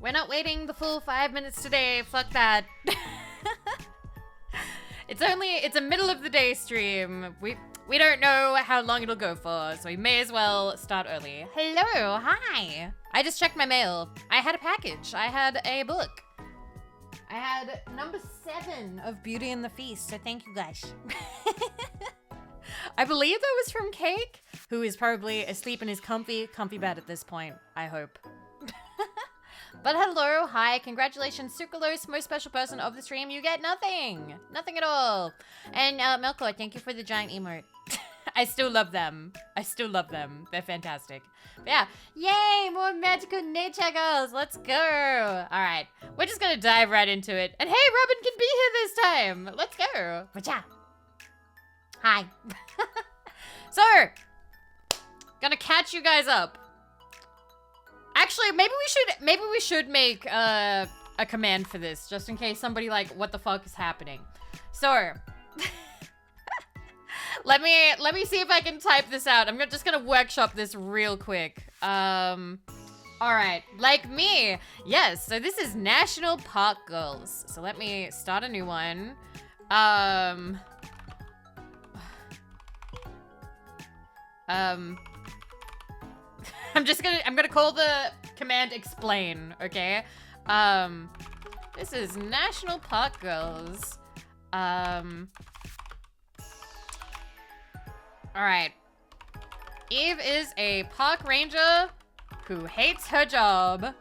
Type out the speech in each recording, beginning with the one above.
We're not waiting the full 5 minutes today. Fuck that. It's a middle of the day stream. We don't know how long it'll go for, so we may as well start early. Hello, hi. I just checked my mail. I had a package. I had a book. I had number 7 of Beauty and the Feast, so thank you guys. I believe that was from Cake, who is probably asleep in his comfy bed at this point, I hope. But hello, hi, congratulations, Sucralose, most special person of the stream. You get nothing. Nothing at all. And Melkor, thank you for the giant emote. I still love them. I still love them. They're fantastic. But yeah, yay, more magical nature girls. Let's go. All right, we're just gonna dive right into it. And hey, Robin can be here this time. Let's go. Wacha. Hi. So, gonna catch you guys up. Actually, maybe we should make a command for this, just in case somebody like, what the fuck is happening? So, let me see if I can type this out. I'm just gonna workshop this real quick. All right, like me, yes. So this is National Park Girls. So let me start a new one. I'm gonna call the command explain, okay? This is National Park Girls. All right. Eve is a park ranger who hates her job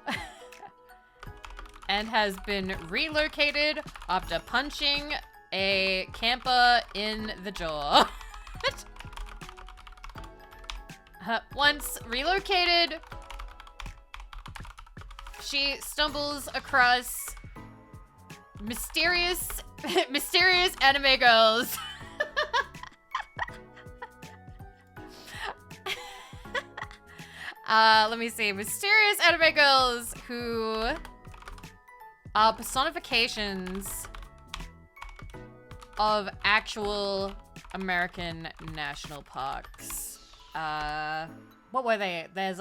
and has been relocated after punching a camper in the jaw. Once relocated, she stumbles across mysterious anime girls. Let me see. Mysterious anime girls who are personifications of actual American national parks. What were they? There's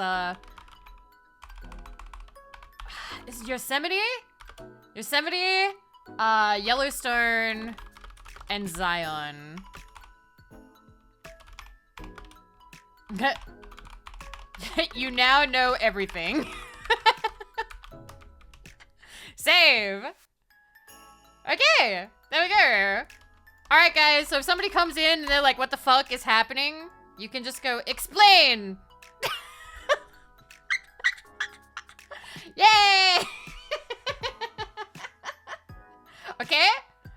is Yosemite, Yellowstone, and Zion. You now know everything. Save. Okay, there we go. All right, guys, so if somebody comes in and they're like, what the fuck is happening? You can just go, explain! Yay! Okay?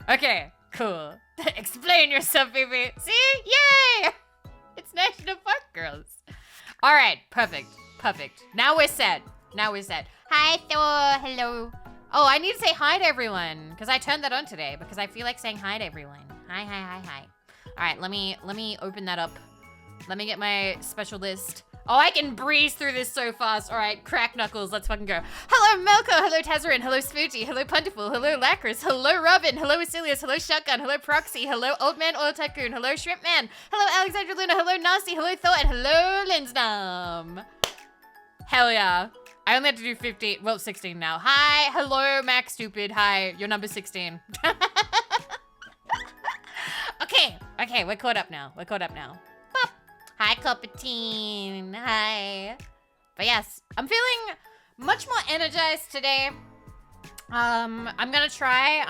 Okay, cool. Explain yourself, Vivi. See? Yay! It's National Park Girls. All right, perfect. Now we're set. Hi, Thor. Hello. Oh, I need to say hi to everyone, because I turned that on today, because I feel like saying hi to everyone. Hi. All right, let me open that up. Let me get my special list Oh, I can breeze through this so fast. All right, crack knuckles. Let's fucking go. Hello, Melko. Hello, Tazarin. Hello, Spooty. Hello, Puntiful. Hello, Lacris. Hello, Robin. Hello, Asilius. Hello, Shotgun. Hello, Proxy. Hello, Old Man Oil Tycoon. Hello, Shrimp Man. Hello, Alexandra Luna. Hello, Nasty. Hello, Thor. And hello, Linsnum. Hell yeah. I only have to do 15, well, 16 now. Hi, hello, Max Stupid. Hi, you're number 16. Okay, we're caught up now. Bop. Hi, Copatine. Hi. But yes, I'm feeling much more energized today. I'm gonna try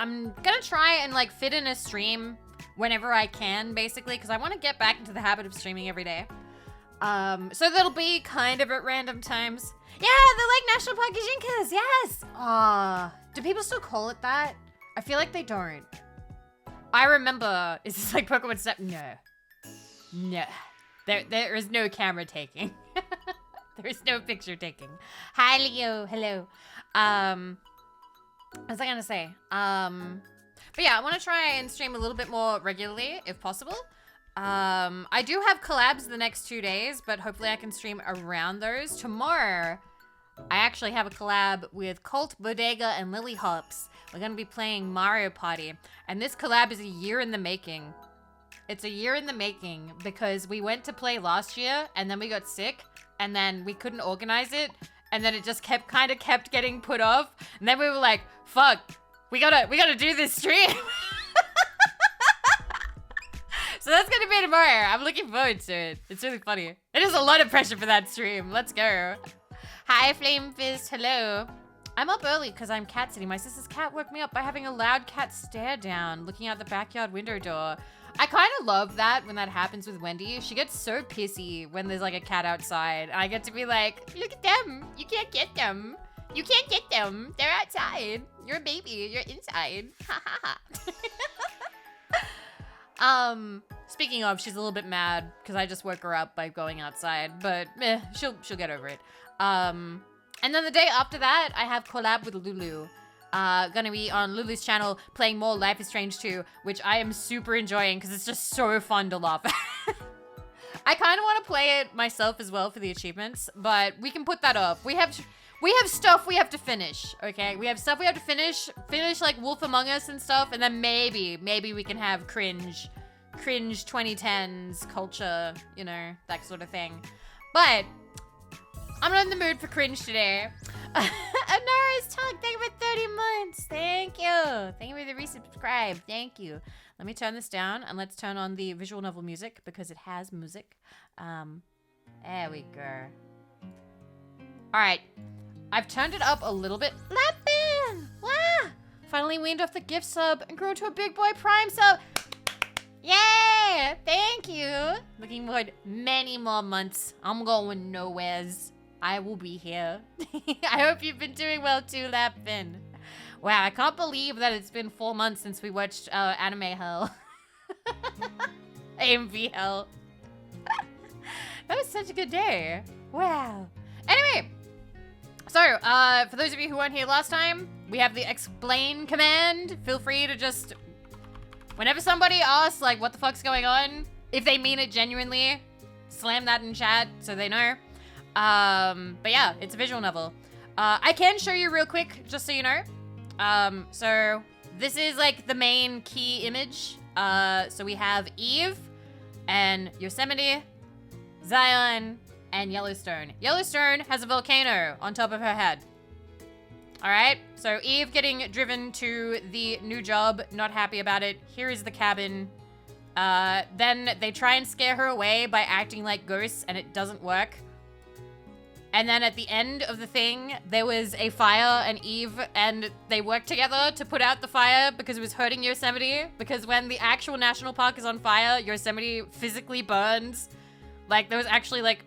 and like fit in a stream whenever I can, basically, because I want to get back into the habit of streaming every day. So that'll be kind of at random times. Yeah, the like National Park Gijinkas, yes! Do people still call it that? I feel like they don't. I remember, is this like Pokemon Snap? No. There is no camera taking. There is no picture taking. Hi, Leo, hello. What was I gonna say? But yeah, I want to try and stream a little bit more regularly, if possible. I do have collabs the next 2 days, but hopefully I can stream around those. Tomorrow, I actually have a collab with Colt, Bodega, and Lily Hops. We're gonna be playing Mario Party, and this collab is a year in the making. It's a year in the making because we went to play last year, and then we got sick, and then we couldn't organize it, and then it just kept getting put off, and then we were like, fuck, we gotta do this stream. So that's gonna be tomorrow. I'm looking forward to it. It's really funny. It is a lot of pressure for that stream. Let's go. Hi, Flame Fist. Hello. I'm up early because I'm cat sitting. My sister's cat woke me up by having a loud cat stare down, looking out the backyard window door. I kind of love that when that happens with Wendy. She gets so pissy when there's like a cat outside. I get to be like, look at them. You can't get them. You can't get them. They're outside. You're a baby. You're inside. Ha ha ha. Speaking of, she's a little bit mad because I just woke her up by going outside, but she'll get over it. And then the day after that, I have collab with Lulu. Gonna be on Lulu's channel playing more Life is Strange 2, which I am super enjoying because it's just so fun to laugh at. I kind of want to play it myself as well for the achievements, but we can put that off. We have stuff we have to finish, okay? We have stuff we have to finish like Wolf Among Us and stuff, and then maybe we can have cringe 2010s culture, you know, that sort of thing. But I'm not in the mood for cringe today. Anara's talk, thank you for 30 months. Thank you. Thank you for the resubscribe. Thank you. Let me turn this down and let's turn on the visual novel music because it has music. There we go. All right. I've turned it up a little bit. Lappin! Wow! Finally weaned off the gift sub and grew into a big boy prime sub. Yeah! Thank you. Looking forward many more months. I'm going nowheres. I will be here. I hope you've been doing well too, Lappin. Wow, I can't believe that it's been 4 months since we watched Anime Hell. AMV Hell. That was such a good day. Wow. Anyway. So, for those of you who weren't here last time, we have the explain command. Feel free to just, whenever somebody asks, like, what the fuck's going on, if they mean it genuinely, slam that in chat so they know. But yeah, it's a visual novel. I can show you real quick, just so you know. So this is like the main key image. So we have Eve and Yosemite, Zion, and Yellowstone. Yellowstone has a volcano on top of her head. All right, so Eve getting driven to the new job, not happy about it. Here is the cabin. Then they try and scare her away by acting like ghosts, and it doesn't work. And then at the end of the thing, there was a fire, and Eve and they worked together to put out the fire because it was hurting Yosemite. Because when the actual national park is on fire, Yosemite physically burns. Like, there was actually like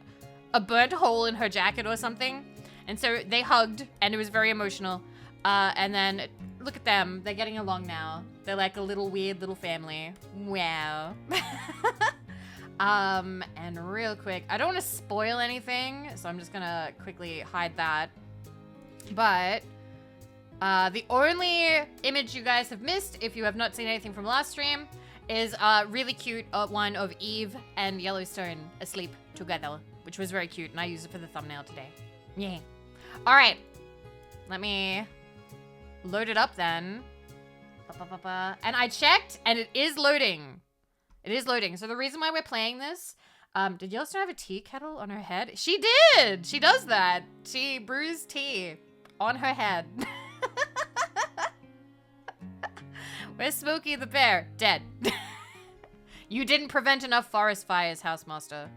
a burnt hole in her jacket or something. And so they hugged, and it was very emotional. And then, look at them. They're getting along now. They're like a little weird little family. Wow. And real quick, I don't want to spoil anything, so I'm just gonna quickly hide that. But, the only image you guys have missed, if you have not seen anything from last stream, is a really cute one of Eve and Yellowstone asleep together. which was very cute, and I used it for the thumbnail today. Yeah. All right. Let me load it up then. And I checked, and it is loading. It is loading. So the reason why we're playing this, did Yellowstone have a tea kettle on her head? She did! She does that. She brews tea on her head. Where's Smokey the bear? Dead. You didn't prevent enough forest fires, Housemaster.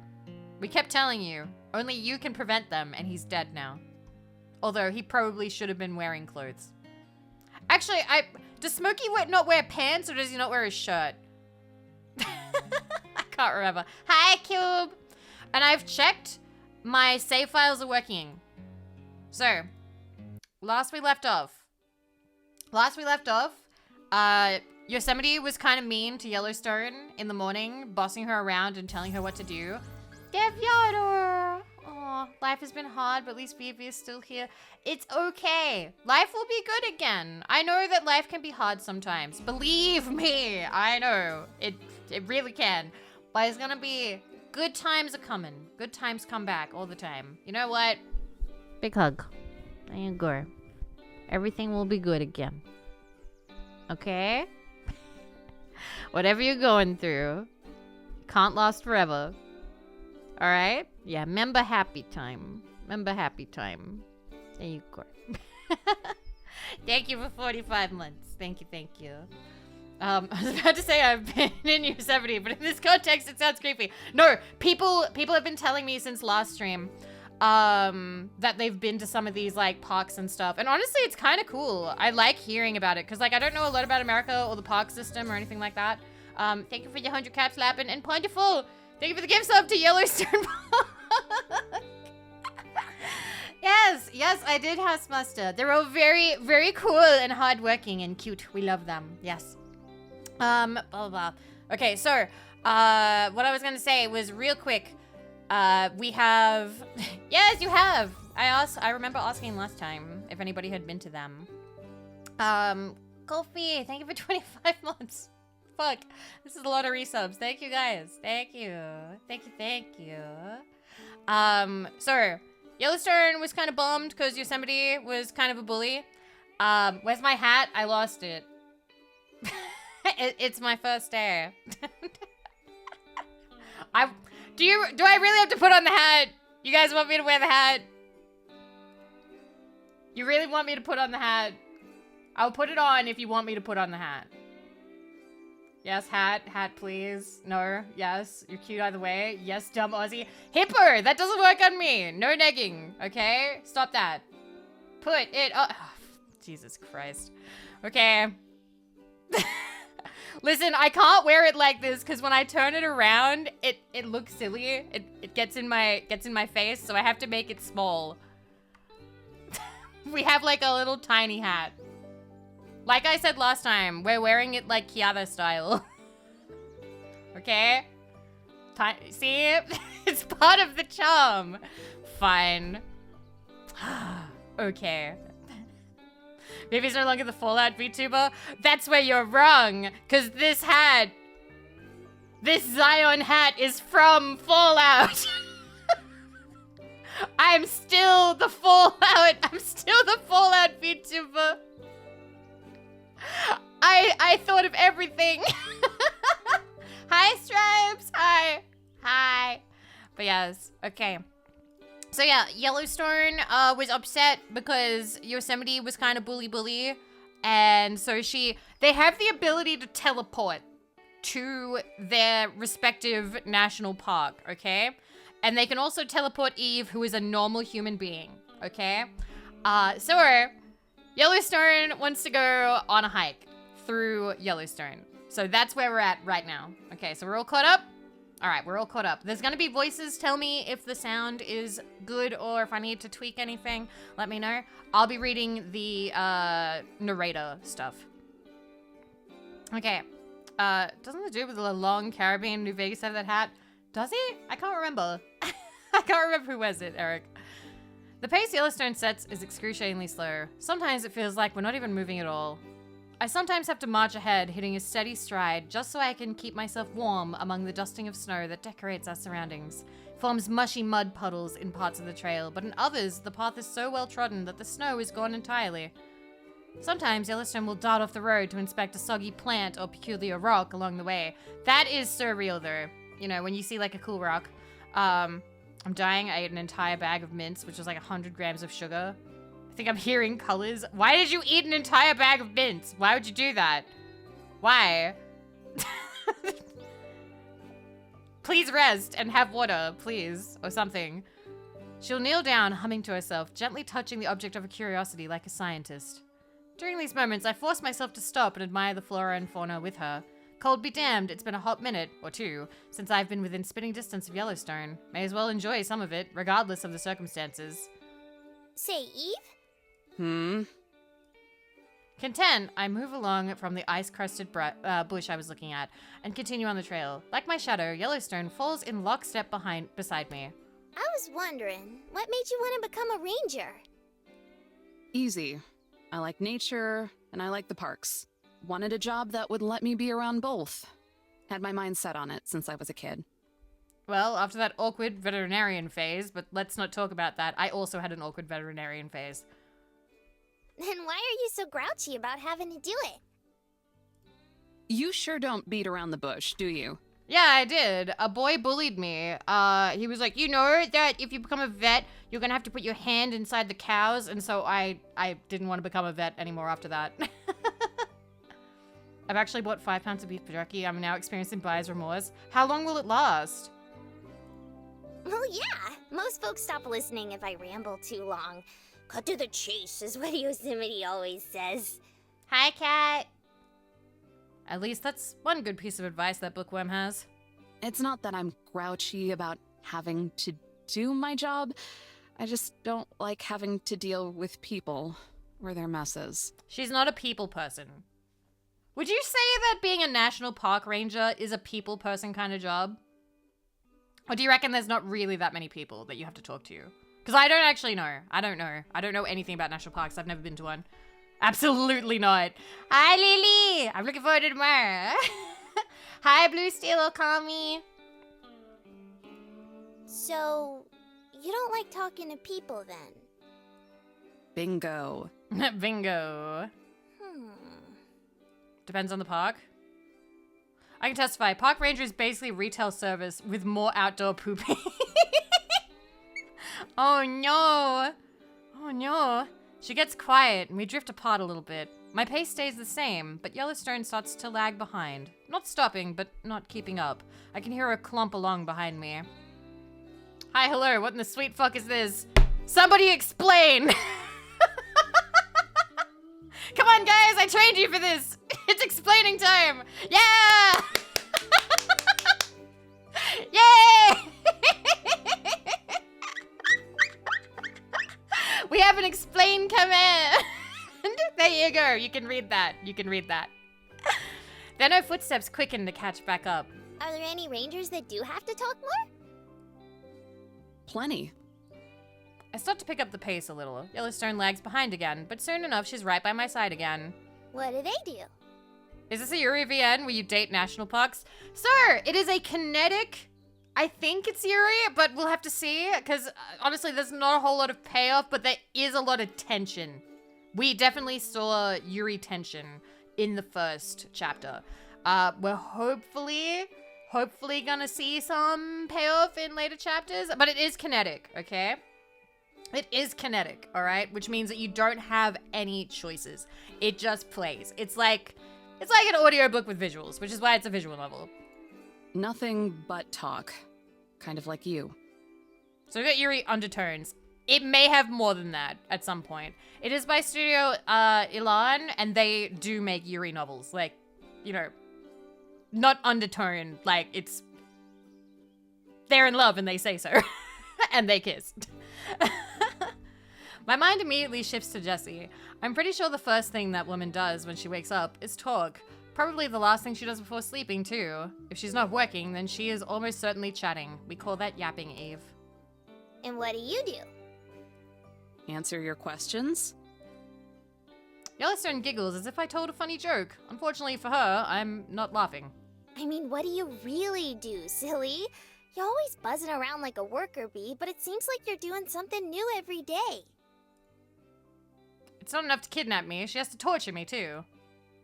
We kept telling you. Only you can prevent them, and he's dead now. Although, he probably should have been wearing clothes. Actually, does Smokey not wear pants, or does he not wear his shirt? I can't remember. Hi, Cube! And I've checked. My save files are working. So, last we left off, Yosemite was kind of mean to Yellowstone in the morning, bossing her around and telling her what to do. Devyador! Aw, life has been hard, but at least Vivi is still here. It's okay. Life will be good again. I know that life can be hard sometimes. Believe me, I know. It really can. But it's gonna be... Good times are coming. Good times come back all the time. You know what? Big hug. There you go. Everything will be good again. Okay? Whatever you're going through can't last forever. Alright? Yeah, remember happy time. Remember happy time. There you go. Thank you for 45 months. Thank you. I was about to say I've been in Yosemite, but in this context it sounds creepy. No, people have been telling me since last stream that they've been to some of these like parks and stuff, and honestly it's kind of cool. I like hearing about it because like I don't know a lot about America or the park system or anything like that. Thank you for your 100 caps lapping and plentiful. Thank you for the gift sub to Yellowstone Park. Yes, I did Housemaster. They're all very, very cool and hardworking and cute. We love them. Yes. Blah, blah, blah. Okay, so, what I was gonna say was real quick. We have... Yes, you have! I remember asking last time if anybody had been to them. Kofi, thank you for 25 months. Fuck. This is a lot of resubs. Thank you, guys. Thank you. Thank you. So, Yellowstone was kind of bummed because Yosemite was kind of a bully. Where's my hat? I lost it. It's my first day. Do I really have to put on the hat? You guys want me to wear the hat? You really want me to put on the hat? I'll put it on if you want me to put on the hat. Yes, hat, please. No, yes, you're cute either way. Yes, dumb Aussie. Hipper, that doesn't work on me. No negging, okay? Stop that. Put it on. Oh, Jesus Christ. Okay. Listen, I can't wear it like this because when I turn it around, it looks silly. It gets in my face, so I have to make it small. We have like a little tiny hat. Like I said last time, we're wearing it like Kiara style. Okay? See? It's part of the charm. Fine. Okay. Vivi's no longer the Fallout VTuber. That's where you're wrong. Because this Zion hat is from Fallout. I'm still the Fallout VTuber. I thought of everything. Hi, Stripes. Hi. But yes, okay. So yeah, Yellowstone was upset because Yosemite was kind of bully. And so they have the ability to teleport to their respective national park, okay? And they can also teleport Eve, who is a normal human being, okay? So Yellowstone wants to go on a hike through Yellowstone. So that's where we're at right now. Okay, so we're all caught up? All right, we're all caught up. There's gonna be voices. Tell me if the sound is good or if I need to tweak anything. Let me know. I'll be reading the narrator stuff. Okay. Doesn't the dude with the long Caribbean New Vegas have that hat? Does he? I can't remember. I can't remember who wears it, Eric. The pace Yellowstone sets is excruciatingly slow. Sometimes it feels like we're not even moving at all. I sometimes have to march ahead, hitting a steady stride, just so I can keep myself warm among the dusting of snow that decorates our surroundings. forms mushy mud puddles in parts of the trail, but in others, the path is so well trodden that the snow is gone entirely. Sometimes Yellowstone will dart off the road to inspect a soggy plant or peculiar rock along the way. That is so real, though. You know, when you see, like, a cool rock. I'm dying. I ate an entire bag of mints, which was like 100 grams of sugar. I think I'm hearing colors. Why did you eat an entire bag of mints? Why would you do that? Why? Please rest and have water, please, or something. She'll kneel down, humming to herself, gently touching the object of her curiosity like a scientist. During these moments, I force myself to stop and admire the flora and fauna with her. Cold be damned, it's been a hot minute, or two, since I've been within spitting distance of Yellowstone. May as well enjoy some of it, regardless of the circumstances. Say, Eve? Content, I move along from the ice-crusted bush I was looking at, and continue on the trail. Like my shadow, Yellowstone falls in lockstep beside me. I was wondering, what made you want to become a ranger? Easy. I like nature, and I like the parks. Wanted a job that would let me be around both. Had my mind set on it since I was a kid. Well, after that awkward veterinarian phase, but let's not talk about that. I also had an awkward veterinarian phase. Then why are you so grouchy about having to do it? You sure don't beat around the bush, do you? Yeah, I did. A boy bullied me. He was like, you know that if you become a vet, you're gonna have to put your hand inside the cows, and so I didn't want to become a vet anymore after that. I've actually bought 5 pounds of beef jerky. I'm now experiencing buyer's remorse. How long will it last? Well, yeah. Most folks stop listening if I ramble too long. Cut to the chase is what Yosemite always says. Hi, Cat. At least that's one good piece of advice that bookworm has. It's not that I'm grouchy about having to do my job. I just don't like having to deal with people or their messes. She's not a people person. Would you say that being a national park ranger is a people person kind of job? Or do you reckon there's not really that many people that you have to talk to? Because I don't actually know. I don't know. I don't know anything about national parks. I've never been to one. Absolutely not. Hi, Lily. I'm looking forward to tomorrow. Hi, Blue Steel Okami. So, you don't like talking to people then? Bingo. Bingo. Depends on the park. I can testify. Park ranger is basically retail service with more outdoor pooping. Oh no. Oh no. She gets quiet and we drift apart a little bit. My pace stays the same, but Yellowstone starts to lag behind. Not stopping, but not keeping up. I can hear her clump along behind me. Hi, hello, what in the sweet fuck is this? Somebody explain! Come on, guys, I trained you for this! It's explaining time! Yeah! Yay! We have an explain command! There you go, you can read that. You can read that. Then her footsteps quicken to catch back up. Are there any rangers that do have to talk more? Plenty. I start to pick up the pace a little. Yellowstone lags behind again, but soon enough she's right by my side again. What do they do? Is this a Yuri VN where you date national parks? Sir, it is a kinetic. I think it's Yuri, but we'll have to see, because honestly there's not a whole lot of payoff, but there is a lot of tension. We definitely saw Yuri tension in the first chapter. We're hopefully gonna see some payoff in later chapters, but it is kinetic, okay? It is kinetic, all right? Which means that you don't have any choices. It just plays. It's like an audiobook with visuals, which is why it's a visual novel. Nothing but talk. Kind of like you. So we got Yuri undertones. It may have more than that at some point. It is by Studio Elan, and they do make Yuri novels. Like, you know, not undertone. Like, it's... They're in love and they say so. And they kissed. My mind immediately shifts to Jessie. I'm pretty sure the first thing that woman does when she wakes up is talk. Probably the last thing she does before sleeping, too. If she's not working, then she is almost certainly chatting. We call that yapping, Eve. And what do you do? Answer your questions? Yellowstone giggles as if I told a funny joke. Unfortunately for her, I'm not laughing. I mean, what do you really do, silly? You're always buzzing around like a worker bee, but it seems like you're doing something new every day. It's not enough to kidnap me. She has to torture me, too.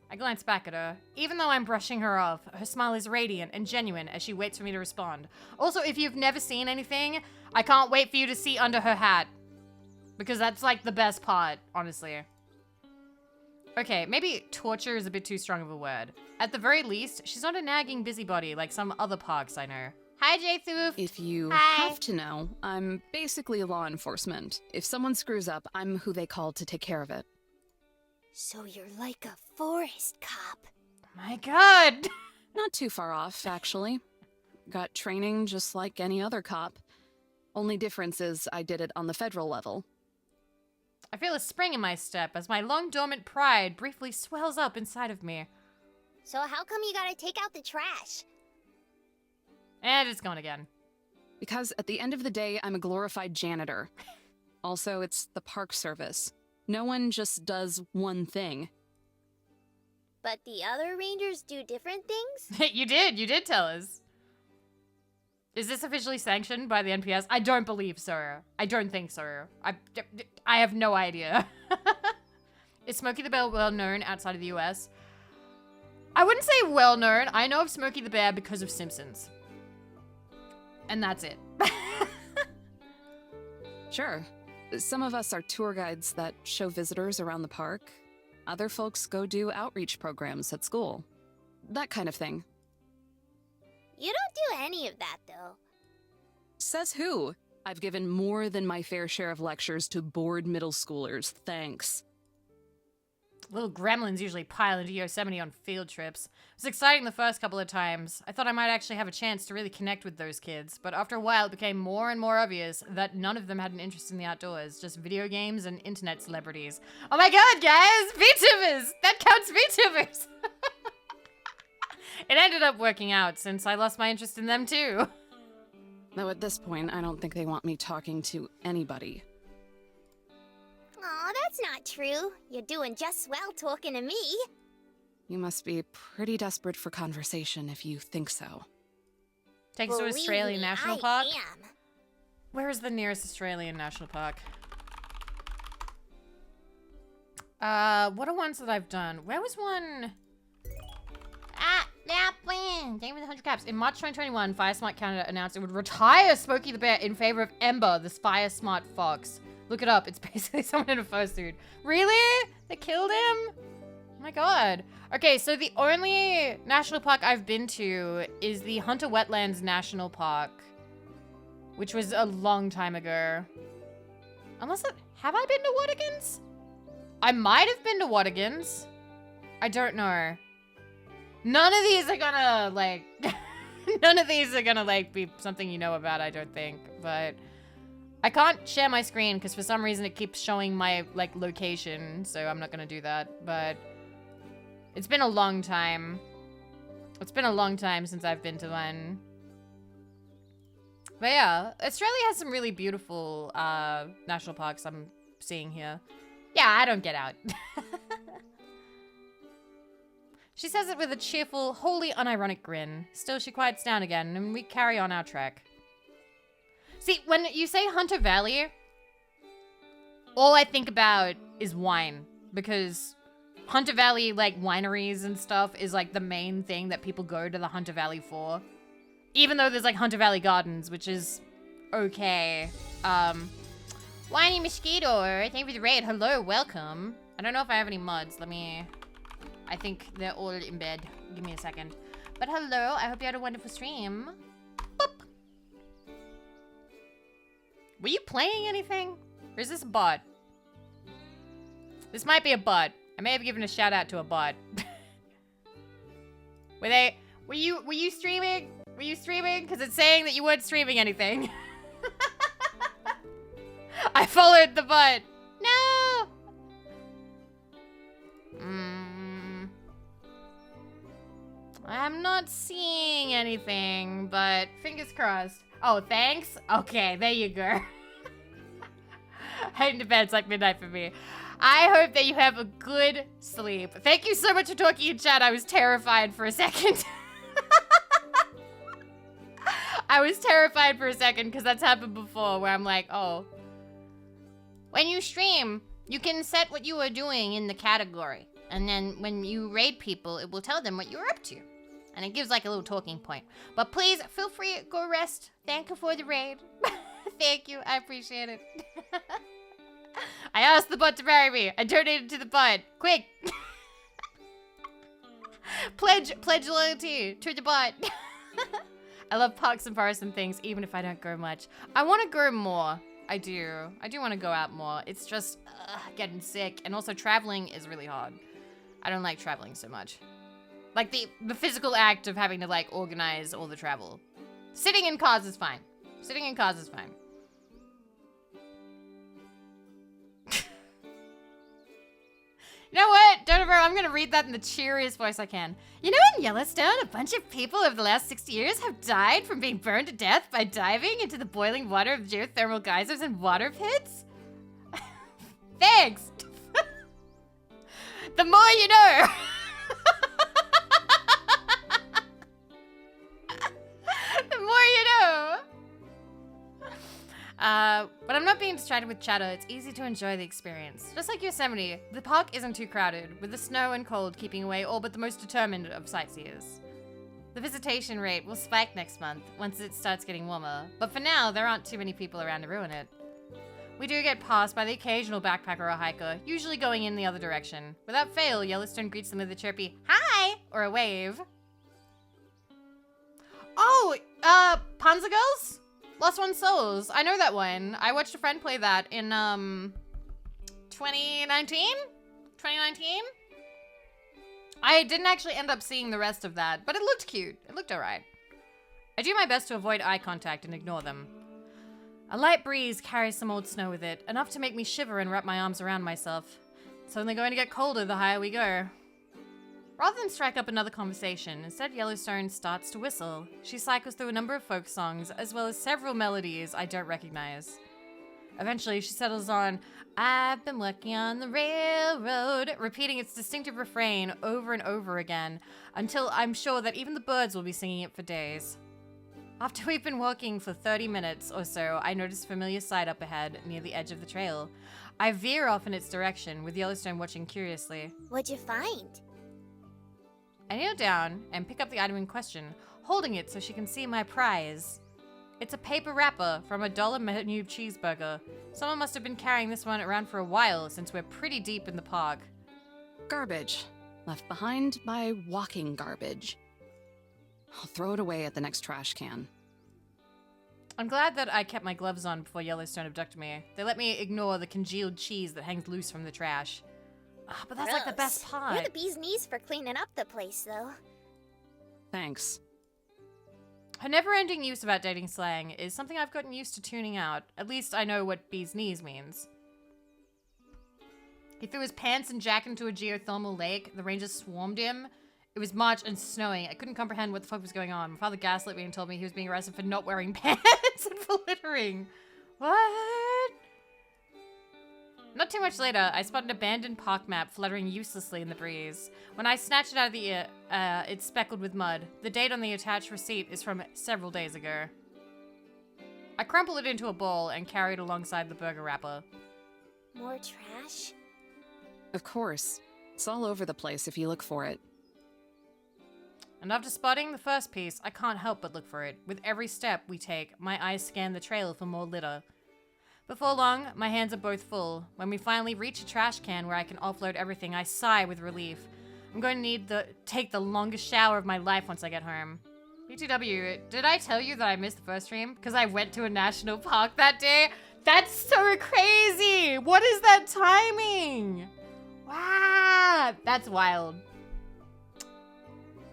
I glance back at her. Even though I'm brushing her off, her smile is radiant and genuine as she waits for me to respond. Also, if you've never seen anything, I can't wait for you to see under her hat. Because that's, like, the best part, honestly. Okay, maybe torture is a bit too strong of a word. At the very least, she's not a nagging busybody like some other parks I know. Hi, J-Thoof. If you Hi. have to know, I'm basically law enforcement. If someone screws up, I'm who they call to take care of it. So you're like a forest cop. My God. Not too far off, actually. Got training just like any other cop. Only difference is I did it on the federal level. I feel a spring in my step as my long dormant pride briefly swells up inside of me. So how come you gotta take out the trash? And it's gone again. Because at the end of the day, I'm a glorified janitor. Also, it's the park service. No one just does one thing. But the other rangers do different things? You did tell us. Is this officially sanctioned by the NPS? I don't believe so. I don't think so. I have no idea. Is Smokey the Bear well known outside of the US? I wouldn't say well known. I know of Smokey the Bear because of Simpsons. And that's it. Sure. Some of us are tour guides that show visitors around the park. Other folks go do outreach programs at school. That kind of thing. You don't do any of that, though. Says who? I've given more than my fair share of lectures to bored middle schoolers, thanks. Little gremlins usually pile into Yosemite on field trips. It was exciting the first couple of times. I thought I might actually have a chance to really connect with those kids, but after a while it became more and more obvious that none of them had an interest in the outdoors, just video games and internet celebrities. Oh my god, guys! VTubers! That counts VTubers! It ended up working out since I lost my interest in them too. Though at this point, I don't think they want me talking to anybody. Aw, that's not true. You're doing just swell talking to me. You must be pretty desperate for conversation if you think so. Take us to Believe Australian me, National I Park. am. Where is the nearest Australian National Park? What are ones that I've done? Where was one? Game with 100 caps. In March 2021, FireSmart Canada announced it would retire Smokey the Bear in favor of Ember, the FireSmart Fox. Look it up. It's basically someone in a fursuit. Really? They killed him? Oh my god. Okay, so the only national park I've been to is the Hunter Wetlands National Park, which was a long time ago. Have I been to Wadigans? I might have been to Wadigans. I don't know. None of these are gonna, like, be something you know about, I don't think. But I can't share my screen because for some reason it keeps showing my, like, location. So I'm not gonna do that. But it's been a long time. It's been a long time since I've been to one. But yeah, Australia has some really beautiful national parks I'm seeing here. Yeah, I don't get out. She says it with a cheerful, wholly unironic grin. Still, she quiets down again, and we carry on our trek. See, when you say Hunter Valley, all I think about is wine. Because Hunter Valley, like, wineries and stuff is, like, the main thing that people go to the Hunter Valley for. Even though there's, like, Hunter Valley Gardens, which is okay. Whiny Mosquito, thank you for the raid. Hello, welcome. I don't know if I have any mods. I think they're all in bed. Give me a second. But hello, I hope you had a wonderful stream. Boop. Were you playing anything? Or is this a bot? This might be a bot. I may have given a shout out to a bot. Were you streaming? Were you streaming? Because it's saying that you weren't streaming anything. I followed the bot. No! I'm not seeing anything, but fingers crossed. Oh, thanks? Okay, there you go. Heading to bed, it's like midnight for me. I hope that you have a good sleep. Thank you so much for talking in chat. I was terrified for a second. I was terrified for a second because that's happened before where I'm like, oh. When you stream, you can set what you are doing in the category. And then when you raid people, it will tell them what you're up to. And it gives like a little talking point. But please, feel free, go rest. Thank you for the raid. Thank you, I appreciate it. I asked the bot to marry me. I donated to the bot. Quick. pledge loyalty to the bot. I love parks and forests and things, even if I don't go much. I want to go more. I do want to go out more. It's just getting sick. And also traveling is really hard. I don't like traveling so much. Like the physical act of having to like organize all the travel. Sitting in cars is fine. Sitting in cars is fine. You know what, Donover, I'm gonna read that in the cheeriest voice I can. You know, in Yellowstone, a bunch of people over the last 60 years have died from being burned to death by diving into the boiling water of geothermal geysers and water pits? Thanks! The more you know! The more you know! But I'm not being distracted with chatter. It's easy to enjoy the experience. Just like Yosemite, the park isn't too crowded, with the snow and cold keeping away all but the most determined of sightseers. The visitation rate will spike next month, once it starts getting warmer, but for now, there aren't too many people around to ruin it. We do get passed by the occasional backpacker or hiker, usually going in the other direction. Without fail, Yellowstone greets them with a chirpy, "Hi!" or a wave. Oh, Panzer Girls? Lost One Souls. I know that one. I watched a friend play that in, 2019? 2019? I didn't actually end up seeing the rest of that, but it looked cute. It looked alright. I do my best to avoid eye contact and ignore them. A light breeze carries some old snow with it, enough to make me shiver and wrap my arms around myself. It's only going to get colder the higher we go. Rather than strike up another conversation, instead Yellowstone starts to whistle. She cycles through a number of folk songs, as well as several melodies I don't recognize. Eventually, she settles on, "I've been working on the railroad," repeating its distinctive refrain over and over again, until I'm sure that even the birds will be singing it for days. After we've been walking for 30 minutes or so, I notice a familiar sight up ahead, near the edge of the trail. I veer off in its direction, with Yellowstone watching curiously. What'd you find? I kneel down and pick up the item in question, holding it so she can see my prize. It's a paper wrapper from a $1 menu cheeseburger. Someone must have been carrying this one around for a while, since we're pretty deep in the park. Garbage. Left behind by walking garbage. I'll throw it away at the next trash can. I'm glad that I kept my gloves on before Yellowstone abducted me. They let me ignore the congealed cheese that hangs loose from the trash. But that's like the best Gross. part. You're the bee's knees for cleaning up the place, though. Thanks. Her never-ending use of outdating slang is something I've gotten used to tuning out. At least I know what bee's knees means. He threw his pants and jacket into a geothermal lake. The rangers swarmed him. It was March and snowing. I couldn't comprehend what the fuck was going on. My father gaslit me and told me he was being arrested for not wearing pants and for littering. What? Not too much later, I spotted an abandoned park map fluttering uselessly in the breeze. When I snatched it out of the air, it's speckled with mud. The date on the attached receipt is from several days ago. I crumpled it into a ball and carried it alongside the burger wrapper. More trash? Of course. It's all over the place if you look for it. And after spotting the first piece, I can't help but look for it. With every step we take, my eyes scan the trail for more litter. Before long, my hands are both full. When we finally reach a trash can where I can offload everything, I sigh with relief. I'm going to need to take the longest shower of my life once I get home. BTW, did I tell you that I missed the first stream? Because I went to a national park that day? That's so crazy! What is that timing? Wow! That's wild.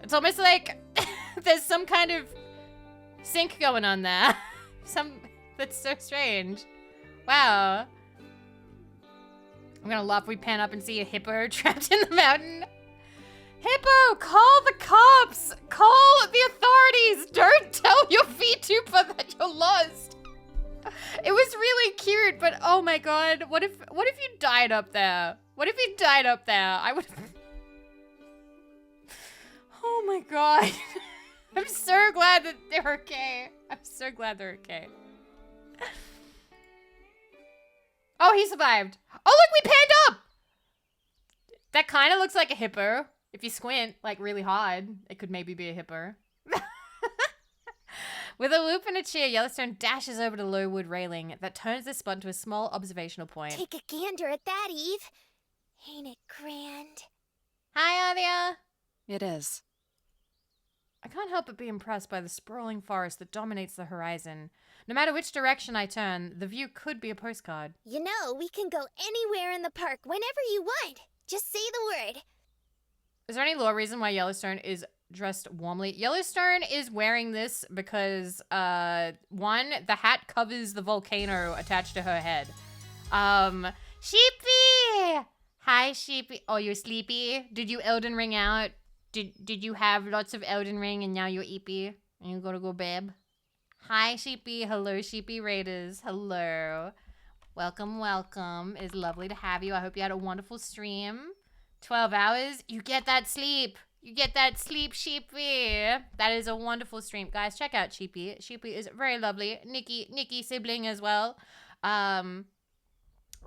It's almost like there's some kind of sync going on there. That's so strange. Wow. I'm gonna laugh if we pan up and see a hippo trapped in the mountain. Hippo, call the cops! Call the authorities! Don't tell your VTuber that you're lost! It was really cute, but oh my god, what if you died up there? What if you died up there? I would... Oh my god. I'm so glad glad that they're okay. I'm so glad they're okay. Oh, he survived. Oh, look, we panned up. That kind of looks like a hippo. If you squint, like, really hard, it could maybe be a hippo. With a loop and a cheer, Yellowstone dashes over the low wood railing that turns this spot into a small observational point. Take a gander at that, Eve. Ain't it grand? Hi, Adia. It is. I can't help but be impressed by the sprawling forest that dominates the horizon. No matter which direction I turn, the view could be a postcard. You know, we can go anywhere in the park whenever you want. Just say the word. Is there any law reason why Yellowstone is dressed warmly? Yellowstone is wearing this because, one, the hat covers the volcano attached to her head. Sheepy! Hi, Sheepy. Oh, you're sleepy? Did you Elden Ring out? Did you have lots of Elden Ring and now you're eepy? And you gotta go, babe? Hi, Sheepy. Hello, Sheepy Raiders. Hello. Welcome, welcome. It's lovely to have you. I hope you had a wonderful stream. 12 hours. You get that sleep. You get that sleep, Sheepy. That is a wonderful stream. Guys, check out Sheepy. Sheepy is very lovely. Nikki sibling as well.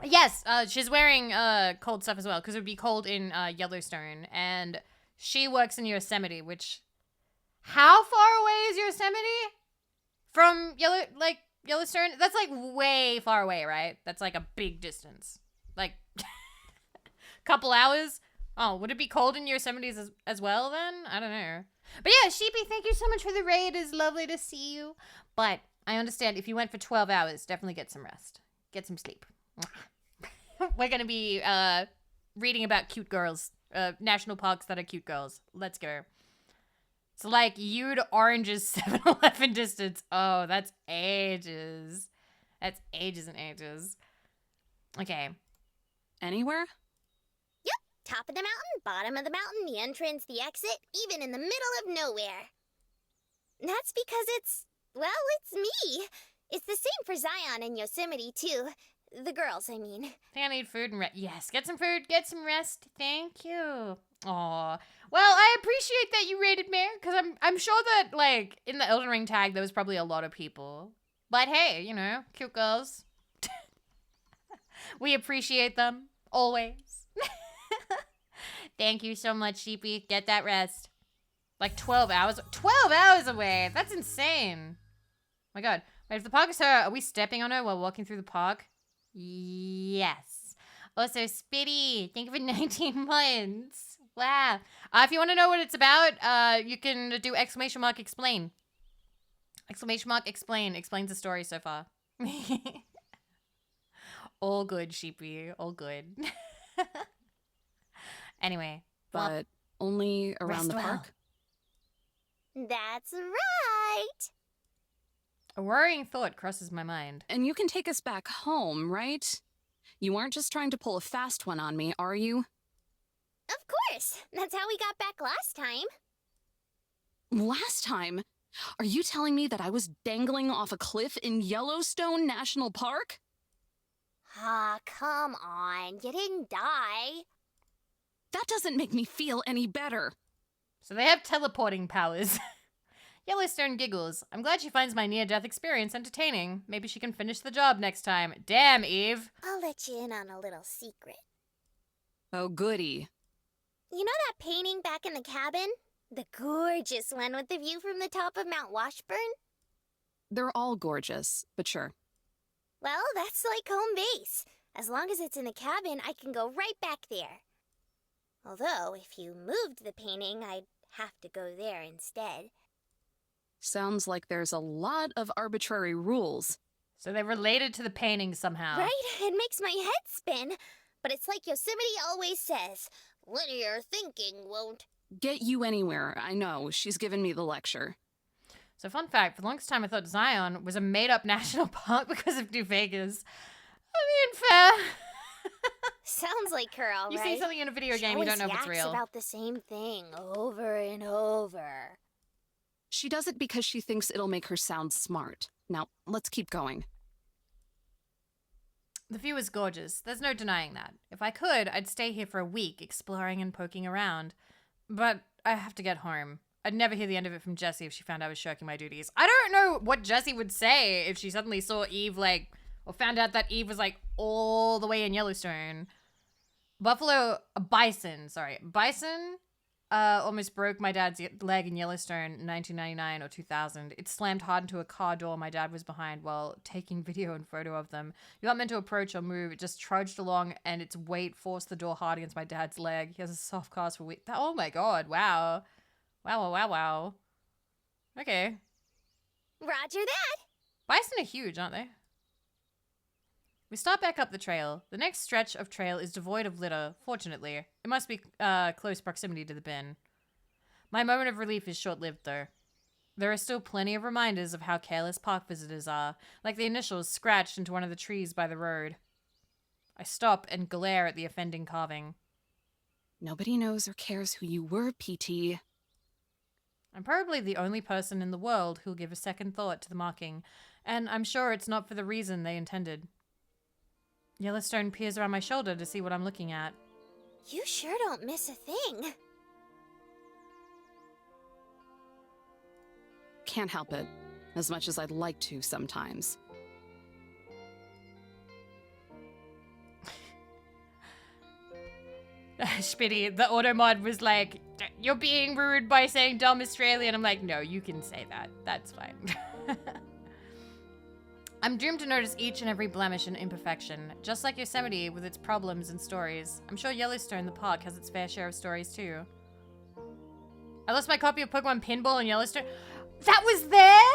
Yes, she's wearing cold stuff as well because it would be cold in Yellowstone. And she works in Yosemite, which... How far away is Yosemite from Yellowstone? That's like way far away, right? That's like a big distance. Like, couple hours? Oh, would it be cold in Yosemite as well then? I don't know. But yeah, Sheepy, thank you so much for the raid. It's lovely to see you. But I understand if you went for 12 hours, definitely get some rest. Get some sleep. We're going to be reading about cute girls. National parks that are cute girls. Let's go. So like you to Orange's 7-Eleven distance. Oh, that's ages. That's ages and ages. Okay. Anywhere? Yep, top of the mountain, bottom of the mountain, the entrance, the exit, even in the middle of nowhere. That's because it's me. It's the same for Zion and Yosemite, too. The girls, I mean. I think I need food and rest. Yes, get some food, get some rest. Thank you. Aw. Well, I appreciate that you rated me, because I'm sure that, like, in the Elden Ring tag, there was probably a lot of people. But hey, you know, cute girls. We appreciate them. Always. Thank you so much, Sheepy. Get that rest. Like 12 hours. 12 hours away. That's insane. My God. Wait, if the park is her, are we stepping on her while walking through the park? Yes. Also, Spitty, thank you for 19 months. Wow. If you want to know what it's about, you can do exclamation mark explain. Exclamation mark explain. Explains the story so far. All good, Sheepy. All good. Anyway. But only around the park? That's right. A worrying thought crosses my mind. And you can take us back home, right? You aren't just trying to pull a fast one on me, are you? Of course. That's how we got back last time. Last time? Are you telling me that I was dangling off a cliff in Yellowstone National Park? Ah, come on. You didn't die. That doesn't make me feel any better. So they have teleporting powers. Yellowstone giggles. I'm glad she finds my near-death experience entertaining. Maybe she can finish the job next time. Damn, Eve. I'll let you in on a little secret. Oh, goody. You know that painting back in the cabin? The gorgeous one with the view from the top of Mount Washburn? They're all gorgeous, but sure. Well, that's like home base. As long as it's in the cabin, I can go right back there. Although, if you moved the painting, I'd have to go there instead. Sounds like there's a lot of arbitrary rules. So they're related to the painting somehow. Right? It makes my head spin. But it's like Yosemite always says, linear thinking won't get you anywhere. I know, she's given me the lecture. So fun fact, for the longest time I thought Zion was a made-up national park because of New Vegas. I mean, fair. Sounds like her, all right. You see something in a video game, you don't know if it's real. About the same thing over and over. She does it because she thinks it'll make her sound smart. Now, let's keep going. The view is gorgeous. There's no denying that. If I could, I'd stay here for a week, exploring and poking around. But I have to get home. I'd never hear the end of it from Jessie if she found I was shirking my duties. I don't know what Jessie would say if she suddenly saw Eve, like, or found out that Eve was, like, all the way in Yellowstone. Bison almost broke my dad's leg in Yellowstone in 1999 or 2000. It slammed hard into a car door my dad was behind while taking video and photo of them. You weren't meant to approach or move. It just trudged along and its weight forced the door hard against my dad's leg. He has a soft cast for weight. Oh my god, wow. Wow. Okay. Roger that. Bison are huge, aren't they? We start back up the trail. The next stretch of trail is devoid of litter, fortunately. It must be close proximity to the bin. My moment of relief is short-lived, though. There are still plenty of reminders of how careless park visitors are, like the initials scratched into one of the trees by the road. I stop and glare at the offending carving. Nobody knows or cares who you were, PT. I'm probably the only person in the world who'll give a second thought to the marking, and I'm sure it's not for the reason they intended. Yellowstone peers around my shoulder to see what I'm looking at. You sure don't miss a thing. Can't help it, as much as I'd like to sometimes. Spitty, the auto mod was like, you're being rude by saying dumb Australian. I'm like, no, you can say that. That's fine. I'm doomed to notice each and every blemish and imperfection, just like Yosemite with its problems and stories. I'm sure Yellowstone, the park, has its fair share of stories too. I lost my copy of Pokemon Pinball in Yellowstone. That was there?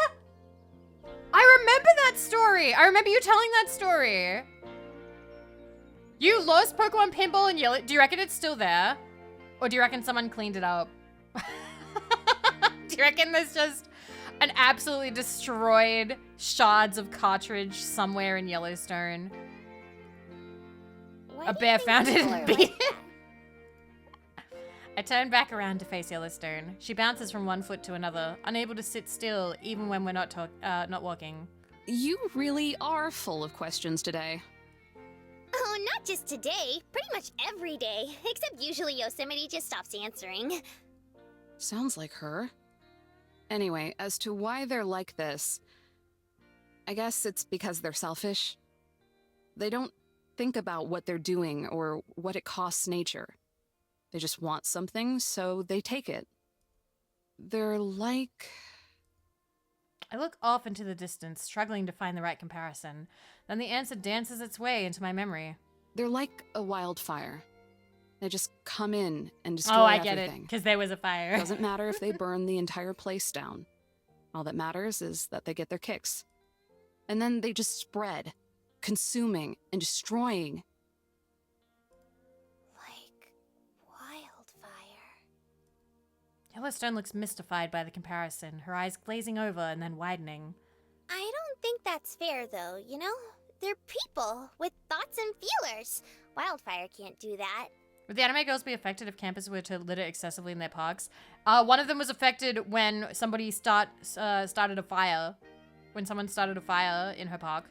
I remember that story. I remember you telling that story. You lost Pokemon Pinball in Yellowstone. Do you reckon it's still there? Or do you reckon someone cleaned it up? Do you reckon there's just an absolutely destroyed shards of cartridge somewhere in Yellowstone? Why A do you bear think found it people and are beat like it. that? I turn back around to face Yellowstone. She bounces from one foot to another, unable to sit still even when we're not walking. You really are full of questions today. Oh, not just today. Pretty much every day. Except usually Yosemite just stops answering. Sounds like her. Anyway, as to why they're like this, I guess it's because they're selfish. They don't think about what they're doing or what it costs nature. They just want something, so they take it. They're like... I look off into the distance, struggling to find the right comparison. Then the answer dances its way into my memory. They're like a wildfire. They just come in and destroy Oh, I get everything. it, because there was a fire. Doesn't matter if they burn the entire place down. All that matters is that they get their kicks. And then they just spread, consuming and destroying. Like wildfire. Yellowstone looks mystified by the comparison, her eyes glazing over and then widening. I don't think that's fair, though, you know? They're people with thoughts and feelers. Wildfire can't do that. Would the anime girls be affected if campers were to litter excessively in their parks? One of them was affected when somebody started a fire. When someone started a fire in her park.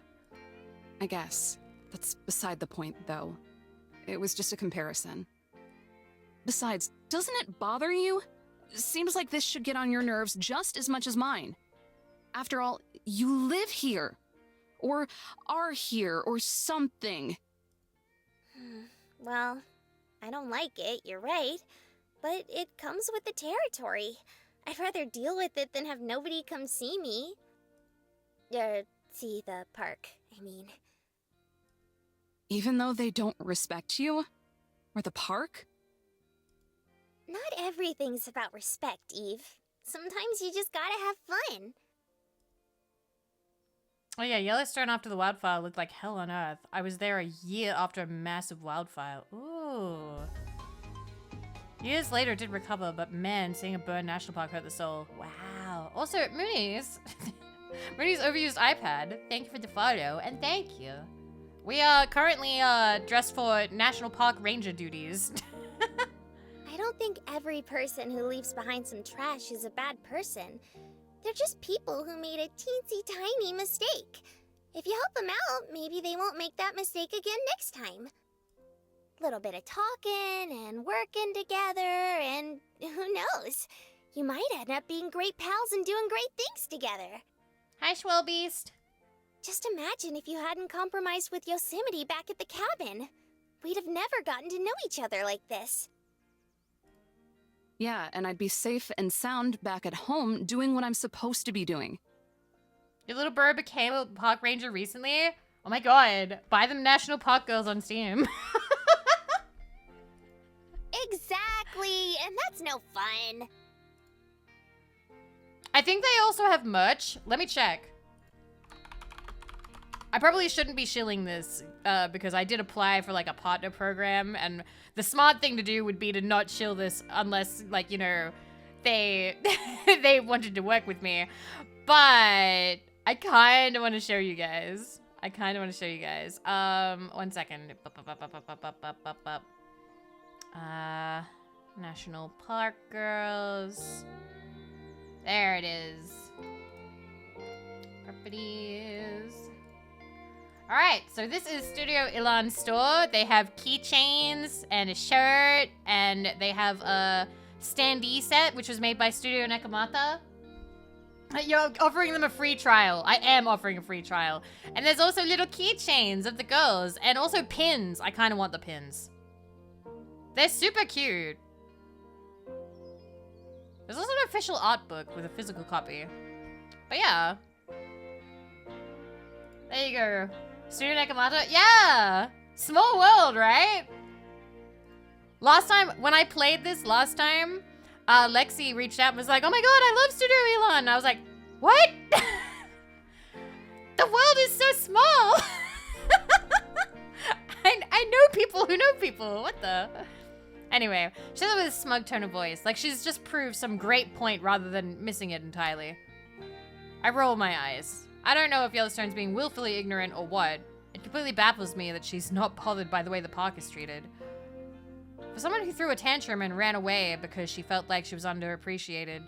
I guess. That's beside the point, though. It was just a comparison. Besides, doesn't it bother you? Seems like this should get on your nerves just as much as mine. After all, you live here. Or are here, or something. Well, I don't like it, you're right. But it comes with the territory. I'd rather deal with it than have nobody come see me. See the park, I mean. Even though they don't respect you? Or the park? Not everything's about respect, Eve. Sometimes you just gotta have fun. Oh yeah, Yellowstone after the wildfire looked like hell on earth. I was there a year after a massive wildfire. Ooh. Years later it did recover, but man, seeing a burned national park hurt the soul. Wow. Also, Moonies. Mooney's overused iPad. Thank you for the photo, and thank you. We are currently dressed for National Park Ranger duties. I don't think every person who leaves behind some trash is a bad person. They're just people who made a teensy tiny mistake. If you help them out, maybe they won't make that mistake again next time. Little bit of talking and working together, and who knows? You might end up being great pals and doing great things together. Hi, Schwellbeast. Just imagine if you hadn't compromised with Yosemite back at the cabin. We'd have never gotten to know each other like this. Yeah, and I'd be safe and sound back at home doing what I'm supposed to be doing. Your little bird became a park ranger recently? Oh my god. Buy them National Park Girls on Steam. Exactly, and that's no fun. I think they also have merch. Let me check. I probably shouldn't be shilling this because I did apply for like a partner program, and the smart thing to do would be to not shill this unless, like, you know, they they wanted to work with me. But I kind of want to show you guys. One second. National Park Girls. There it is. Properties. Alright, so this is Studio Ilan's store. They have keychains and a shirt, and they have a standee set, which was made by Studio Nekomata. You're offering them a free trial. I am offering a free trial. And there's also little keychains of the girls, and also pins. I kind of want the pins. They're super cute. There's also an official art book with a physical copy. But yeah. There you go. Studio Nekomata. Yeah! Small world, right? Last time, when I played this last time, Lexi reached out and was like, oh my god, I love Studio Elon. I was like, what? The world is so small. I know people who know people. What the? Anyway, she said it with a smug tone of voice, like she's just proved some great point rather than missing it entirely. I roll my eyes. I don't know if Yellowstone's being willfully ignorant or what. It completely baffles me that she's not bothered by the way the park is treated. For someone who threw a tantrum and ran away because she felt like she was underappreciated,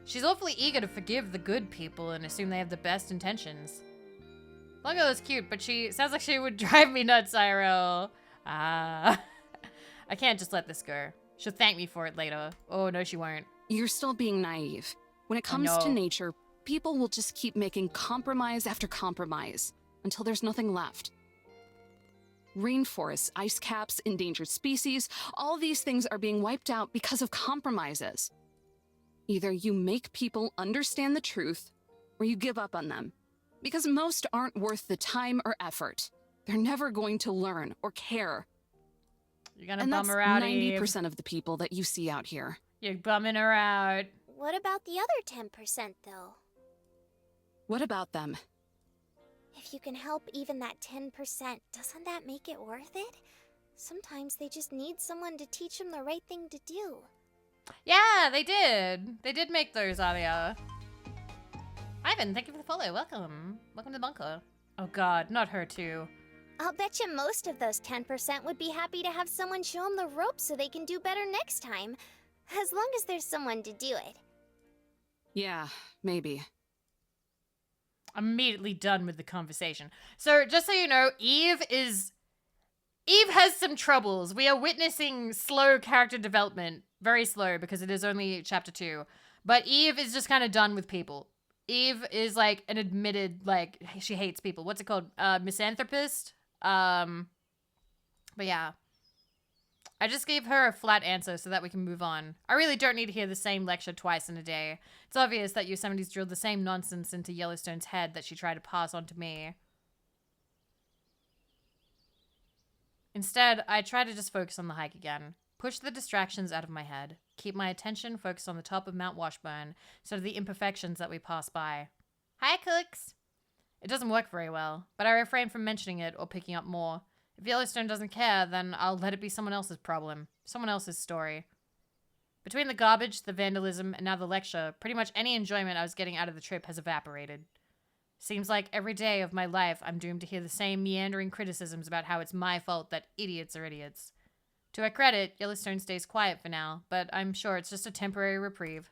she's awfully eager to forgive the good people and assume they have the best intentions. Longo is cute, but she sounds like she would drive me nuts, IRL. I can't just let this go. She'll thank me for it later. Oh, no, she won't. You're still being naive. When it comes to nature, people will just keep making compromise after compromise until there's nothing left. Rainforests, ice caps, endangered species, all these things are being wiped out because of compromises. Either you make people understand the truth, or you give up on them. Because most aren't worth the time or effort. They're never going to learn or care. You're gonna bum her out, And that's 90% of the people that you see out here. You're bumming her out. What about the other 10%, though? What about them? If you can help even that 10%, doesn't that make it worth it? Sometimes they just need someone to teach them the right thing to do. Yeah, they did. They did make those, Alia. Ivan, thank you for the follow. Welcome. Welcome to the bunker. Oh god, not her too. I'll bet you most of those 10% would be happy to have someone show them the ropes so they can do better next time. As long as there's someone to do it. Yeah, maybe. I'm immediately done with the conversation. So, just so you know, Eve has some troubles. We are witnessing slow character development. Very slow, because it is only chapter 2. But Eve is just kind of done with people. Eve is like an admitted, like, she hates people. What's it called? Misanthropist? But yeah. I just gave her a flat answer so that we can move on. I really don't need to hear the same lecture twice in a day. It's obvious that Yosemite's drilled the same nonsense into Yellowstone's head that she tried to pass on to me. Instead, I try to just focus on the hike again. Push the distractions out of my head. Keep my attention focused on the top of Mount Washburn instead of the imperfections that we pass by. Hi, Cooks! It doesn't work very well, but I refrain from mentioning it or picking up more. If Yellowstone doesn't care, then I'll let it be someone else's problem. Someone else's story. Between the garbage, the vandalism, and now the lecture, pretty much any enjoyment I was getting out of the trip has evaporated. Seems like every day of my life I'm doomed to hear the same meandering criticisms about how it's my fault that idiots are idiots. To her credit, Yellowstone stays quiet for now, but I'm sure it's just a temporary reprieve.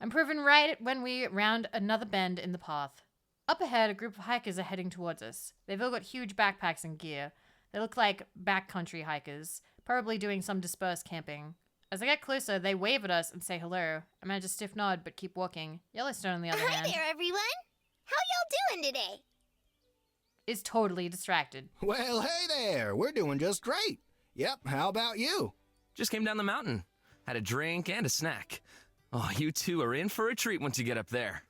I'm proven right when we round another bend in the path. Up ahead, a group of hikers are heading towards us. They've all got huge backpacks and gear. They look like backcountry hikers, probably doing some dispersed camping. As I get closer, they wave at us and say hello. I manage a stiff nod, but keep walking. Yellowstone, on the other Hi hand, there, everyone. How y'all doing today? is totally distracted. Well, hey there. We're doing just great. Yep, how about you? Just came down the mountain. Had a drink and a snack. Oh, you two are in for a treat once you get up there.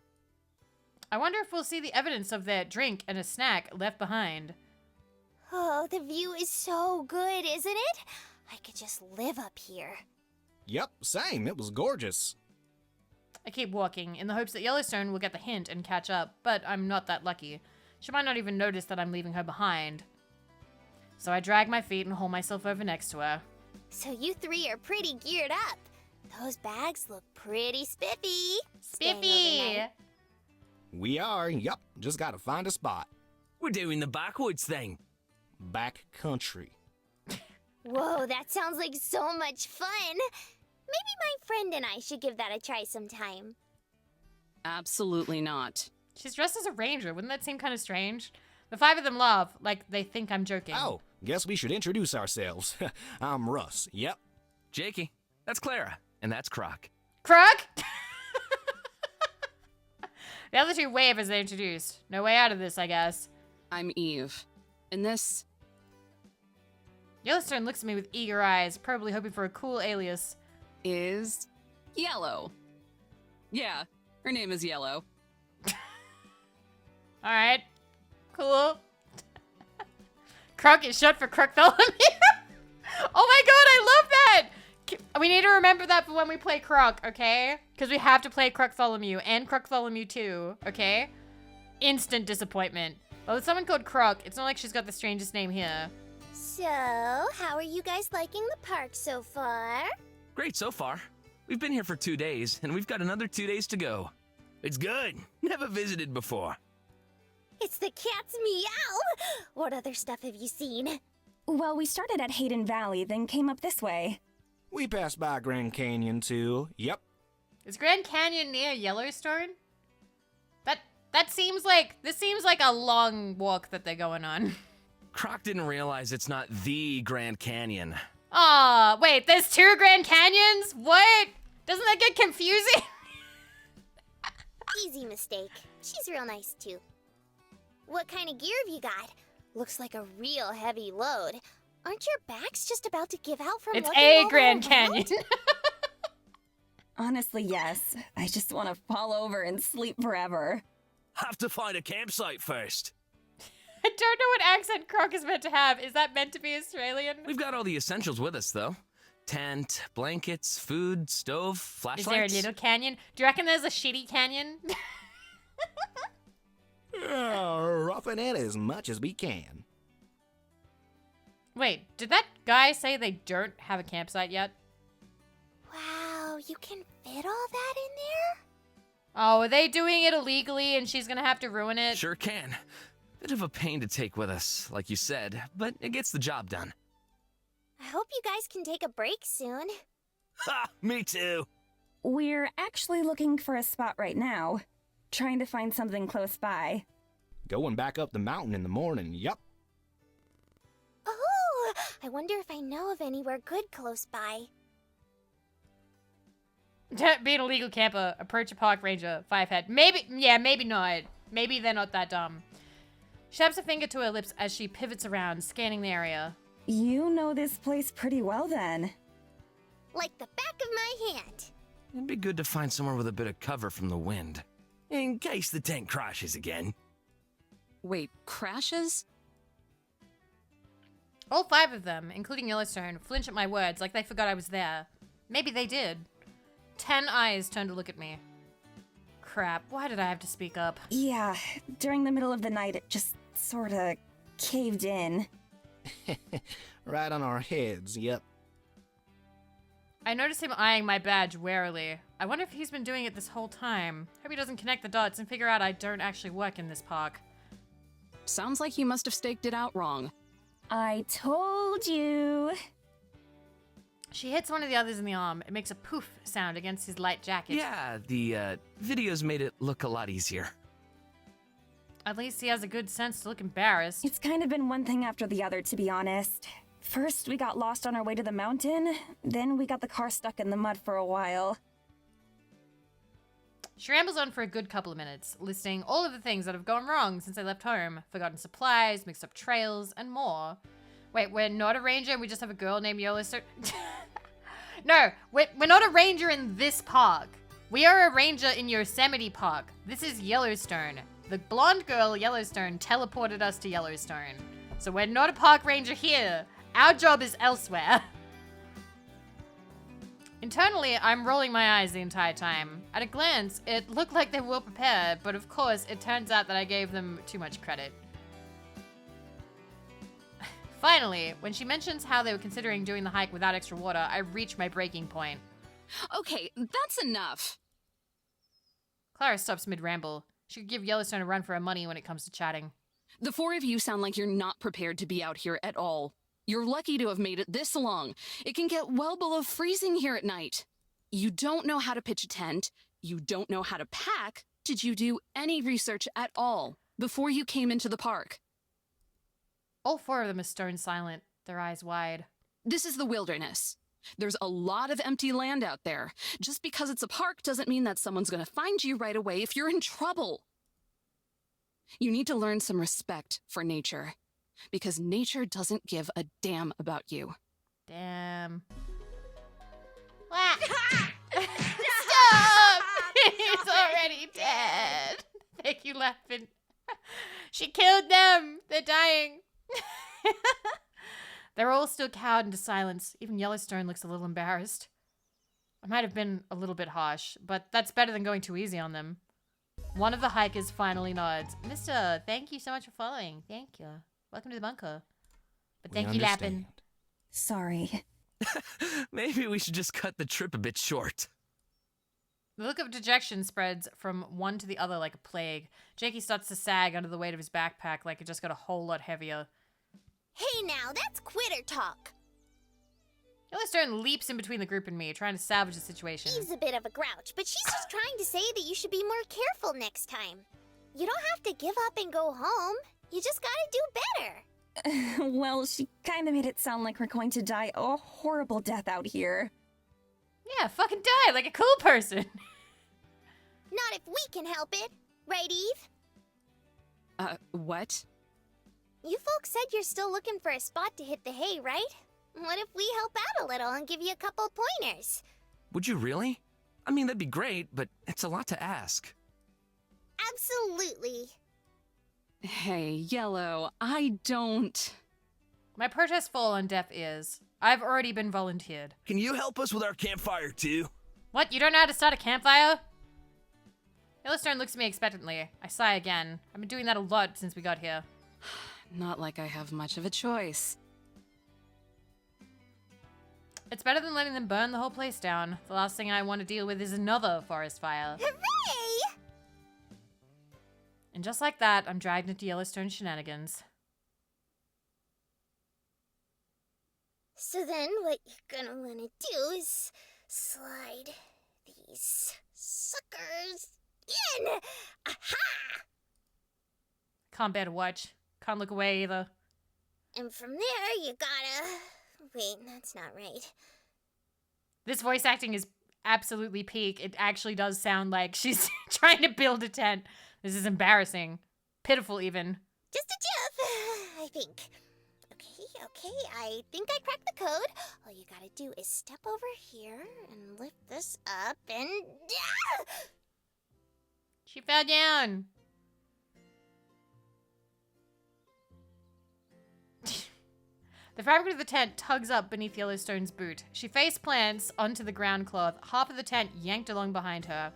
I wonder if we'll see the evidence of that drink and a snack left behind. Oh, the view is so good, isn't it? I could just live up here. Yep, same. It was gorgeous. I keep walking in the hopes that Yellowstone will get the hint and catch up, but I'm not that lucky. She might not even notice that I'm leaving her behind. So I drag my feet and haul myself over next to her. So you three are pretty geared up. Those bags look pretty spiffy. Staying Spiffy! overnight. We are. Yep, just gotta find a spot. We're doing the backwoods thing. Back country. Whoa, that sounds like so much fun. Maybe my friend and I should give that a try sometime. Absolutely not. She's dressed as a ranger. Wouldn't that seem kind of strange? The five of them laugh, like they think I'm joking. Oh, guess we should introduce ourselves. I'm Russ. Yep. Jakey, that's Clara, and that's Croc. Krug? The other two wave as they introduce. No way out of this, I guess. I'm Eve. And this, Yellowstone looks at me with eager eyes, probably hoping for a cool alias. is Yellow. Yeah, her name is Yellow. Alright. Cool. Krug is short for Krugtholomew. Oh my god, I love that! We need to remember that for when we play Krug, okay? Because we have to play Krugtholomew and Krugtholomew 2, okay? Instant disappointment. But with someone called Krug, it's not like she's got the strangest name here. So, how are you guys liking the park so far? Great so far. We've been here for 2 days, and we've got another 2 days to go. It's good. Never visited before. It's the cat's meow! What other stuff have you seen? Well, we started at Hayden Valley, then came up this way. We passed by Grand Canyon too. Yep. Is Grand Canyon near Yellowstone? That seems like, this seems like a long walk that they're going on. Croc didn't realize it's not the Grand Canyon. Aw, wait, there's 2 Grand Canyons? What? Doesn't that get confusing? Easy mistake. She's real nice too. What kind of gear have you got? Looks like a real heavy load. Aren't your backs just about to give out from It's looking a all Grand around? Canyon. Honestly, yes. I just want to fall over and sleep forever. Have to find a campsite first. I don't know what accent Croc is meant to have. Is that meant to be Australian? We've got all the essentials with us, though. Tent, blankets, food, stove, Is there a flashlights. little canyon? Do you reckon there's a shitty canyon? Roughing it as much as we can. Wait, did that guy say they don't have a campsite yet? Wow, you can fit all that in there? Oh, are they doing it illegally and she's gonna have to ruin it? Sure can. Bit of a pain to take with us, like you said, but it gets the job done. I hope you guys can take a break soon. Ha! Me too. We're actually looking for a spot right now. Trying to find something close by. Going back up the mountain in the morning. Yep. Oh, I wonder if I know of anywhere good close by. Being a legal camper, approach a park ranger, 5 head. Maybe, yeah, maybe not. Maybe they're not that dumb. She taps a finger to her lips as she pivots around, scanning the area. You know this place pretty well then. Like the back of my hand. It'd be good to find somewhere with a bit of cover from the wind. In case the tent crashes again. Wait, crashes? All 5 of them, including Yellowstone, flinch at my words like they forgot I was there. Maybe they did. 10 eyes turn to look at me. Crap, why did I have to speak up? Yeah, during the middle of the night it just sorta caved in. Right on our heads. Yep. I notice him eyeing my badge warily. I wonder if he's been doing it this whole time. Hope he doesn't connect the dots and figure out I don't actually work in this park. Sounds like you must have staked it out wrong. I told you. She hits one of the others in the arm. It makes a poof sound against his light jacket. Yeah, the videos made it look a lot easier. At least he has a good sense to look embarrassed. It's kind of been one thing after the other, to be honest. First, we got lost on our way to the mountain, then we got the car stuck in the mud for a while. She rambles on for a good couple of minutes, listing all of the things that have gone wrong since I left home. Forgotten supplies, mixed up trails, and more. Wait, we're not a ranger and we just have a girl named Yellowstone? No, we're not a ranger in this park. We are a ranger in Yosemite Park. This is Yellowstone. The blonde girl, Yellowstone, teleported us to Yellowstone. So we're not a park ranger here. Our job is elsewhere. Internally, I'm rolling my eyes the entire time. At a glance, it looked like they were well prepared, but of course, it turns out that I gave them too much credit. Finally, when she mentions how they were considering doing the hike without extra water, I reach my breaking point. Okay, that's enough. Clara stops mid-ramble. She could give Yellowstone a run for her money when it comes to chatting. The four of you sound like you're not prepared to be out here at all. You're lucky to have made it this long. It can get well below freezing here at night. You don't know how to pitch a tent. You don't know how to pack. Did you do any research at all before you came into the park? All four of them are stone silent, their eyes wide. This is the wilderness. There's a lot of empty land out there. Just because it's a park doesn't mean that someone's going to find you right away if you're in trouble. You need to learn some respect for nature, because nature doesn't give a damn about you. Damn. Stop! He's already dead. Thank you, laughing. She killed them. They're dying. They're all still cowed into silence. Even Yellowstone looks a little embarrassed. I might have been a little bit harsh, but that's better than going too easy on them. One of the hikers finally nods. Mister, thank you so much for following. Thank you. Welcome to the bunker. But thank you, Lappin. Sorry. Maybe we should just cut the trip a bit short. The look of dejection spreads from one to the other like a plague. Jakey starts to sag under the weight of his backpack like it just got a whole lot heavier. Hey now, that's quitter talk. Yellowstone leaps in between the group and me, trying to salvage the situation. Eve's a bit of a grouch, but she's just trying to say that you should be more careful next time. You don't have to give up and go home. You just gotta do better. Well, she kind of made it sound like we're going to die a horrible death out here. Yeah, fucking die like a cool person. Not if we can help it. Right, Eve? What? You folks said you're still looking for a spot to hit the hay, right? What if we help out a little and give you a couple pointers? Would you really? I mean, that'd be great, but it's a lot to ask. Absolutely. Hey, Yellow, I don't... My protests fall on deaf ears. I've already been volunteered. Can you help us with our campfire, too? What, you don't know how to start a campfire? Yellowstone looks at me expectantly. I sigh again. I've been doing that a lot since we got here. Not like I have much of a choice. It's better than letting them burn the whole place down. The last thing I want to deal with is another forest fire. Hooray! And just like that, I'm dragged into Yellowstone shenanigans. So then what you're gonna wanna do is slide these suckers in. Aha! Can't bear to watch. Can't look away either. And from there you gotta... Wait, that's not right. This voice acting is absolutely peak. It actually does sound like she's trying to build a tent. This is embarrassing. Pitiful even. Just a jiff, I think. Okay, I think I cracked the code. All you gotta do is step over here and lift this up and... She fell down. The fabric of the tent tugs up beneath Yellowstone's boot. She face plants onto the ground cloth, half of the tent yanked along behind her.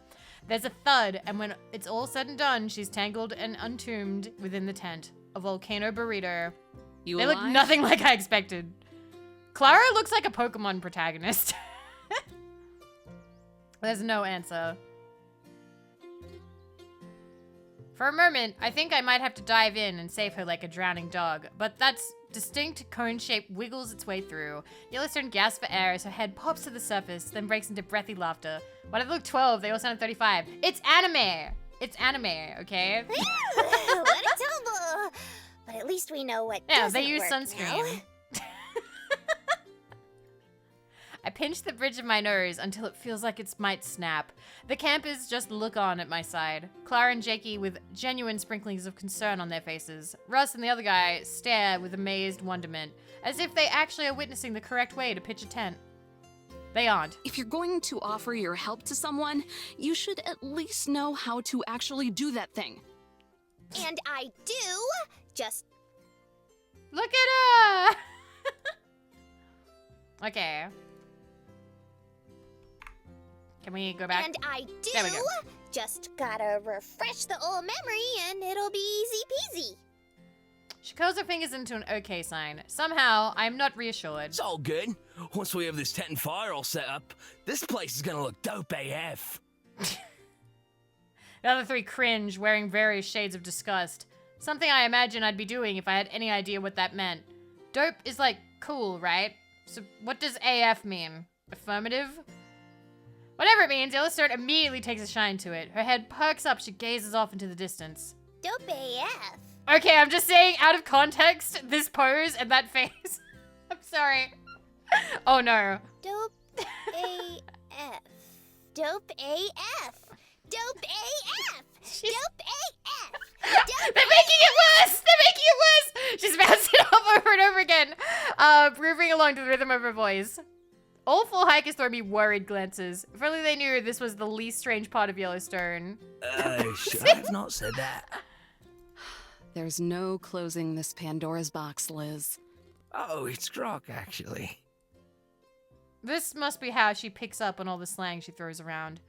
There's a thud, and when it's all said and done, she's tangled and entombed within the tent. A volcano burrito. You They alive? look nothing like I expected. Clara looks like a Pokemon protagonist. There's no answer. For a moment, I think I might have to dive in and save her like a drowning dog, but that's distinct cone shape wiggles its way through. Yellowstone gasps for air as her head pops to the surface, then breaks into breathy laughter. When I look 12, they all sound 35. It's anime! It's anime, okay? What a tumble! But at least we know what Yeah, doesn't they use work sunscreen. now. I pinch the bridge of my nose until it feels like it might snap. The campers just look on at my side. Clara and Jakey with genuine sprinklings of concern on their faces. Russ and the other guy stare with amazed wonderment, as if they actually are witnessing the correct way to pitch a tent. They aren't. If you're going to offer your help to someone, you should at least know how to actually do that thing. And I do. Just Look at her! Okay. Can we go back? And I do. There we go. Just gotta refresh the old memory and it'll be easy peasy. She curls her fingers into an okay sign. Somehow, I'm not reassured. It's all good. Once we have this tent and fire all set up, this place is gonna look dope AF. The other three cringe, wearing various shades of disgust. Something I imagine I'd be doing if I had any idea what that meant. Dope is like cool, right? So what does AF mean? Affirmative? Whatever it means, Yellowstone immediately takes a shine to it. Her head perks up, she gazes off into the distance. Dope AF. Okay, I'm just saying, out of context, this pose and that face. I'm sorry. Oh no. Dope AF. Dope AF. Dope AF. Dope AF. They're making it worse! They're making it worse! She's bouncing it off over and over again, grooving along to the rhythm of her voice. All four hikers throw me worried glances. If only they knew this was the least strange part of Yellowstone. Should I have not said that? There's no closing this Pandora's box, Liz. Oh, it's Grok, actually. This must be how she picks up on all the slang she throws around.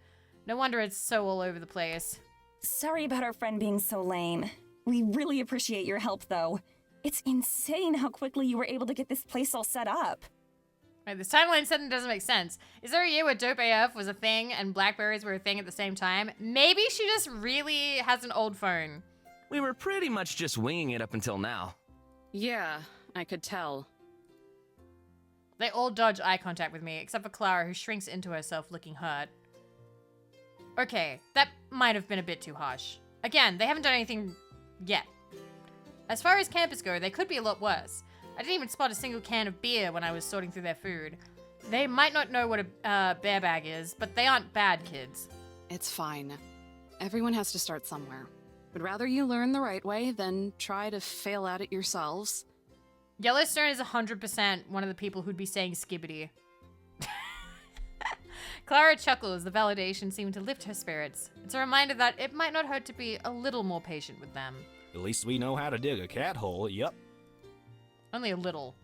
No wonder it's so all over the place. Sorry about our friend being so lame. We really appreciate your help, though. It's insane how quickly you were able to get this place all set up. Right, this timeline suddenly doesn't make sense. Is there a year where Dope AF was a thing and Blackberries were a thing at the same time? Maybe she just really has an old phone. We were pretty much just winging it up until now. Yeah, I could tell. They all dodge eye contact with me, except for Clara, who shrinks into herself looking hurt. Okay, that might have been a bit too harsh. Again, they haven't done anything yet. As far as campers go, they could be a lot worse. I didn't even spot a single can of beer when I was sorting through their food. They might not know what a bear bag is, but they aren't bad kids. It's fine. Everyone has to start somewhere. Would rather you learn the right way than try to fail at it yourselves. Yellowstone is 100% one of the people who'd be saying skibbity. Clara chuckles, the validation seeming to lift her spirits. It's a reminder that it might not hurt to be a little more patient with them. At least we know how to dig a cat hole, yep. Only a little.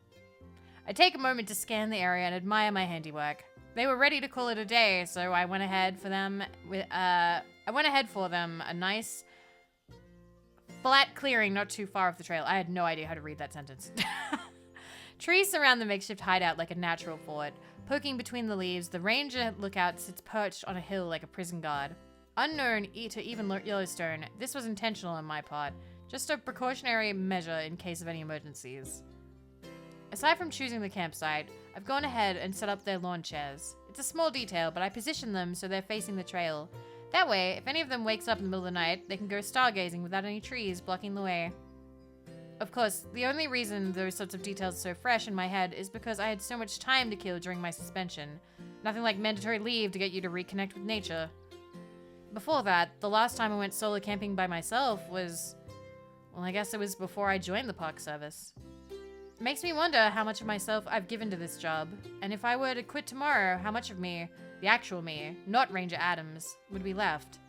I take a moment to scan the area and admire my handiwork. They were ready to call it a day, so I went ahead for them a nice flat clearing not too far off the trail. I had no idea how to read that sentence. Trees surround the makeshift hideout like a natural fort. Poking between the leaves, the ranger lookout sits perched on a hill like a prison guard. Unknown to even Yellowstone, this was intentional on my part. Just a precautionary measure in case of any emergencies. Aside from choosing the campsite, I've gone ahead and set up their lawn chairs. It's a small detail, but I position them so they're facing the trail. That way, if any of them wakes up in the middle of the night, they can go stargazing without any trees blocking the way. Of course, the only reason those sorts of details are so fresh in my head is because I had so much time to kill during my suspension. Nothing like mandatory leave to get you to reconnect with nature. Before that, the last time I went solo camping by myself was... well, I guess it was before I joined the Park Service. It makes me wonder how much of myself I've given to this job, and if I were to quit tomorrow, how much of me, the actual me, not Ranger Adams, would be left.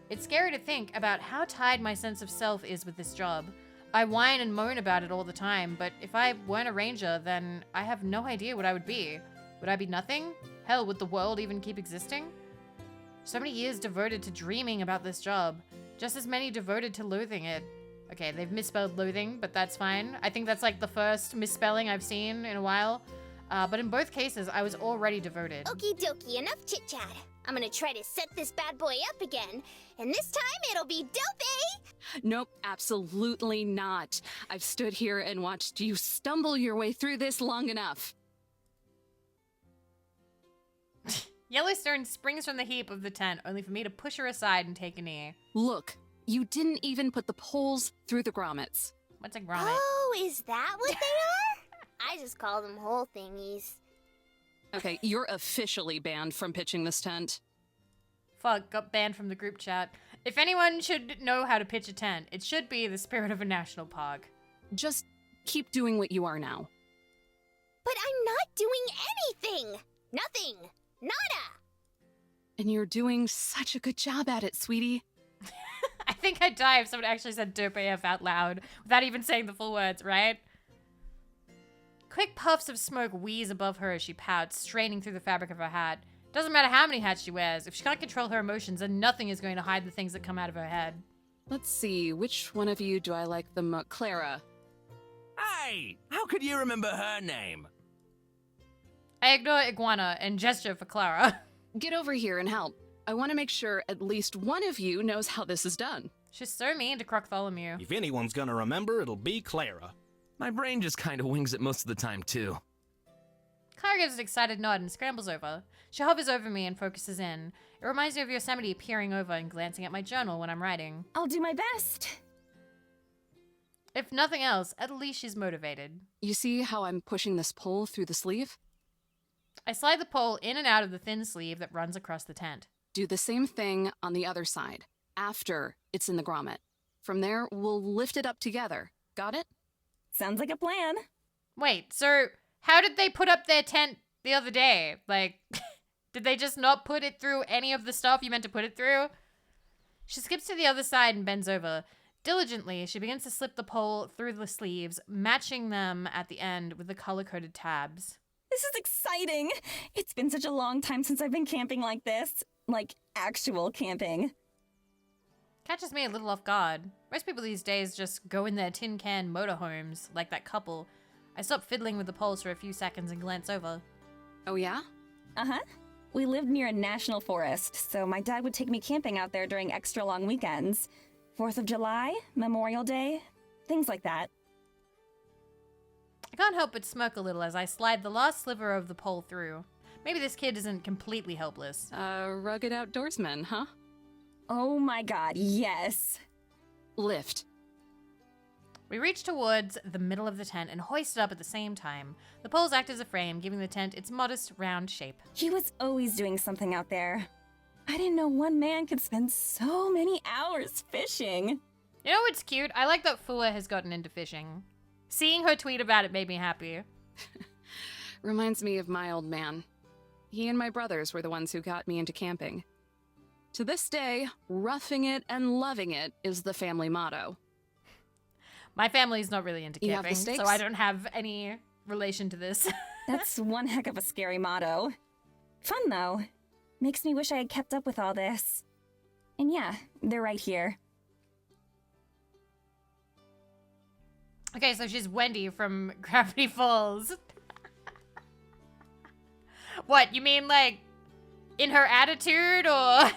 It's scary to think about how tied my sense of self is with this job. I whine and moan about it all the time, but if I weren't a ranger, then I have no idea what I would be. Would I be nothing? Hell, would the world even keep existing? So many years devoted to dreaming about this job, just as many devoted to loathing it. Okay, they've misspelled loathing, but that's fine. I think that's like the first misspelling I've seen in a while. But in both cases, I was already devoted. Okie dokie, enough chit-chat. I'm gonna try to set this bad boy up again, and this time it'll be dope, Nope, absolutely not. I've stood here and watched you stumble your way through this long enough. Yellowstone springs from the heap of the tent, only for me to push her aside and take a knee. Look, you didn't even put the poles through the grommets. What's a grommet? Oh, is that what they are? I just call them hole thingies. Okay, you're officially banned from pitching this tent. Fuck, got banned from the group chat. If anyone should know how to pitch a tent, it should be the spirit of a national park. Just keep doing what you are now. But I'm not doing anything! Nothing! Nada! And you're doing such a good job at it, sweetie. I think I'd die if someone actually said dope AF out loud without even saying the full words, right? Quick puffs of smoke wheeze above her as she pouts, straining through the fabric of her hat. Doesn't matter how many hats she wears, if she can't control her emotions, then nothing is going to hide the things that come out of her head. Let's see, which one of you do I like the most? Clara. Hey, how could you remember her name? I ignore Iguana and gesture for Clara. Get over here and help. I want to make sure at least one of you knows how this is done. She's so mean to Croctholomew. If anyone's gonna remember, it'll be Clara. My brain just kind of wings it most of the time, too. Clara gives an excited nod and scrambles over. She hovers over me and focuses in. It reminds me of Yosemite peering over and glancing at my journal when I'm writing. I'll do my best. If nothing else, at least she's motivated. You see how I'm pushing this pole through the sleeve? I slide the pole in and out of the thin sleeve that runs across the tent. Do the same thing on the other side, after it's in the grommet. From there, we'll lift it up together. Got it? Sounds like a plan. Wait, so how did they put up their tent the other day? Like, did they just not put it through any of the stuff you meant to put it through? She skips to the other side and bends over. Diligently, she begins to slip the pole through the sleeves, matching them at the end with the color-coded tabs. This is exciting. It's been such a long time since I've been camping like this. Like, actual camping. Catches me a little off guard. Most people these days just go in their tin can motorhomes, like that couple. I stop fiddling with the poles for a few seconds and glance over. Oh yeah? Uh-huh. We lived near a national forest, so my dad would take me camping out there during extra long weekends. 4th of July, Memorial Day, things like that. I can't help but smirk a little as I slide the last sliver of the pole through. Maybe this kid isn't completely helpless. Rugged outdoorsman, huh? Oh my god, yes. Lift. We reach towards the middle of the tent and hoist it up at the same time. The poles act as a frame, giving the tent its modest, round shape. He was always doing something out there. I didn't know one man could spend so many hours fishing. You know what's cute? I like that Fua has gotten into fishing. Seeing her tweet about it made me happy. Reminds me of my old man. He and my brothers were the ones who got me into camping. To this day, roughing it and loving it is the family motto. My family's not really into You have the camping, so stakes? I don't have any relation to this. That's one heck of a scary motto. Fun, though. Makes me wish I had kept up with all this. And yeah, they're right here. Okay, so she's Wendy from Gravity Falls. What, you mean like in her attitude or?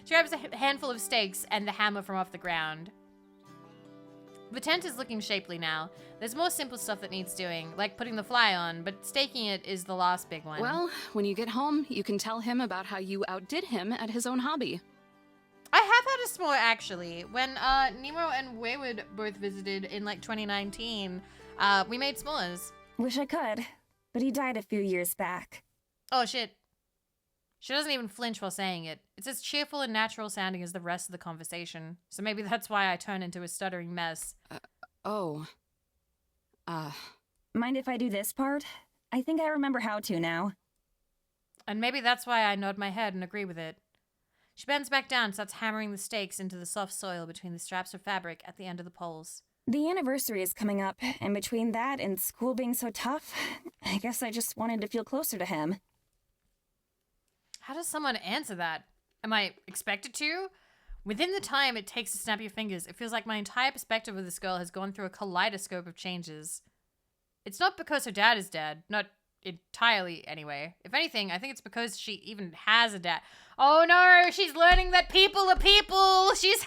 She grabs a handful of stakes and the hammer from off the ground. The tent is looking shapely now. There's more simple stuff that needs doing, like putting the fly on, but staking it is the last big one. Well, when you get home, you can tell him about how you outdid him at his own hobby. I have had a s'more actually. When Nemo and Wayward both visited in like 2019, we made s'mores. Wish I could, but he died a few years back. Oh shit. She doesn't even flinch while saying it. It's as cheerful and natural sounding as the rest of the conversation. So maybe that's why I turn into a stuttering mess. Mind if I do this part? I think I remember how to now. And maybe that's why I nod my head and agree with it. She bends back down and starts hammering the stakes into the soft soil between the straps of fabric at the end of the poles. The anniversary is coming up, and between that and school being so tough, I guess I just wanted to feel closer to him. How does someone answer that? Am I expected to? Within the time it takes to snap your fingers, it feels like my entire perspective of this girl has gone through a kaleidoscope of changes. It's not because her dad is dead. Not entirely, anyway. If anything, I think it's because she even has a dad. Oh no, she's learning that people are people! She's...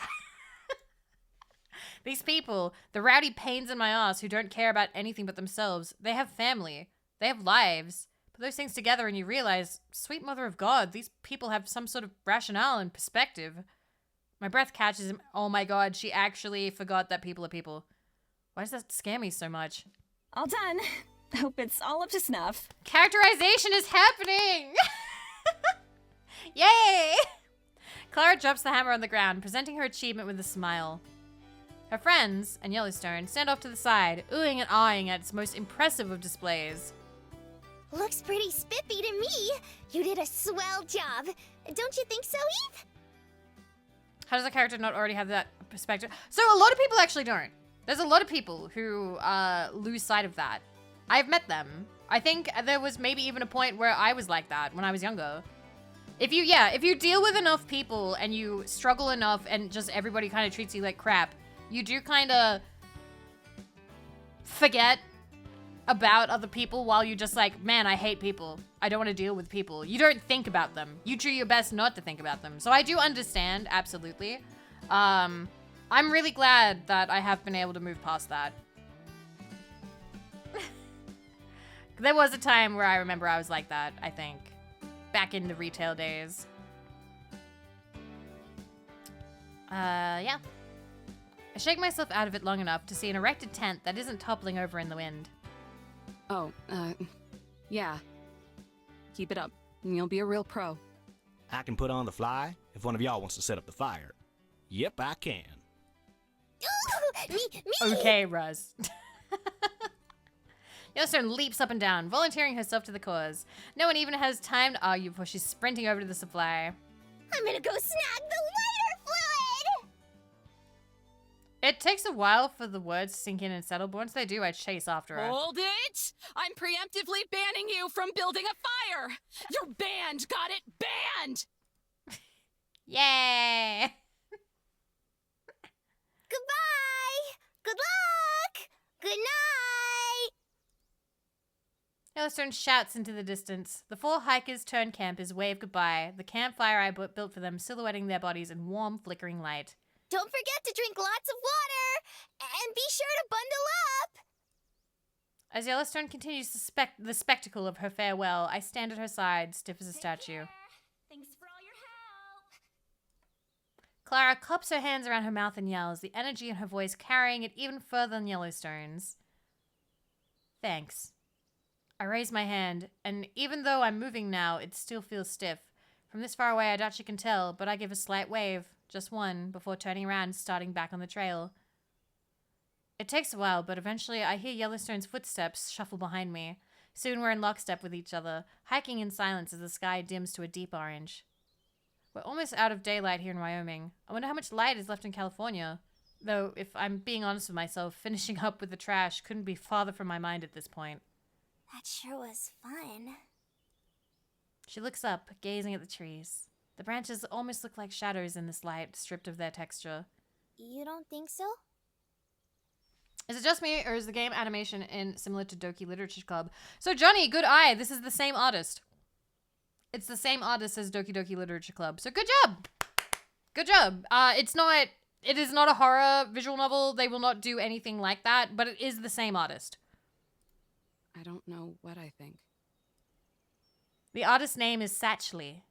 These people, the rowdy pains in my ass who don't care about anything but themselves, they have family. They have lives. Put those things together and you realize, sweet mother of God, these people have some sort of rationale and perspective. My breath catches him. Oh my God, she actually forgot that people are people. Why does that scare me so much? All done. Hope it's all up to snuff. Characterization is happening! Yay! Clara drops the hammer on the ground, presenting her achievement with a smile. Her friends, and Yellowstone, stand off to the side, oohing and ahhing at its most impressive of displays. Looks pretty spiffy to me. You did a swell job. Don't you think so, Eve? How does a character not already have that perspective? So a lot of people actually don't. There's a lot of people who lose sight of that. I've met them. I think there was maybe even a point where I was like that when I was younger. If you deal with enough people and you struggle enough and just everybody kind of treats you like crap, you do kind of forget about other people while you just like, man, I hate people. I don't want to deal with people. You don't think about them. You do your best not to think about them. So I do understand, absolutely. I'm really glad that I have been able to move past that. There was a time where I remember I was like that, I think. Back in the retail days. Yeah. I shake myself out of it long enough to see an erected tent that isn't toppling over in the wind. Oh, yeah. Keep it up, and you'll be a real pro. I can put on the fly if one of y'all wants to set up the fire. Yep, I can. Me! Okay, Ruz. Yellowstone leaps up and down, volunteering herself to the cause. No one even has time to argue before she's sprinting over to the supply. I'm gonna go snag the lighter fluid! It takes a while for the words to sink in and settle, but once they do, I chase after her. Hold it! I'm preemptively banning you from building a fire! You're banned! Got it? Banned! Yay! Goodbye! Good luck! Good night! Yellowstone shouts into the distance. The four hikers turn campers, wave goodbye, the campfire I built for them silhouetting their bodies in warm, flickering light. Don't forget to drink lots of water! And be sure to bundle up! As Yellowstone continues the spectacle of her farewell, I stand at her side, stiff as a statue. Thanks for all your help. Clara cups her hands around her mouth and yells, the energy in her voice carrying it even further than Yellowstone's. Thanks. I raise my hand, and even though I'm moving now, it still feels stiff. From this far away, I doubt you can tell, but I give a slight wave, just one, before turning around and starting back on the trail. It takes a while, but eventually I hear Yellowstone's footsteps shuffle behind me. Soon we're in lockstep with each other, hiking in silence as the sky dims to a deep orange. We're almost out of daylight here in Wyoming. I wonder how much light is left in California. Though, if I'm being honest with myself, finishing up with the trash couldn't be farther from my mind at this point. That sure was fun. She looks up, gazing at the trees. The branches almost look like shadows in this light, stripped of their texture. You don't think so? Is it just me, or is the game animation similar to Doki Literature Club? So, Johnny, good eye. This is the same artist. It's the same artist as Doki Doki Literature Club. So, good job. Good job. It is not a horror visual novel. They will not do anything like that, but it is the same artist. I don't know what I think. The artist's name is Satchley.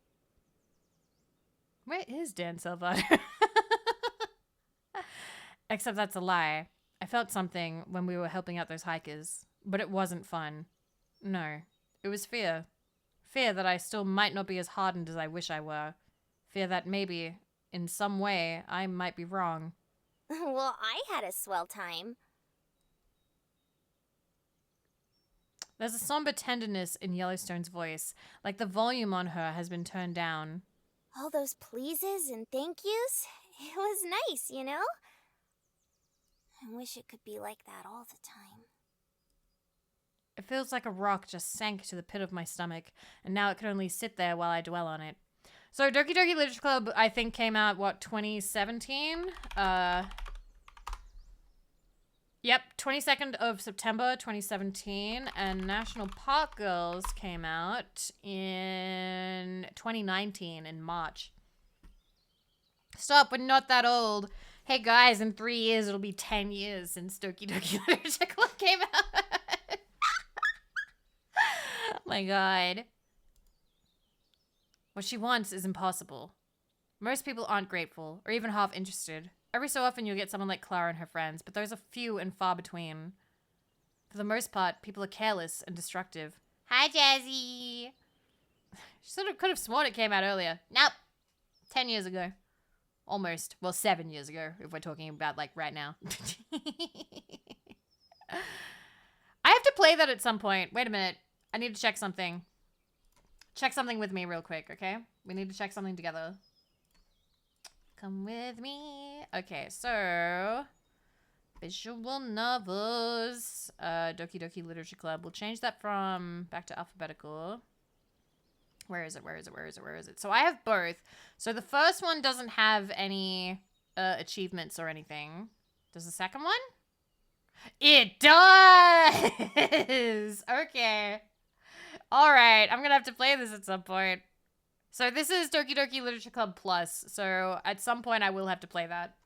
Where is Dan Salvato? Except that's a lie. I felt something when we were helping out those hikers, but it wasn't fun. No, it was fear. Fear that I still might not be as hardened as I wish I were. Fear that maybe, in some way, I might be wrong. Well, I had a swell time. There's a somber tenderness in Yellowstone's voice, like the volume on her has been turned down. All those pleases and thank yous, it was nice, you know? I wish it could be like that all the time. It feels like a rock just sank to the pit of my stomach, and now it can only sit there while I dwell on it. So Doki Doki Literature Club, I think, came out, 2017? Yep, 22nd of September, 2017, and National Park Girls came out in 2019, in March. Stop, we're not that old. Hey guys, in 3 years, it'll be 10 years since Doki Doki Literature Club came out. Oh my god. What she wants is impossible. Most people aren't grateful, or even half interested. Every so often you'll get someone like Clara and her friends, but those are few and far between. For the most part, people are careless and destructive. Hi, Jazzy! She sort of could have sworn it came out earlier. Nope. 10 years ago. Almost. Well, 7 years ago, if we're talking about, like, right now. I have to play that at some point. Wait a minute. I need to check something. Check something with me real quick, okay? We need to check something together. Come with me. Okay, so... visual novels. Doki Doki Literature Club. We'll change that from back to alphabetical. Where is it? So I have both. So the first one doesn't have any achievements or anything. Does the second one? It does! Okay. Alright, I'm gonna have to play this at some point. So this is Doki Doki Literature Club Plus. So at some point I will have to play that.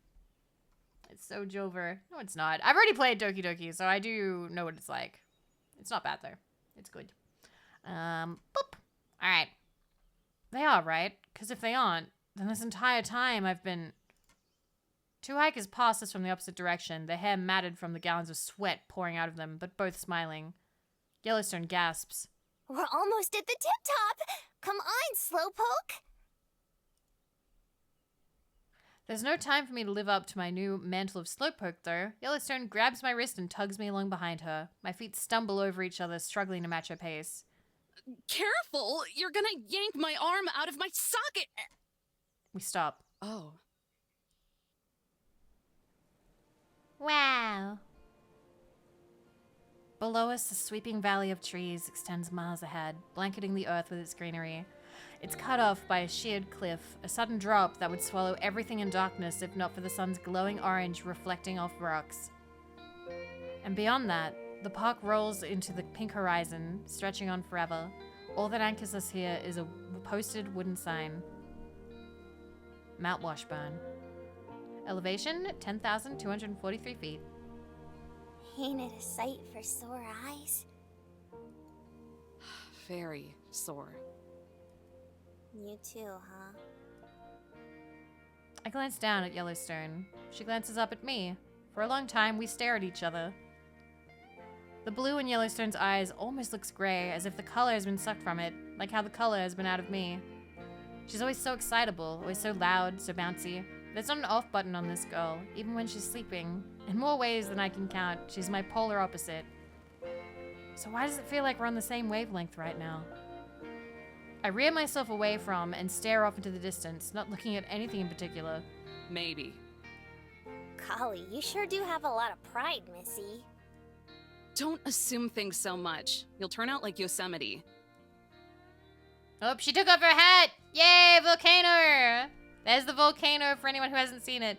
It's so Jover. No, it's not. I've already played Doki Doki, so I do know what it's like. It's not bad, though. It's good. Boop. Alright. They are, right? Because if they aren't, then this entire time I've been... Two hikers passed us from the opposite direction, their hair matted from the gallons of sweat pouring out of them, but both smiling. Yellowstone gasps. We're almost at the tip-top! Come on, Slowpoke! There's no time for me to live up to my new mantle of Slowpoke, though. Yellowstone grabs my wrist and tugs me along behind her. My feet stumble over each other, struggling to match her pace. Careful! You're gonna yank my arm out of my socket! We stop. Oh. Wow. Below us, the sweeping valley of trees extends miles ahead, blanketing the earth with its greenery. It's cut off by a sheared cliff, a sudden drop that would swallow everything in darkness if not for the sun's glowing orange reflecting off rocks. And beyond that, the park rolls into the pink horizon, stretching on forever. All that anchors us here is a posted wooden sign. Mount Washburn. Elevation, 10,243 feet. Ain't it a sight for sore eyes? Very sore. You too, huh? I glance down at Yellowstone. She glances up at me. For a long time, we stare at each other. The blue in Yellowstone's eyes almost looks gray, as if the color has been sucked from it, like how the color has been out of me. She's always so excitable, always so loud, so bouncy. There's not an off button on this girl, even when she's sleeping. In more ways than I can count, she's my polar opposite. So why does it feel like we're on the same wavelength right now? I rear myself away from and stare off into the distance, not looking at anything in particular. Maybe. Golly, you sure do have a lot of pride, Missy. Don't assume things so much. You'll turn out like Yosemite. Oh, she took off her hat! Yay, volcano! There's the volcano for anyone who hasn't seen it.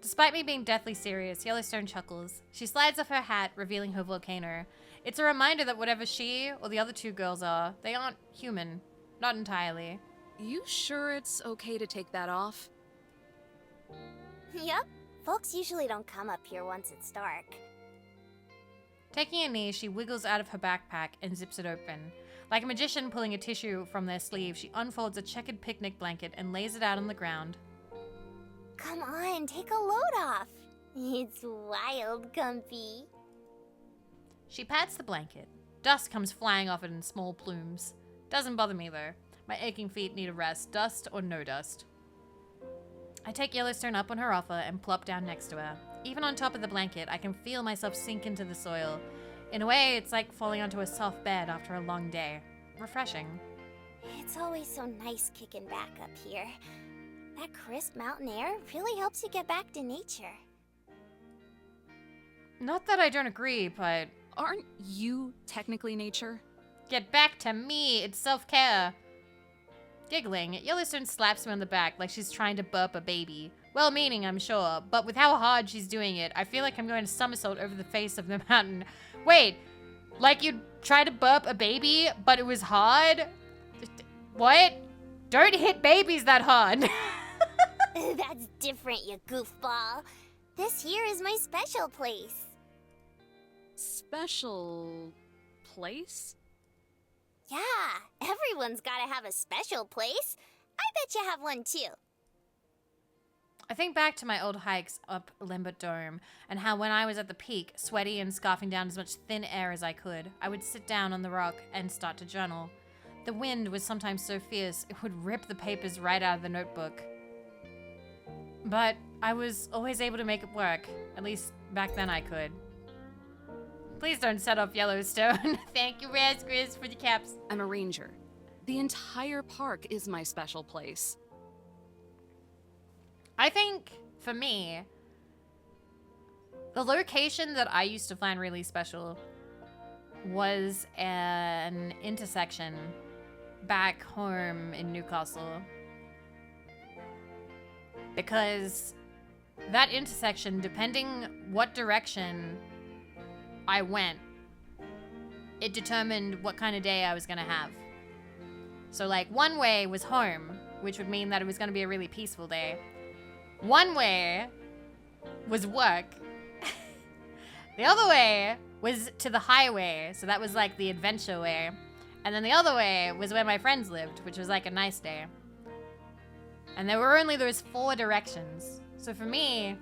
Despite me being deathly serious, Yellowstone chuckles. She slides off her hat, revealing her volcano. It's a reminder that whatever she or the other two girls are, they aren't human. Not entirely. You sure it's okay to take that off? Yup. Folks usually don't come up here once it's dark. Taking a knee, she wiggles out of her backpack and zips it open. Like a magician pulling a tissue from their sleeve, she unfolds a checkered picnic blanket and lays it out on the ground. Come on, take a load off. It's wild comfy. She pats the blanket. Dust comes flying off it in small plumes. Doesn't bother me though. My aching feet need a rest, dust or no dust. I take Yellowstone up on her offer and plop down next to her. Even on top of the blanket, I can feel myself sink into the soil. In a way, it's like falling onto a soft bed after a long day. Refreshing. It's always so nice kicking back up here. That crisp mountain air really helps you get back to nature. Not that I don't agree, but... Aren't you technically nature? Get back to me, it's self-care. Giggling, Yellowstone slaps me on the back like she's trying to burp a baby. Well-meaning, I'm sure, but with how hard she's doing it, I feel like I'm going to somersault over the face of the mountain. Wait, like you'd try to burp a baby, but it was hard? What? Don't hit babies that hard. That's different, you goofball. This here is my special place. Special place? Yeah, everyone's gotta have a special place. I bet you have one too. I think back to my old hikes up Lambert Dome and how when I was at the peak, sweaty and scarfing down as much thin air as I could, I would sit down on the rock and start to journal. The wind was sometimes so fierce it would rip the papers right out of the notebook. But I was always able to make it work. At least back then I could. Please don't set off Yellowstone. Thank you, Raspberries, for the caps. I'm a ranger. The entire park is my special place. I think, for me, the location that I used to find really special was an intersection back home in Newcastle. Because that intersection, depending what direction I went, it determined what kind of day I was gonna have. So like one way was home, which would mean that it was gonna be a really peaceful day. One way was work. The other way was to the highway, so that was like the adventure way. And then the other way was where my friends lived, which was like a nice day. And there were only those 4 directions. So for me,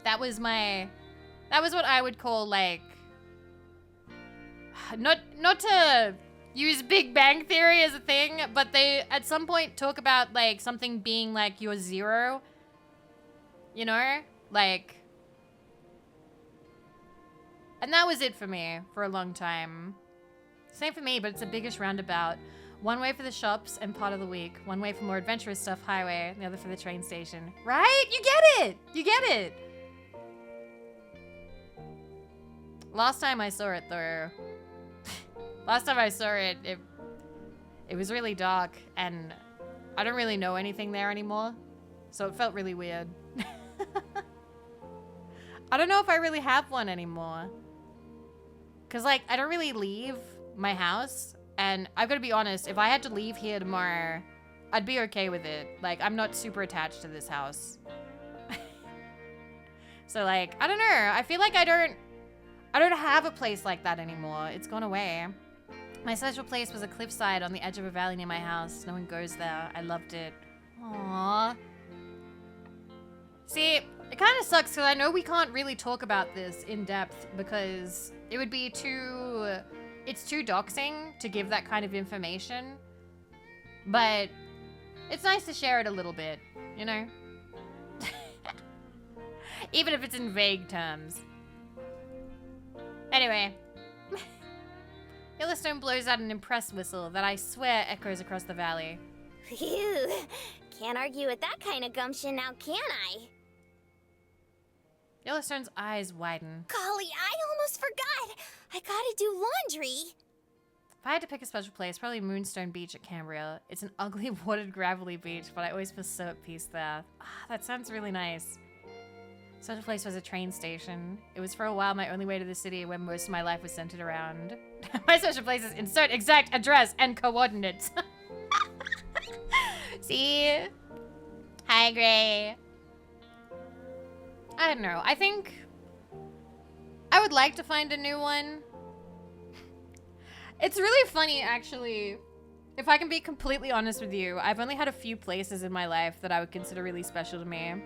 that was what I would call like, not to use Big Bang Theory as a thing, but they at some point talk about like something being like your 0. You know? Like... And that was it for me for a long time. Same for me, but it's the biggest roundabout. One way for the shops and part of the week. One way for more adventurous stuff, highway, and the other for the train station. Right? You get it! You get it! Last time I saw it, though... Last time I saw it, it was really dark, and I don't really know anything there anymore. So it felt really weird. I don't know if I really have one anymore. Cause like, I don't really leave my house. And I've got to be honest, if I had to leave here tomorrow, I'd be okay with it. Like, I'm not super attached to this house. So like, I don't know. I feel like I don't have a place like that anymore. It's gone away. My special place was a cliffside on the edge of a valley near my house. No one goes there. I loved it. Aww. See, it kind of sucks because I know we can't really talk about this in depth because it would be it's too doxing to give that kind of information. But it's nice to share it a little bit, you know? Even if it's in vague terms. Anyway. Yellowstone blows out an impressed whistle that I swear echoes across the valley. Phew. Can't argue with that kind of gumption now, can I? Yellowstone's eyes widen. Golly, I almost forgot. I gotta do laundry. If I had to pick a special place, probably Moonstone Beach at Cambria. It's an ugly, watered, gravelly beach, but I always feel so at peace there. Ah, that sounds really nice. Special place was a train station. It was for a while my only way to the city where most of my life was centered around. My special place is insert exact address and coordinates. See? Hi, Gray. I don't know. I think I would like to find a new one. It's really funny, actually. If I can be completely honest with you, I've only had a few places in my life that I would consider really special to me.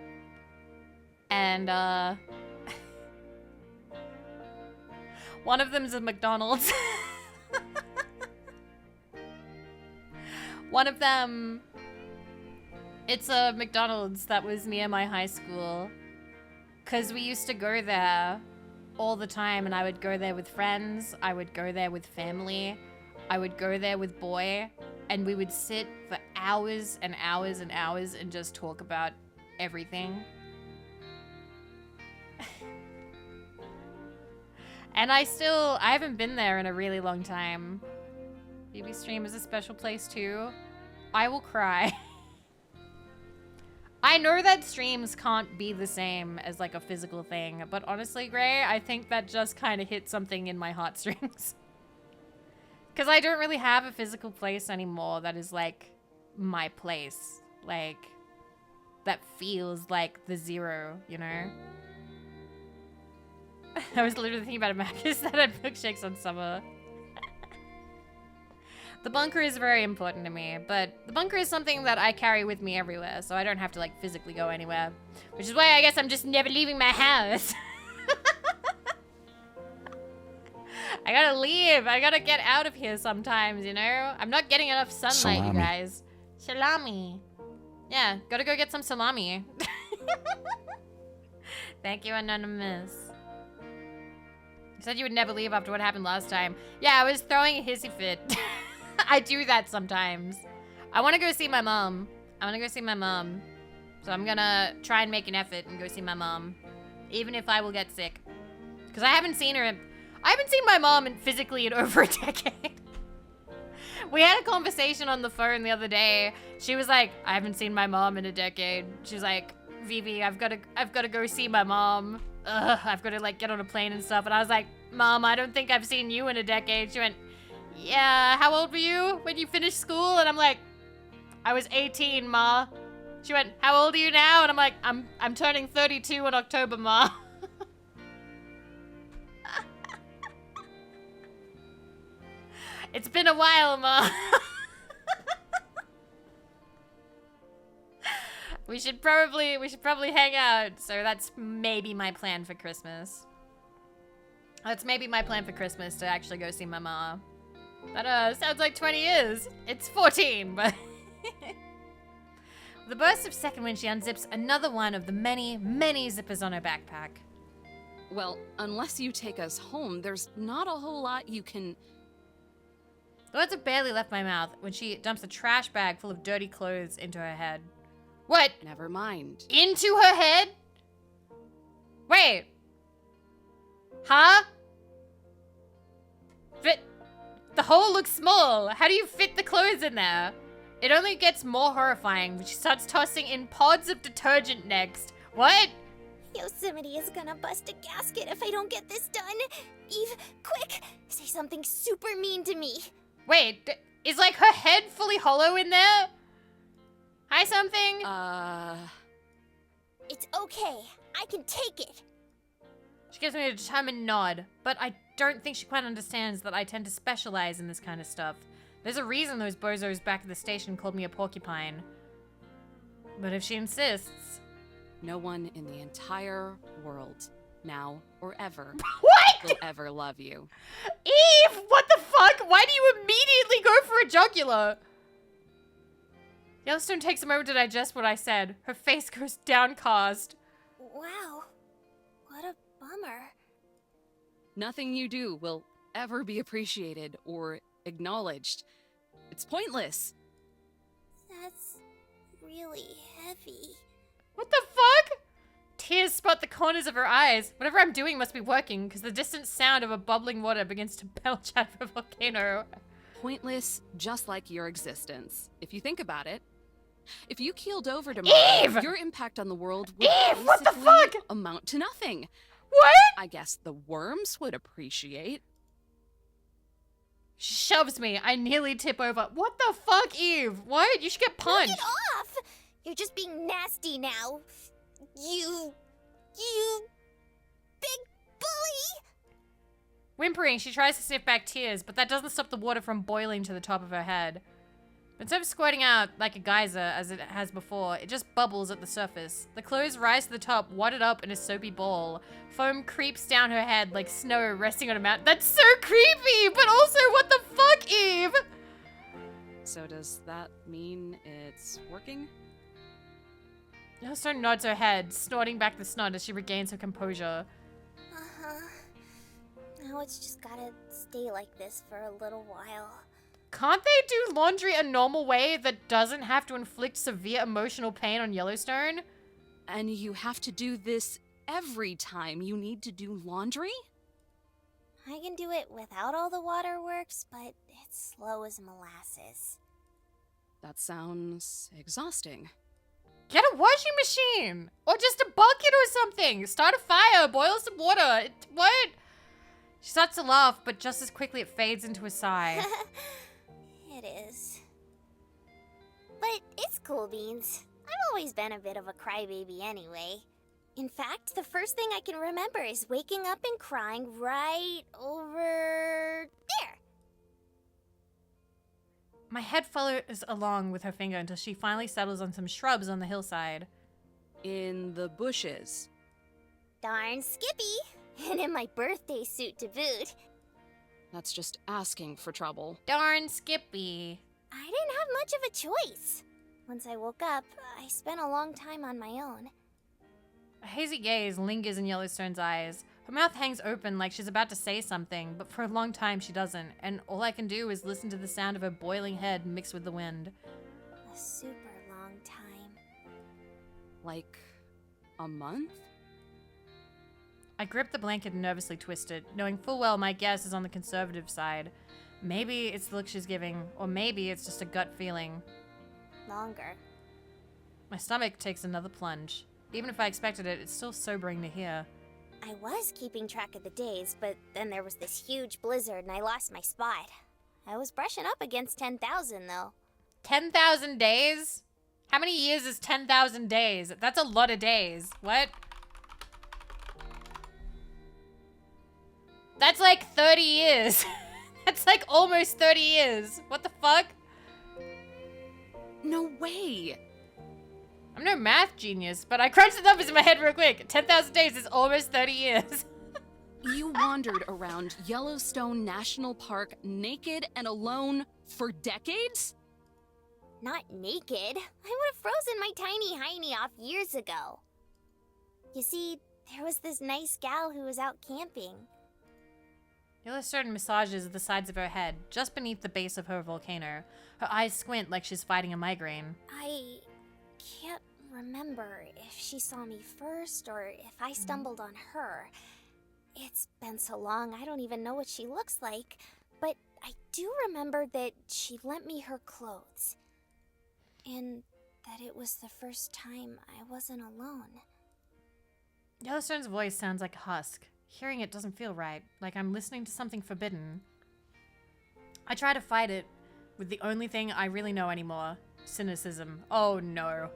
And, one of them is a McDonald's. One of them, it's a McDonald's that was near my high school. Because we used to go there all the time, and I would go there with friends, I would go there with family, I would go there with boy, and we would sit for hours and hours and hours and just talk about everything. And I haven't been there in a really long time. Vivi Stream is a special place too. I will cry. I know that streams can't be the same as like a physical thing, but honestly, Gray, I think that just kind of hit something in my heartstrings. Because I don't really have a physical place anymore that is like my place. Like, that feels like the 0, you know? I was literally thinking about a Marcus that had milkshakes on summer. The bunker is very important to me, but the bunker is something that I carry with me everywhere, so I don't have to, like, physically go anywhere. Which is why I guess I'm just never leaving my house. I gotta leave. I gotta get out of here sometimes, you know? I'm not getting enough sunlight, you guys. Salami. Yeah, gotta go get some salami. Thank you, Anonymous. You said you would never leave after what happened last time. Yeah, I was throwing a hissy fit. I do that sometimes. I want to go see my mom. So I'm gonna try and make an effort and go see my mom. Even if I will get sick. Because I haven't seen her. I haven't seen my mom physically in over a decade. We had a conversation on the phone the other day. She was like, I haven't seen my mom in a decade. She's like, Vivi, I've got to go see my mom. Ugh, I've got to like get on a plane and stuff. And I was like, Mom, I don't think I've seen you in a decade. She went, yeah, how old were you when you finished school? And I'm like, I was 18, Ma. She went, how old are you now? And I'm like, I'm turning 32 in October, Ma. It's been a while, Ma. We should probably hang out. So that's maybe my plan for Christmas. That's maybe my plan for Christmas, to actually go see my ma. That sounds like 20 years. It's 14, but with a burst of second wind, she unzips another one of the many, many zippers on her backpack. Well, unless you take us home, there's not a whole lot you can... The words have barely left my mouth when she dumps a trash bag full of dirty clothes into her head. What? Never mind. Into her head? Wait. Huh? The hole looks small. How do you fit the clothes in there? It only gets more horrifying when she starts tossing in pods of detergent next. What? Yosemite is gonna bust a gasket if I don't get this done. Eve, quick! Say something super mean to me. Wait, is like her head fully hollow in there? Hi, something? It's okay. I can take it. She gives me a determined nod, but I don't think she quite understands that I tend to specialize in this kind of stuff. There's a reason those bozos back at the station called me a porcupine. But if she insists... No one in the entire world, now or ever, what? will ever love you. Eve, what the fuck? Why do you immediately go for a jugular? Yellowstone takes a moment to digest what I said. Her face goes downcast. Wow. What a bummer. Nothing you do will ever be appreciated or acknowledged. It's pointless. That's really heavy. What the fuck? Tears spot the corners of her eyes. Whatever I'm doing must be working, because the distant sound of a bubbling water begins to belch out of a volcano. Pointless, just like your existence. If you think about it, if you keeled over tomorrow, Eve! your impact on the world would Eve, what the basically fuck? amount to nothing. What? I guess the worms would appreciate. She shoves me. I nearly tip over. What the fuck, Eve? What? You should get punched. Knock it off! You're just being nasty now. You big bully! Whimpering, she tries to sniff back tears, but that doesn't stop the water from boiling to the top of her head. Instead of squirting out like a geyser as it has before, it just bubbles at the surface. The clothes rise to the top, wadded up in a soapy ball. Foam creeps down her head like snow resting on a mountain. That's so creepy, but also what the fuck, Eve? So does that mean it's working? Yellowstone nods her head, snorting back the snot as she regains her composure. Uh-huh. Now it's just gotta stay like this for a little while. Can't they do laundry a normal way that doesn't have to inflict severe emotional pain on Yellowstone? And you have to do this every time you need to do laundry? I can do it without all the waterworks, but it's slow as molasses. That sounds exhausting. Get a washing machine! Or just a bucket or something! Start a fire, boil some water. What? She starts to laugh, but just as quickly it fades into a sigh. It is. But it's cool beans. I've always been a bit of a crybaby anyway. In fact, the first thing I can remember is waking up and crying right over there. My head follows along with her finger until she finally settles on some shrubs on the hillside. In the bushes. Darn Skippy! And in my birthday suit to boot. That's just asking for trouble. Darn Skippy. I didn't have much of a choice. Once I woke up, I spent a long time on my own. A hazy gaze lingers in Yellowstone's eyes. Her mouth hangs open like she's about to say something, but for a long time she doesn't, and all I can do is listen to the sound of her boiling head mixed with the wind. A super long time. Like a month? I grip the blanket and nervously twist it, knowing full well my guess is on the conservative side. Maybe it's the look she's giving, or maybe it's just a gut feeling. Longer. My stomach takes another plunge. Even if I expected it, it's still sobering to hear. I was keeping track of the days, but then there was this huge blizzard and I lost my spot. I was brushing up against 10,000 though. 10,000 days? How many years is 10,000 days? That's a lot of days. What? That's like 30 years. That's like almost 30 years. What the fuck? No way! I'm no math genius, but I crunched the numbers in my head real quick. 10,000 days is almost 30 years. You wandered around Yellowstone National Park naked and alone for decades? Not naked. I would have frozen my tiny hiney off years ago. You see, there was this nice gal who was out camping. Yellowstone massages the sides of her head, just beneath the base of her volcano. Her eyes squint like she's fighting a migraine. I can't remember if she saw me first or if I stumbled on her. It's been so long, I don't even know what she looks like. But I do remember that she lent me her clothes. And that it was the first time I wasn't alone. Yellowstone's voice sounds like a husk. Hearing it doesn't feel right, like I'm listening to something forbidden. I try to fight it with the only thing I really know anymore, cynicism. Oh no.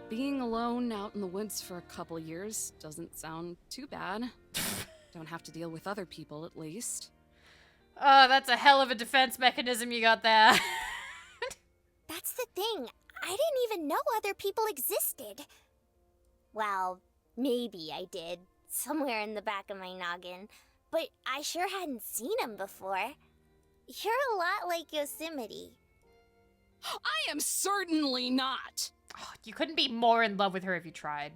Being alone out in the woods for a couple years doesn't sound too bad. Don't have to deal with other people, at least. Oh, that's a hell of a defense mechanism you got there. That's the thing. I didn't even know other people existed. Well, maybe I did, somewhere in the back of my noggin. But I sure hadn't seen them before. You're a lot like Yosemite. I am certainly not! Oh, you couldn't be more in love with her if you tried.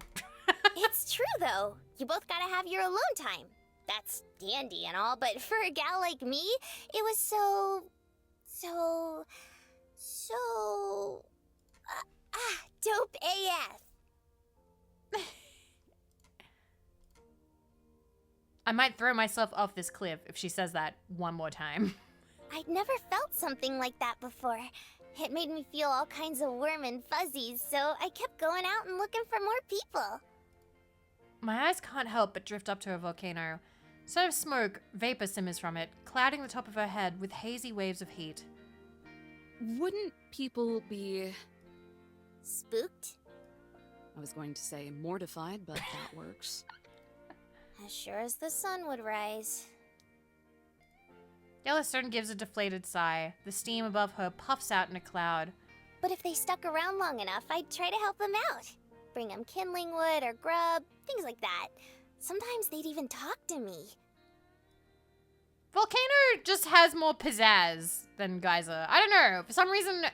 It's true, though. You both gotta have your alone time. That's dandy and all, but for a gal like me, it was so... dope AF. I might throw myself off this cliff if she says that one more time. I'd never felt something like that before. It made me feel all kinds of warm and fuzzies, so I kept going out and looking for more people. My eyes can't help but drift up to her volcano. Instead of smoke, vapor simmers from it, clouding the top of her head with hazy waves of heat. Wouldn't people be... Spooked? I was going to say mortified, but that works. As sure as the sun would rise. Yellowstone gives a deflated sigh. The steam above her puffs out in a cloud. But if they stuck around long enough, I'd try to help them out. Bring them kindling wood or grub, things like that. Sometimes they'd even talk to me. Volcano just has more pizzazz than Geyser. I don't know. For some reason,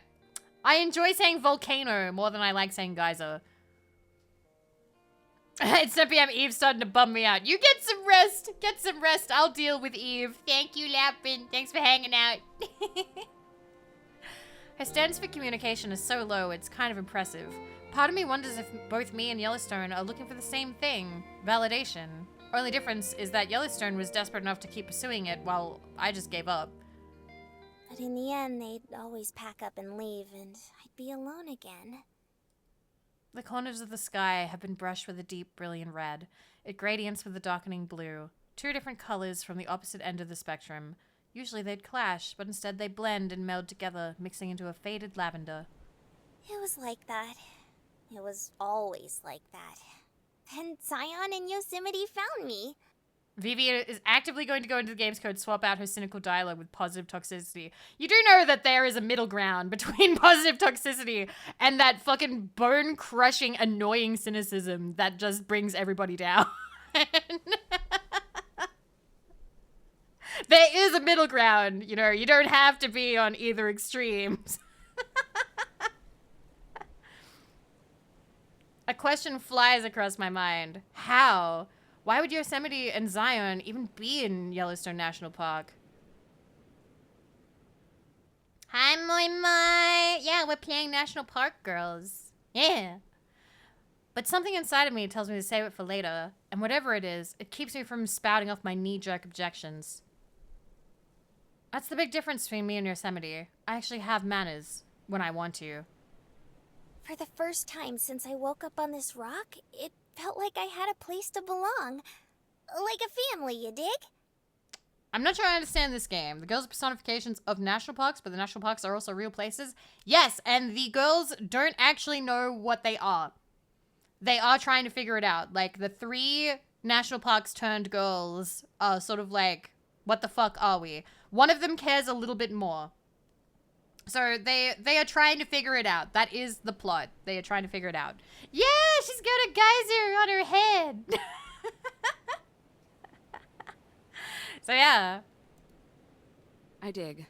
I enjoy saying volcano more than I like saying Geyser. It's 10 p.m. Eve's starting to bum me out. You get some rest. Get some rest. I'll deal with Eve. Thank you, Lappin. Thanks for hanging out. Her standards for communication is so low, it's kind of impressive. Part of me wonders if both me and Yellowstone are looking for the same thing, validation. Only difference is that Yellowstone was desperate enough to keep pursuing it while I just gave up. But in the end, they'd always pack up and leave, and I'd be alone again. The corners of the sky have been brushed with a deep, brilliant red. It gradients with a darkening blue. Two different colors from the opposite end of the spectrum. Usually they'd clash, but instead they blend and meld together, mixing into a faded lavender. It was like that. It was always like that. Then Zion and Yosemite found me. Vivi is actively going to go into the game's code, swap out her cynical dialogue with positive toxicity. You do know that there is a middle ground between positive toxicity and that fucking bone-crushing, annoying cynicism that just brings everybody down. There is a middle ground, you know, you don't have to be on either extremes. A question flies across my mind. How? Why would Yosemite and Zion even be in Yellowstone National Park? Hi, Moi Moi. Yeah, we're playing National Park, girls. Yeah. But something inside of me tells me to save it for later, and whatever it is, it keeps me from spouting off my knee-jerk objections. That's the big difference between me and Yosemite. I actually have manners when I want to. For the first time since I woke up on this rock, it felt like I had a place to belong. Like a family, you dig? I'm not sure I understand this game. The girls are personifications of national parks, but the national parks are also real places. Yes, and the girls don't actually know what they are. They are trying to figure it out. Like, the 3 national parks turned girls are sort of like, what the fuck are we? One of them cares a little bit more. So they are trying to figure it out. That is the plot. They are trying to figure it out. Yeah, she's got a geyser on her head. So yeah. I dig.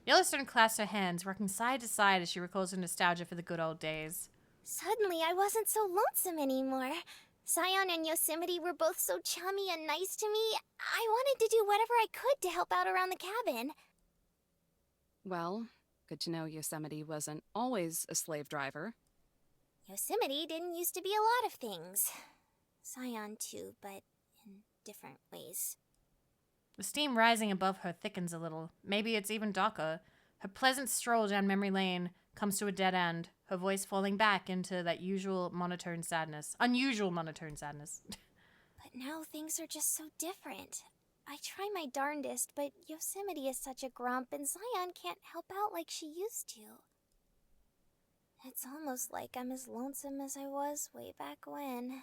Yellowstone clasps her hands, rocking side to side as she recalls her nostalgia for the good old days. Suddenly, I wasn't so lonesome anymore. Zion and Yosemite were both so chummy and nice to me. I wanted to do whatever I could to help out around the cabin. Well, good to know Yosemite wasn't always a slave driver. Yosemite didn't used to be a lot of things. Zion too, but in different ways. The steam rising above her thickens a little. Maybe it's even darker. Her pleasant stroll down memory lane comes to a dead end, her voice falling back into that usual monotone sadness. Unusual monotone sadness. But now things are just so different. I try my darndest, but Yosemite is such a grump and Zion can't help out like she used to. It's almost like I'm as lonesome as I was way back when.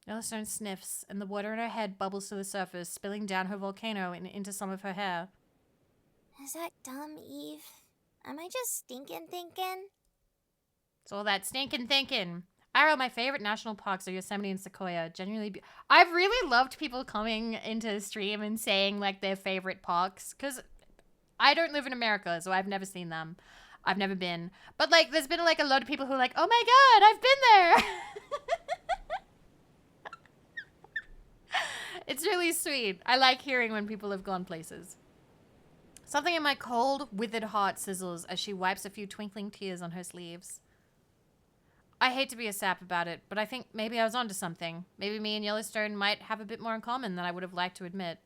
Yellowstone sniffs, and the water in her head bubbles to the surface, spilling down her volcano and into some of her hair. Is that dumb, Eve? Am I just stinking thinking? It's all that stinking thinking. Arrow, my favorite national parks are Yosemite and Sequoia. Genuinely, I've really loved people coming into the stream and saying like their favorite parks, because I don't live in America, so I've never seen them. I've never been. But like, there's been like a lot of people who are like, oh my god, I've been there. It's really sweet. I like hearing when people have gone places. Something in my cold, withered heart sizzles as she wipes a few twinkling tears on her sleeves. I hate to be a sap about it, but I think maybe I was onto something. Maybe me and Yellowstone might have a bit more in common than I would have liked to admit.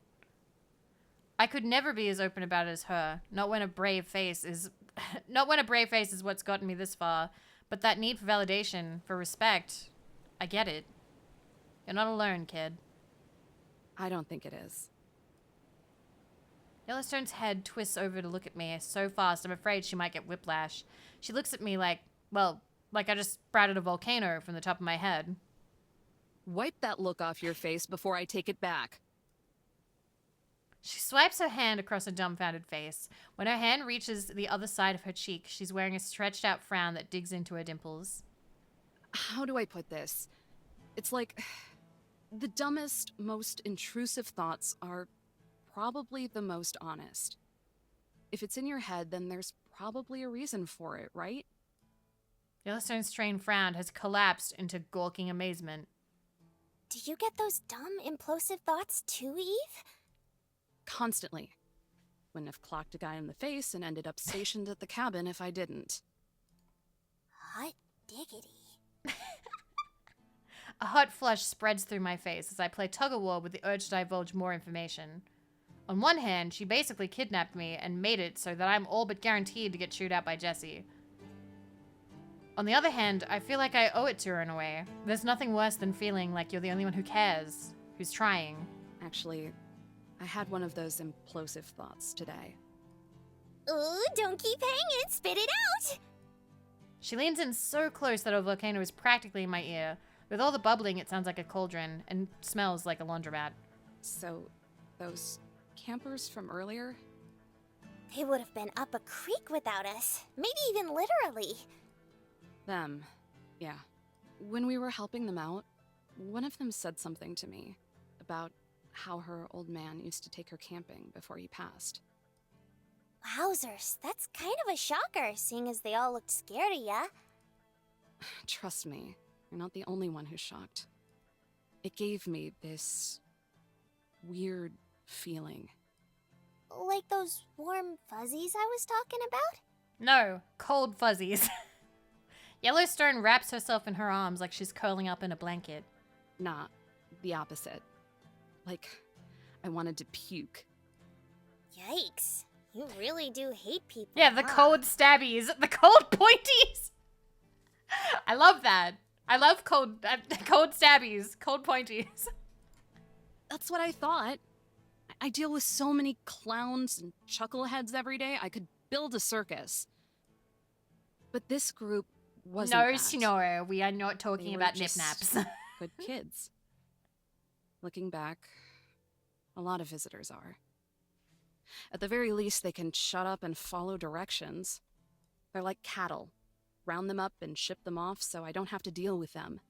I could never be as open about it as her. Not when a brave face is what's gotten me this far, but that need for validation, for respect, I get it. You're not alone, kid. I don't think it is. Yellowstone's head twists over to look at me so fast I'm afraid she might get whiplash. She looks at me like, well, like I just sprouted a volcano from the top of my head. Wipe that look off your face before I take it back. She swipes her hand across a dumbfounded face. When her hand reaches the other side of her cheek, she's wearing a stretched out frown that digs into her dimples. How do I put this? It's like the dumbest, most intrusive thoughts are probably the most honest. If it's in your head, then there's probably a reason for it, right? Yellowstone's strained frown has collapsed into gawking amazement. Do you get those dumb, implosive thoughts too, Eve? Constantly. Wouldn't have clocked a guy in the face and ended up stationed at the cabin if I didn't. Hot diggity. A hot flush spreads through my face as I play tug-of-war with the urge to divulge more information. On one hand, she basically kidnapped me and made it so that I'm all but guaranteed to get chewed out by Jesse. On the other hand, I feel like I owe it to her in a way. There's nothing worse than feeling like you're the only one who cares, who's trying. Actually, I had one of those implosive thoughts today. Ooh, don't keep hanging, spit it out! She leans in so close that her volcano is practically in my ear. With all the bubbling, it sounds like a cauldron and smells like a laundromat. So, those campers from earlier? They would have been up a creek without us. Maybe even literally. Them. Yeah. When we were helping them out, one of them said something to me about how her old man used to take her camping before he passed. Wowzers, that's kind of a shocker, seeing as they all looked scared of ya. Trust me, you're not the only one who's shocked. It gave me this weird feeling. Like those warm fuzzies I was talking about? No, cold fuzzies. Yellowstone wraps herself in her arms like she's curling up in a blanket. Nah, the opposite. Like, I wanted to puke. Yikes. You really do hate people. Yeah, the huh? cold stabbies. The cold pointies. I love that. I love cold stabbies. Cold pointies. That's what I thought. I deal with so many clowns and chuckleheads every day, I could build a circus. But this group wasn't No, that. Sinora, we are not talking They were about just nip-naps. Good kids. Looking back, a lot of visitors are. At the very least, they can shut up and follow directions. They're like cattle. Round them up and ship them off so I don't have to deal with them.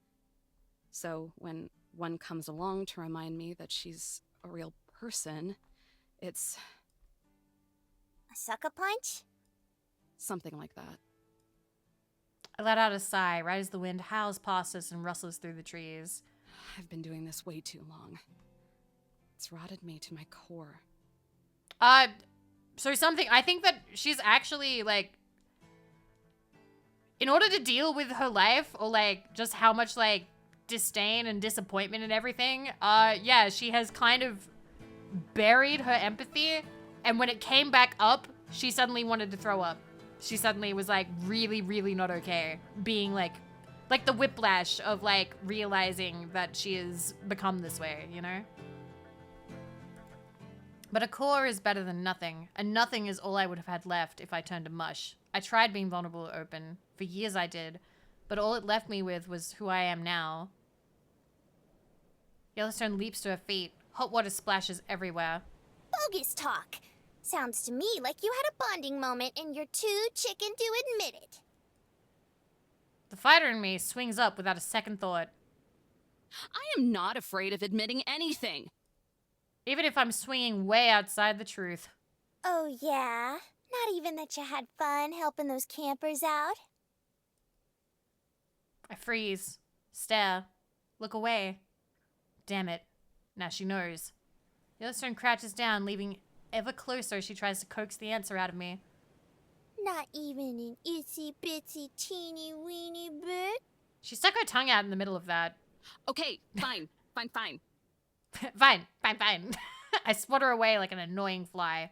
So when one comes along to remind me that she's a real person, it's A sucker punch? something like that. I let out a sigh right as the wind howls past us and rustles through the trees. I've been doing this way too long. It's rotted me to my core. So something, I think that she's actually, like, in order to deal with her life, or, like, just how much, like, disdain and disappointment and everything, yeah, she has kind of buried her empathy, and when it came back up, she suddenly wanted to throw up. She suddenly was, like, really, really not okay, being, like the whiplash of, like, realizing that she has become this way, you know? But a core is better than nothing, and nothing is all I would have had left if I turned to mush. I tried being vulnerable or open. For years I did. But all it left me with was who I am now. Yellowstone leaps to her feet. Hot water splashes everywhere. Bogus talk. Sounds to me like you had a bonding moment and you're too chicken to admit it. The fighter in me swings up without a second thought. I am not afraid of admitting anything. Even if I'm swinging way outside the truth. Oh, yeah? Not even that you had fun helping those campers out? I freeze. Stare. Look away. Damn it. Now she knows. Yellowstone crouches down, leaving ever closer as she tries to coax the answer out of me. Not even an itsy bitsy teeny weeny bit? She stuck her tongue out in the middle of that. Okay, fine, fine. Fine. I swat her away like an annoying fly.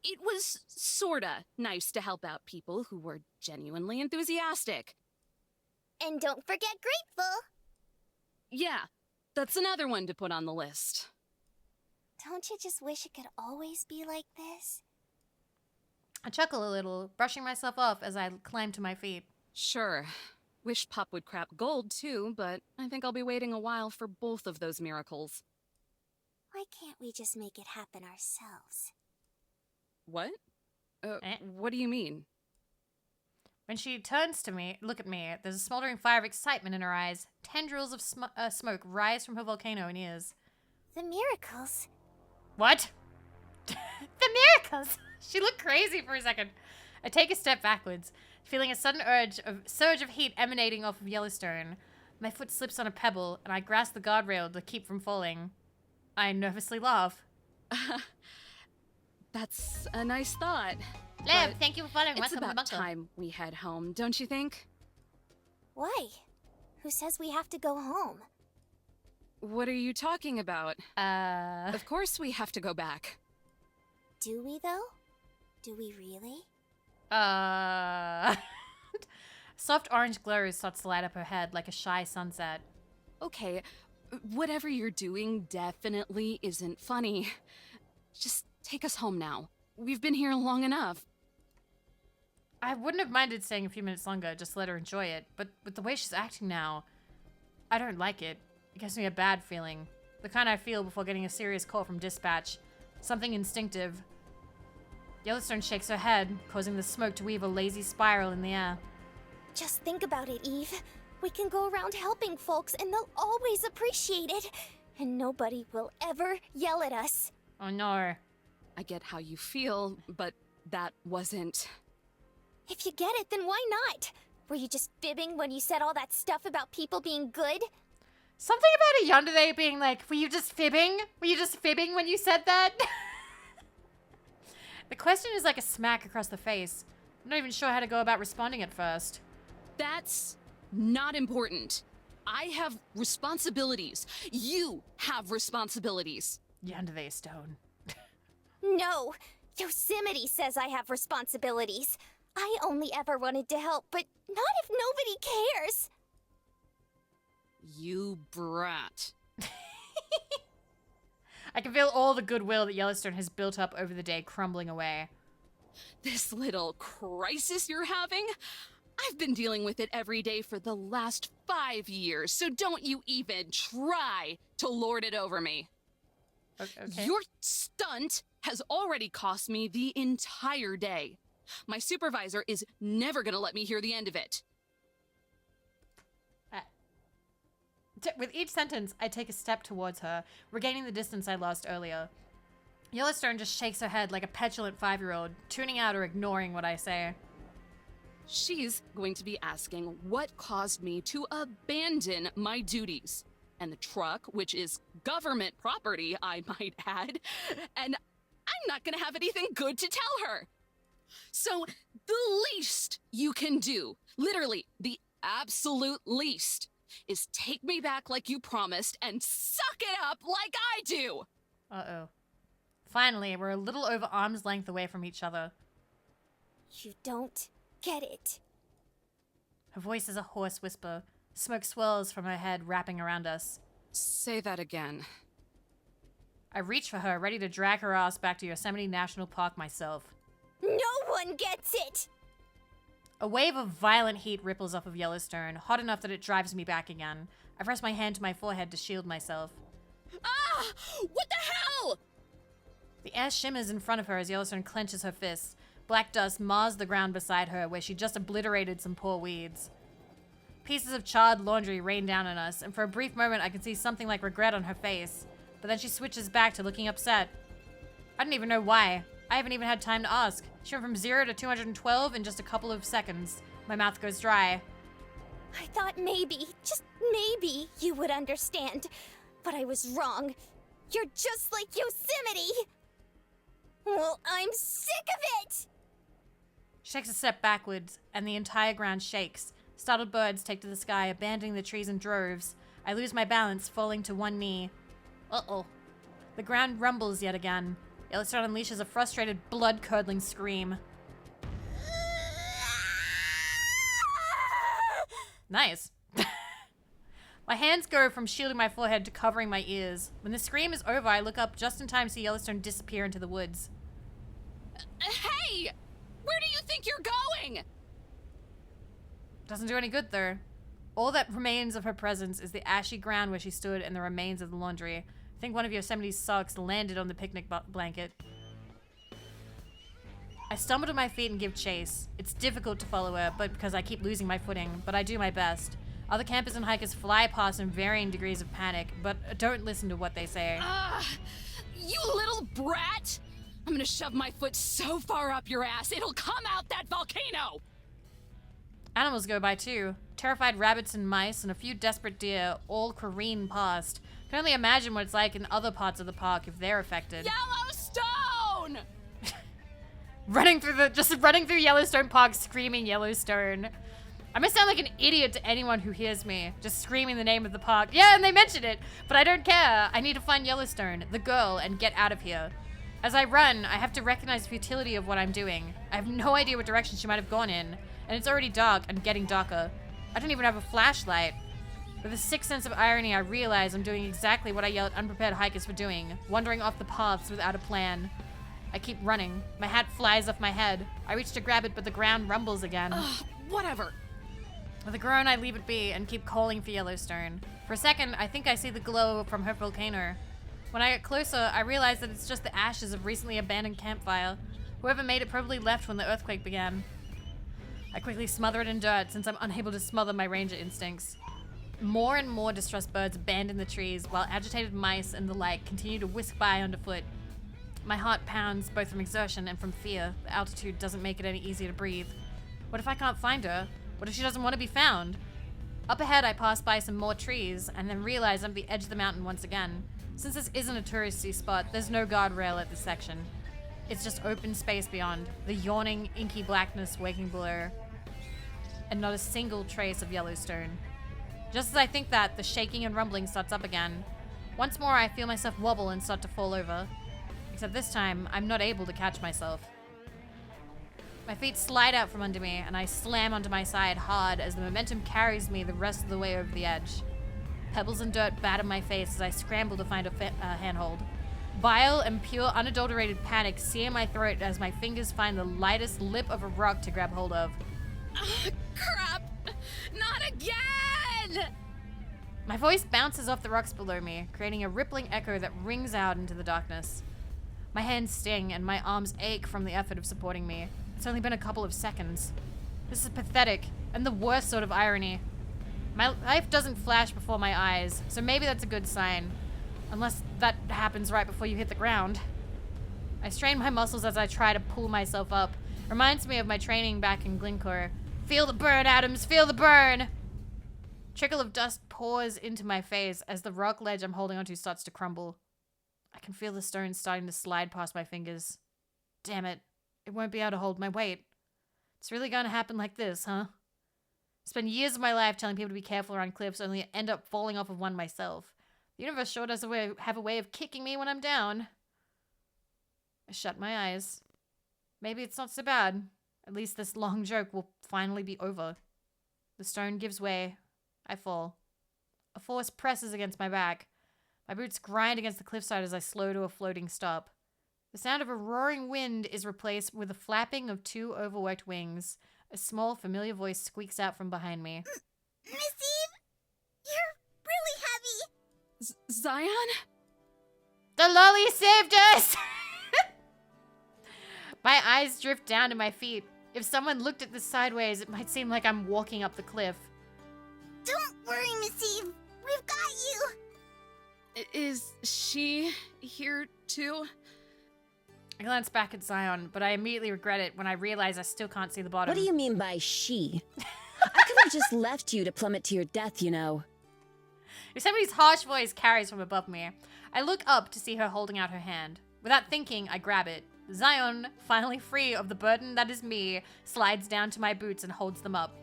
It was sorta nice to help out people who were genuinely enthusiastic. And don't forget grateful. Yeah, that's another one to put on the list. Don't you just wish it could always be like this? I chuckle a little, brushing myself off as I climb to my feet. Sure. Wish Pop would crap gold too, but I think I'll be waiting a while for both of those miracles. Why can't we just make it happen ourselves? What? Eh? What do you mean? When she turns to me, look at me, there's a smoldering fire of excitement in her eyes. Tendrils of smoke rise from her volcano in ears. The miracles. What? The miracles! She looked crazy for a second. I take a step backwards, feeling a sudden surge of heat emanating off of Yellowstone. My foot slips on a pebble, and I grasp the guardrail to keep from falling. I nervously laugh. That's a nice thought. Leb, but thank you for following. It's Welcome to the about bunker. time we head home, don't you think? Why? Who says we have to go home? What are you talking about? Of course we have to go back. Do we, though? Do we really? Soft orange glow starts to light up her head like a shy sunset. Okay, whatever you're doing definitely isn't funny. Just take us home now. We've been here long enough. I wouldn't have minded staying a few minutes longer, just to let her enjoy it, but with the way she's acting now... I don't like it. It gives me a bad feeling. The kind I feel before getting a serious call from dispatch. Something instinctive. Yellowstone shakes her head, causing the smoke to weave a lazy spiral in the air. Just think about it, Eve. We can go around helping folks and they'll always appreciate it. And nobody will ever yell at us. Oh no. I get how you feel, but that wasn't... If you get it, then why not? Were you just fibbing when you said all that stuff about people being good? Something about a yandere being like, were you just fibbing? Were you just fibbing when you said that? The question is like a smack across the face. I'm not even sure how to go about responding at first. That's not important. I have responsibilities. You have responsibilities. Yandere stone. No. Yosemite says I have responsibilities. I only ever wanted to help, but not if nobody cares. You brat. I can feel all the goodwill that Yellowstone has built up over the day crumbling away. This little crisis you're having? I've been dealing with it every day for the last 5 years, so don't you even try to lord it over me. Okay. Your stunt has already cost me the entire day. My supervisor is never gonna let me hear the end of it. With each sentence, I take a step towards her, regaining the distance I lost earlier. Yellowstone just shakes her head like a petulant 5-year-old, tuning out or ignoring what I say. She's going to be asking what caused me to abandon my duties. And the truck, which is government property, I might add, and I'm not gonna have anything good to tell her. So the least you can do, literally the absolute least, is take me back like you promised and suck it up like I do. Uh-oh. Finally, we're a little over arm's length away from each other. You don't get it. Her voice is a hoarse whisper. Smoke swirls from her head, wrapping around us. Say that again. I reach for her, ready to drag her ass back to Yosemite National Park myself. No one gets it! A wave of violent heat ripples off of Yellowstone, hot enough that it drives me back again. I press my hand to my forehead to shield myself. Ah! What the hell? The air shimmers in front of her as Yellowstone clenches her fists. Black dust mars the ground beside her, where she just obliterated some poor weeds. Pieces of charred laundry rain down on us, and for a brief moment I can see something like regret on her face. But then she switches back to looking upset. I don't even know why. I haven't even had time to ask. She went from 0 to 212 in just a couple of seconds. My mouth goes dry. I thought maybe, just maybe, you would understand. But I was wrong. You're just like Yosemite! Well, I'm sick of it! She takes a step backwards, and the entire ground shakes. Startled birds take to the sky, abandoning the trees in droves. I lose my balance, falling to one knee. Uh-oh. The ground rumbles yet again. Yellowstone unleashes a frustrated, blood-curdling scream. Nice. My hands go from shielding my forehead to covering my ears. When the scream is over, I look up just in time to see Yellowstone disappear into the woods. Hey! Where do you think you're going? Doesn't do any good, though. All that remains of her presence is the ashy ground where she stood and the remains of the laundry. I think one of Yosemite's socks landed on the picnic blanket. I stumble to my feet and give chase. It's difficult to follow her, but because I keep losing my footing, but I do my best. Other campers and hikers fly past in varying degrees of panic, but don't listen to what they say. You little brat! I'm gonna shove my foot so far up your ass, it'll come out that volcano! Animals go by too. Terrified rabbits and mice and a few desperate deer all careen past. I can only imagine what it's like in other parts of the park if they're affected. Yellowstone! running through Yellowstone Park screaming Yellowstone. I'm gonna sound like an idiot to anyone who hears me, just screaming the name of the park. Yeah, and they mention it, but I don't care. I need to find Yellowstone, the girl, and get out of here. As I run, I have to recognize the futility of what I'm doing. I have no idea what direction she might have gone in, and it's already dark and getting darker. I don't even have a flashlight. With a sick sense of irony, I realize I'm doing exactly what I yell at unprepared hikers for doing, wandering off the paths without a plan. I keep running. My hat flies off my head. I reach to grab it, but the ground rumbles again. Whatever. With a groan, I leave it be and keep calling for Yellowstone. For a second, I think I see the glow from her volcano. When I get closer, I realize that it's just the ashes of recently abandoned campfire. Whoever made it probably left when the earthquake began. I quickly smother it in dirt since I'm unable to smother my ranger instincts. More and more distressed birds band in the trees while agitated mice and the like continue to whisk by underfoot. My heart pounds both from exertion and from fear. The altitude doesn't make it any easier to breathe. What if I can't find her? What if she doesn't want to be found? Up ahead, I pass by some more trees and then realize I'm at the edge of the mountain once again. Since this isn't a touristy spot, there's no guardrail at this section. It's just open space beyond, the yawning, inky blackness waking below, and not a single trace of Yellowstone. Just as I think that, the shaking and rumbling starts up again. Once more, I feel myself wobble and start to fall over. Except this time, I'm not able to catch myself. My feet slide out from under me, and I slam onto my side hard as the momentum carries me the rest of the way over the edge. Pebbles and dirt batter my face as I scramble to find a handhold. Bile and pure, unadulterated panic sear my throat as my fingers find the lightest lip of a rock to grab hold of. Crap! Not again! My voice bounces off the rocks below me, creating a rippling echo that rings out into the darkness. My hands sting and my arms ache from the effort of supporting me. It's only been a couple of seconds. This is pathetic, and the worst sort of irony. My life doesn't flash before my eyes, so maybe that's a good sign. Unless that happens right before you hit the ground. I strain my muscles as I try to pull myself up. Reminds me of my training back in Glencore. Feel the burn, Adams, feel the burn! Trickle of dust pours into my face as the rock ledge I'm holding onto starts to crumble. I can feel the stones starting to slide past my fingers. Damn it, it won't be able to hold my weight. It's really gonna happen like this, huh? Spend years of my life telling people to be careful around cliffs, only to end up falling off of one myself. The universe sure does have a way of kicking me when I'm down. I shut my eyes. Maybe it's not so bad. At least this long joke will finally be over. The stone gives way. I fall. A force presses against my back. My boots grind against the cliffside as I slow to a floating stop. The sound of a roaring wind is replaced with the flapping of two overworked wings. A small, familiar voice squeaks out from behind me. Miss Eve, you're really heavy. Zion? The lolly saved us! My eyes drift down to my feet. If someone looked at this sideways, it might seem like I'm walking up the cliff. Don't worry, Miss Eve. We've got you. Is she here too? I glance back at Zion, but I immediately regret it when I realize I still can't see the bottom. What do you mean by she? I could have just left you to plummet to your death, you know. Somebody's harsh voice carries from above me. I look up to see her holding out her hand. Without thinking, I grab it. Zion, finally free of the burden that is me, slides down to my boots and holds them up.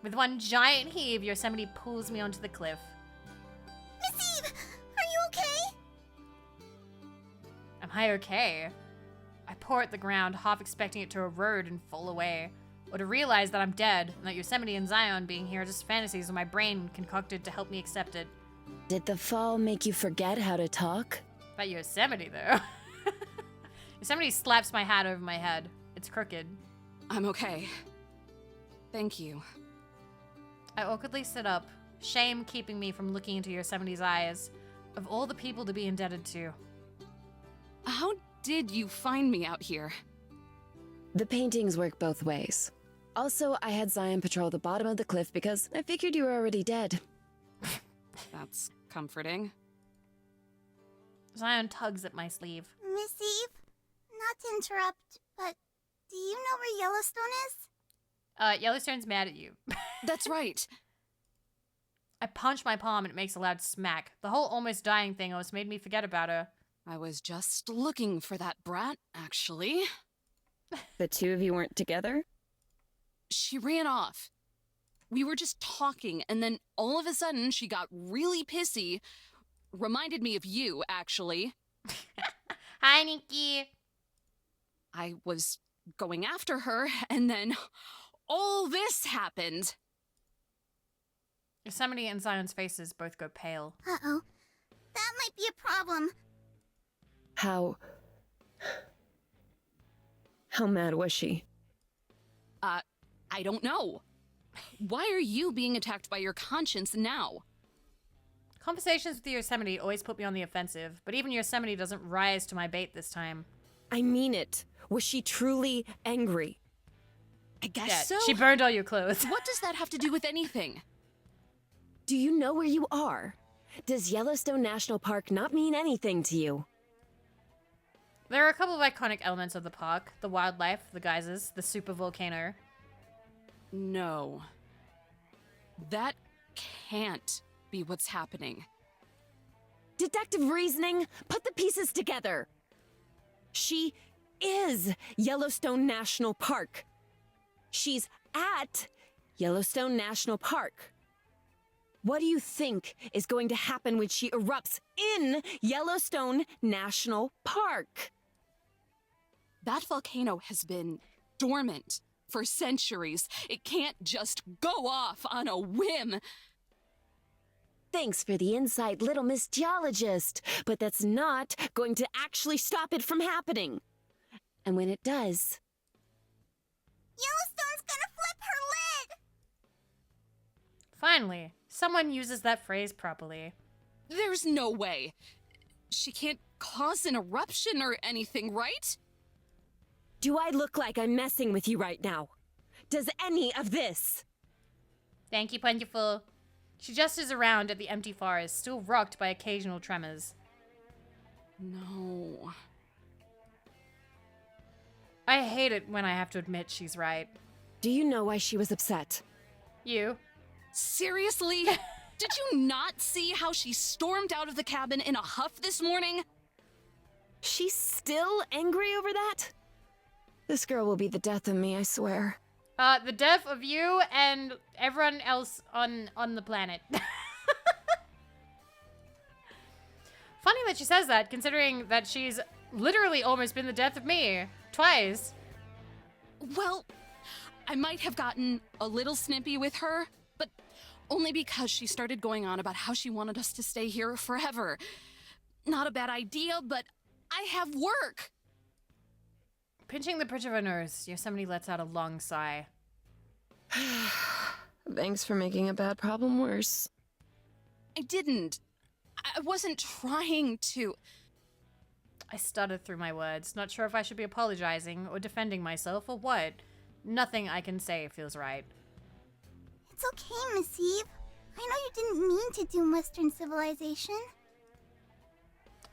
With one giant heave, Yosemite pulls me onto the cliff. Miss Eve, are you okay? Am I okay? I pour at the ground, half expecting it to erode and fall away, or to realize that I'm dead, and that Yosemite and Zion being here are just fantasies in my brain concocted to help me accept it. Did the fall make you forget how to talk? That Yosemite, though. Yosemite slaps my hat over my head. It's crooked. I'm okay. Thank you. I awkwardly sit up, shame keeping me from looking into Yosemite's eyes. Of all the people to be indebted to. How did you find me out here? The paintings work both ways. Also, I had Zion patrol the bottom of the cliff because I figured you were already dead. That's comforting. Zion tugs at my sleeve. Miss Eve, not to interrupt, but do you know where Yellowstone is? Yellowstone's mad at you. That's right. I punch my palm and it makes a loud smack. The whole almost dying thing almost made me forget about her. I was just looking for that brat, actually. The two of you weren't together? She ran off. We were just talking, and then all of a sudden she got really pissy. Reminded me of you, actually. Hi, Nikki. I was going after her, and then all this happened. Yosemite and Zion's faces both go pale. Uh-oh. That might be a problem. How mad was she? I don't know. Why are you being attacked by your conscience now? Conversations with Yosemite always put me on the offensive, but even Yosemite doesn't rise to my bait this time. I mean it. Was she truly angry? I guess Yeah, so. she burned all your clothes. What does that have to do with anything? Do you know where you are? Does Yellowstone National Park not mean anything to you? There are a couple of iconic elements of the park. The wildlife, the geysers, the super volcano. No. That can't be what's happening. Deductive reasoning, put the pieces together. She is Yellowstone National Park. She's at Yellowstone National Park. What do you think is going to happen when she erupts in Yellowstone National Park? That volcano has been dormant for centuries. It can't just go off on a whim. Thanks for the insight, little Miss Geologist, but that's not going to actually stop it from happening. And when it does... Yellowstone's gonna flip her lid! Finally, someone uses that phrase properly. There's no way. She can't cause an eruption or anything, right? Do I look like I'm messing with you right now? Does any of this? Thank you, Plentiful. She gestures around at the empty forest, still rocked by occasional tremors. No. I hate it when I have to admit she's right. Do you know why she was upset? You? Seriously? Did you not see how she stormed out of the cabin in a huff this morning? She's still angry over that? This girl will be the death of me, I swear. The death of you and everyone else on the planet. Funny that she says that, considering that she's literally almost been the death of me. Twice. Well, I might have gotten a little snippy with her, but only because she started going on about how she wanted us to stay here forever. Not a bad idea, but I have work. Pinching the bridge of her nose, Yosemite lets out a long sigh. Thanks for making a bad problem worse. I didn't. I wasn't trying to. I stuttered through my words, not sure if I should be apologizing or defending myself or what. Nothing I can say feels right. It's okay, Miss Eve. I know you didn't mean to doom Western civilization.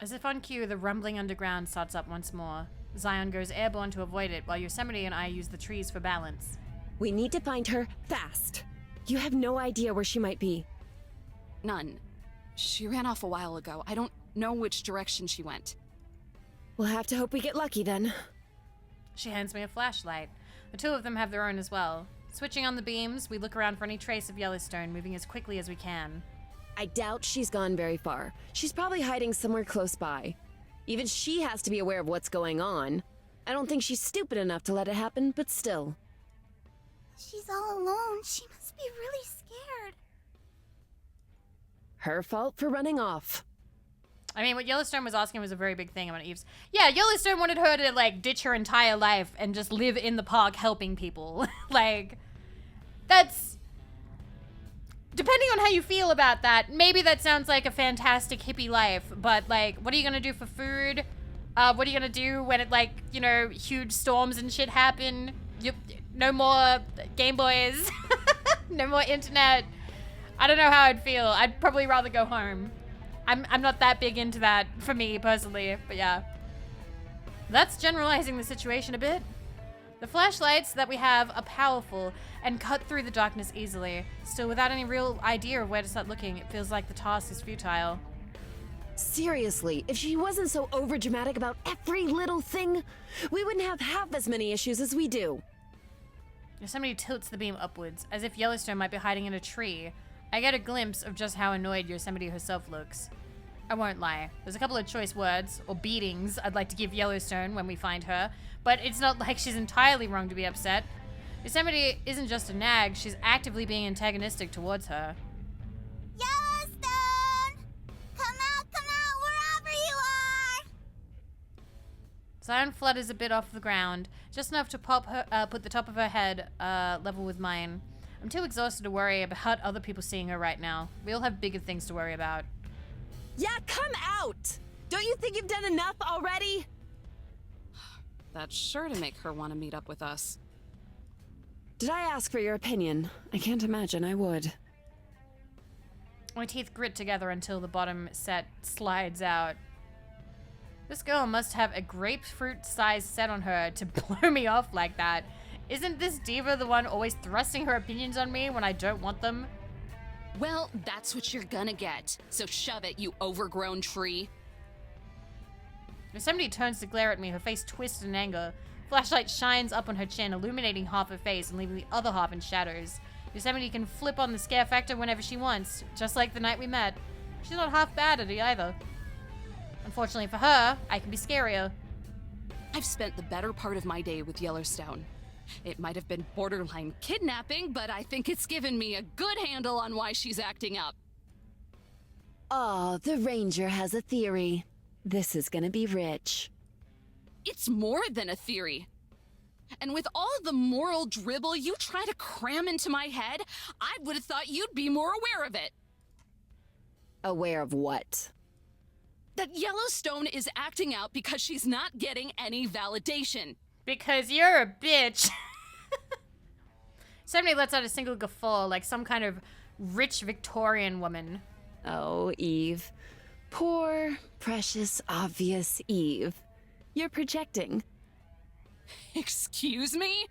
As if on cue, the rumbling underground starts up once more. Zion goes airborne to avoid it, while Yosemite and I use the trees for balance. We need to find her fast. You have no idea where she might be. None. She ran off a while ago. I don't know which direction she went. We'll have to hope we get lucky then. She hands me a flashlight. The two of them have their own as well. Switching on the beams, we look around for any trace of Yellowstone, moving as quickly as we can. I doubt she's gone very far. She's probably hiding somewhere close by. Even she has to be aware of what's going on. I don't think she's stupid enough to let it happen, but still. She's all alone. She must be really scared. Her fault for running off. I mean, what Yellowstone was asking was a very big thing about Eve's. Yeah, Yellowstone wanted her to, like, ditch her entire life and just live in the park helping people. Like, that's... Depending on how you feel about that, maybe that sounds like a fantastic hippie life, but, like, what are you gonna do for food? What are you gonna do when it, like, you know, huge storms and shit happen? No more Game Boys. No more internet. I don't know how I'd feel. I'd probably rather go home. I'm not that big into that for me personally, but yeah. That's generalizing the situation a bit. The flashlights that we have are powerful and cut through the darkness easily. Still, without any real idea of where to start looking, it feels like the task is futile. Seriously, if she wasn't so overdramatic about every little thing, we wouldn't have half as many issues as we do. Somebody tilts the beam upwards, as if Yellowstone might be hiding in a tree. I get a glimpse of just how annoyed Yosemite herself looks. I won't lie. There's a couple of choice words, or beatings, I'd like to give Yellowstone when we find her, but it's not like she's entirely wrong to be upset. Yosemite isn't just a nag, she's actively being antagonistic towards her. Yellowstone! Come out, wherever you are! Zion flutters a bit off the ground, just enough to put the top of her head level with mine. I'm too exhausted to worry about other people seeing her right now. We all have bigger things to worry about. Yeah, come out! Don't you think you've done enough already? That's sure to make her want to meet up with us. Did I ask for your opinion? I can't imagine I would. My teeth grit together until the bottom set slides out. This girl must have a grapefruit-sized set on her to blow me off like that. Isn't this diva the one always thrusting her opinions on me when I don't want them? Well, that's what you're gonna get. So shove it, you overgrown tree. Yosemite turns to glare at me, her face twisted in anger. Flashlight shines up on her chin, illuminating half her face and leaving the other half in shadows. Yosemite can flip on the scare factor whenever she wants, just like the night we met. She's not half bad at it either. Unfortunately for her, I can be scarier. I've spent the better part of my day with Yellowstone. It might have been borderline kidnapping, but I think it's given me a good handle on why she's acting up. Oh, the ranger has a theory. This is gonna be rich. It's more than a theory. And with all the moral dribble you try to cram into my head, I would have thought you'd be more aware of it. Aware of what? That Yellowstone is acting out because she's not getting any validation. Because you're a bitch. Yosemite lets out a single guffaw like some kind of rich Victorian woman. Oh, Eve. Poor, precious, obvious Eve. You're projecting. Excuse me?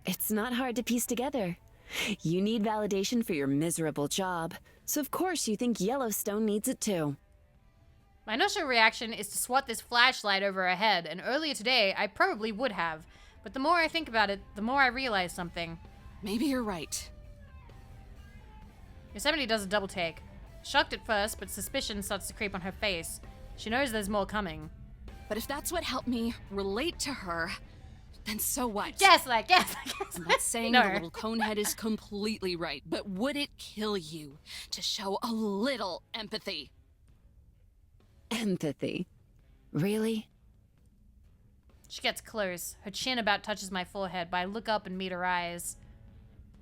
It's not hard to piece together. You need validation for your miserable job, so of course you think Yellowstone needs it too. My initial reaction is to swat this flashlight over her head, and earlier today I probably would have. But the more I think about it, the more I realize something. Maybe you're right. Yosemite does a double take. Shocked at first, but suspicion starts to creep on her face. She knows there's more coming. But if that's what helped me relate to her, then so what? Gaslight. I'm not saying No. the little conehead is completely right, but would it kill you to show a little empathy? Empathy. Really? She gets close. Her chin about touches my forehead, but I look up and meet her eyes.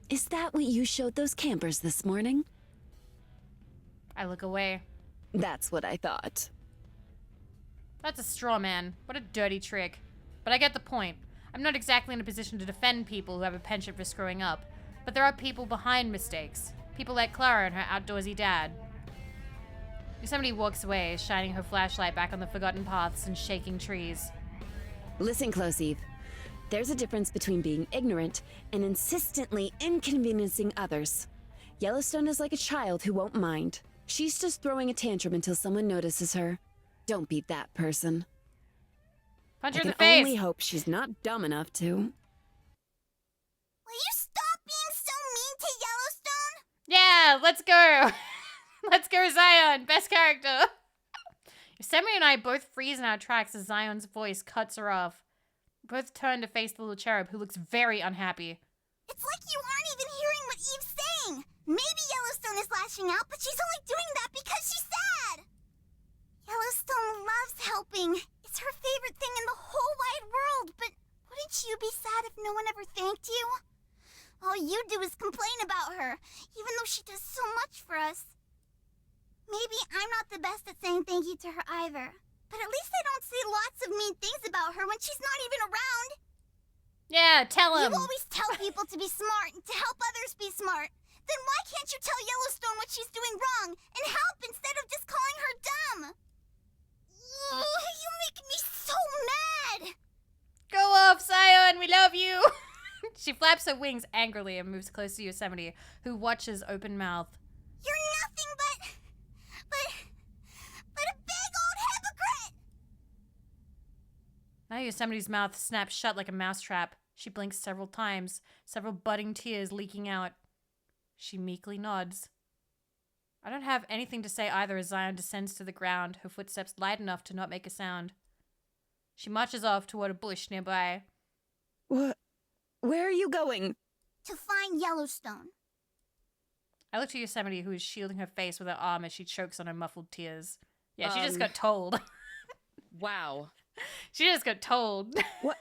Is that what you showed those campers this morning? I look away. That's what I thought. That's a straw man. What a dirty trick. But I get the point. I'm not exactly in a position to defend people who have a penchant for screwing up. But there are people behind mistakes. People like Clara and her outdoorsy dad. Yosemite walks away, shining her flashlight back on the forgotten paths and shaking trees. Listen close, Eve. There's a difference between being ignorant and insistently inconveniencing others. Yellowstone is like a child who won't mind. She's just throwing a tantrum until someone notices her. Don't be that person. Punch I her in can the face! only hope she's not dumb enough to. Will you stop being so mean to Yellowstone? Yeah, let's go! Let's go, Zion! Best character! Yosemite and I both freeze in our tracks as Zion's voice cuts her off. We both turn to face the little cherub, who looks very unhappy. It's like you aren't even hearing what Eve's saying. Maybe Yellowstone is lashing out, but she's only doing that because she's sad. Yellowstone loves helping. It's her favorite thing in the whole wide world, but wouldn't you be sad if no one ever thanked you? All you do is complain about her, even though she does so much for us. Maybe I'm not the best at saying thank you to her either, but at least I don't say lots of mean things about her when she's not even around. Yeah, tell him! You always tell people to be smart and to help others be smart. Then why can't you tell Yellowstone what she's doing wrong and help instead of just calling her dumb? Ugh, you make me so mad! Go off, Zion! We love you! She flaps her wings angrily and moves close to Yosemite, who watches open-mouthed. You're nothing but a big old hypocrite! Now Yosemite's mouth snaps shut like a mousetrap. She blinks several times, several budding tears leaking out. She meekly nods. I don't have anything to say either as Zion descends to the ground, her footsteps light enough to not make a sound. She marches off toward a bush nearby. What? Where are you going? To find Yellowstone. I look to Yosemite, who is shielding her face with her arm as she chokes on her muffled tears. Yeah, she just got told. Wow. She just got told. What?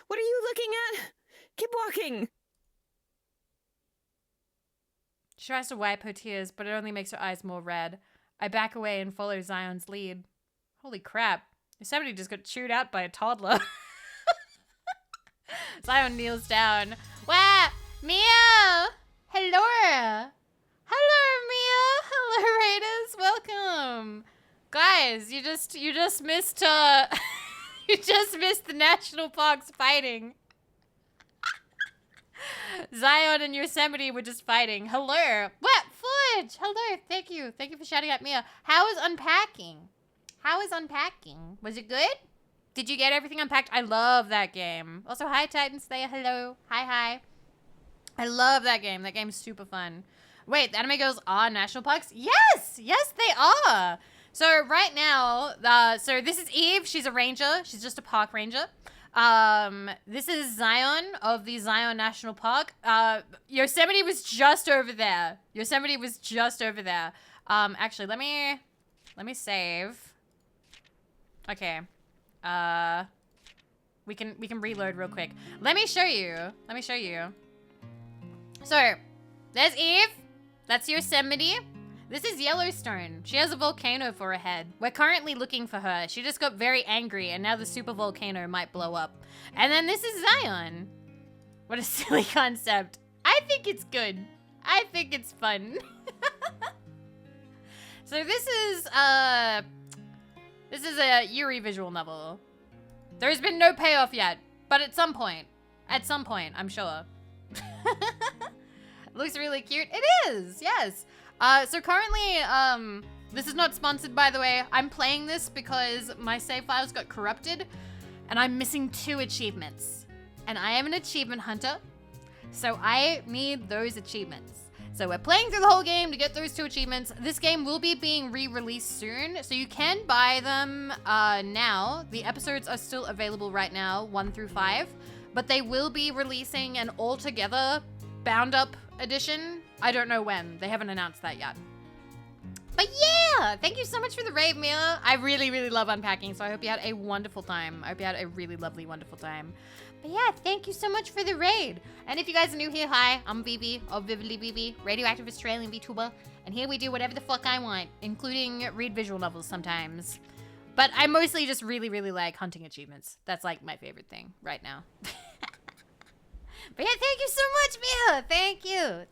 What are you looking at? Keep walking. She tries to wipe her tears, but it only makes her eyes more red. I back away and follow Zion's lead. Holy crap. Somebody just got chewed out by a toddler. Zion kneels down. Wow! Mia! Hello! Hello, Mia! Hello, Raiders! Welcome! Guys, you just missed, you just missed the national parks fighting. Zion and Yosemite were just fighting. Hello. What? Fudge. Hello. Thank you. Thank you for shouting at Mia. How is unpacking? How is unpacking? Was it good? Did you get everything unpacked? I love that game. Also, hi, Titan Slayer. Hello. Hi. I love that game. That game's super fun. Wait, the anime girls are national parks? Yes! Yes, they are. So right now, so this is Eve. She's a ranger. She's just a park ranger. This is Zion of the Zion National Park. Yosemite was just over there. Yosemite was just over there. Actually, let me save. Okay. We can reload real quick. Let me show you. So, there's Eve. That's Yosemite. This is Yellowstone. She has a volcano for a head. We're currently looking for her. She just got very angry and now the super volcano might blow up. And then this is Zion. What a silly concept. I think it's good. I think it's fun. So this is a Yuri visual novel. There's been no payoff yet, but at some point, I'm sure. Looks really cute. It is, yes. So currently, this is not sponsored, by the way. I'm playing this because my save files got corrupted and I'm missing 2 achievements. And I am an achievement hunter, so I need those achievements. So we're playing through the whole game to get those 2 achievements. This game will be being re-released soon, so you can buy them now. The episodes are still available right now, 1 through 5, but they will be releasing an all-together bound-up edition. I don't know when. They haven't announced that yet. But yeah, thank you so much for the rave, Mia. I really, really love unpacking, so I hope you had a wonderful time. I hope you had a really lovely, wonderful time. But yeah, thank you so much for the raid. And if you guys are new here, hi, I'm Vivi of Vividly Vivi, radioactive Australian VTuber, and here we do whatever the fuck I want, including read visual novels sometimes. But I mostly just really, really like hunting achievements. That's like my favorite thing right now. But yeah, thank you so much, Mia. Thank you.